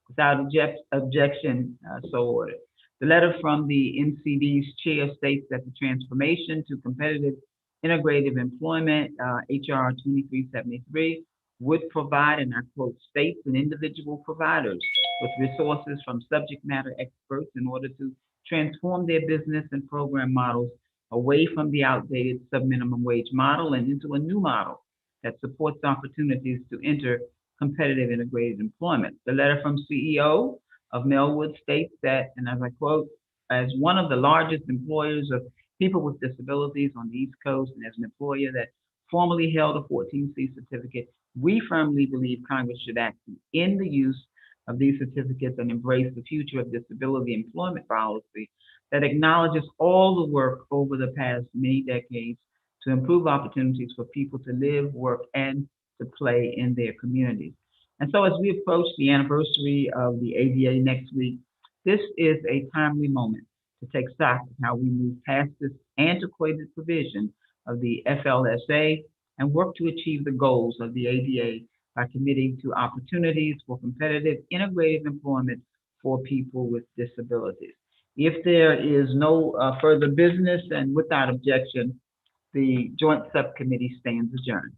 Without objection, so ordered. The letter from the NCD's chair states that the transformation to competitive integrative employment, HR 2373, would provide, and I quote, states and individual providers with resources from subject matter experts in order to transform their business and program models away from the outdated subminimum wage model and into a new model that supports opportunities to enter competitive integrated employment. The letter from CEO of Melwood states that, and as I quote, as one of the largest employers of people with disabilities on the East Coast and as an employer that formerly held a 14C certificate, we firmly believe Congress should act in the use of these certificates and embrace the future of disability employment policy that acknowledges all the work over the past many decades to improve opportunities for people to live, work, and to play in their communities. And so as we approach the anniversary of the ADA next week, this is a timely moment to take stock of how we move past this antiquated provision of the FLSA and work to achieve the goals of the ADA by committing to opportunities for competitive integrated employment for people with disabilities. If there is no further business and without objection, The joint subcommittee stands adjourned.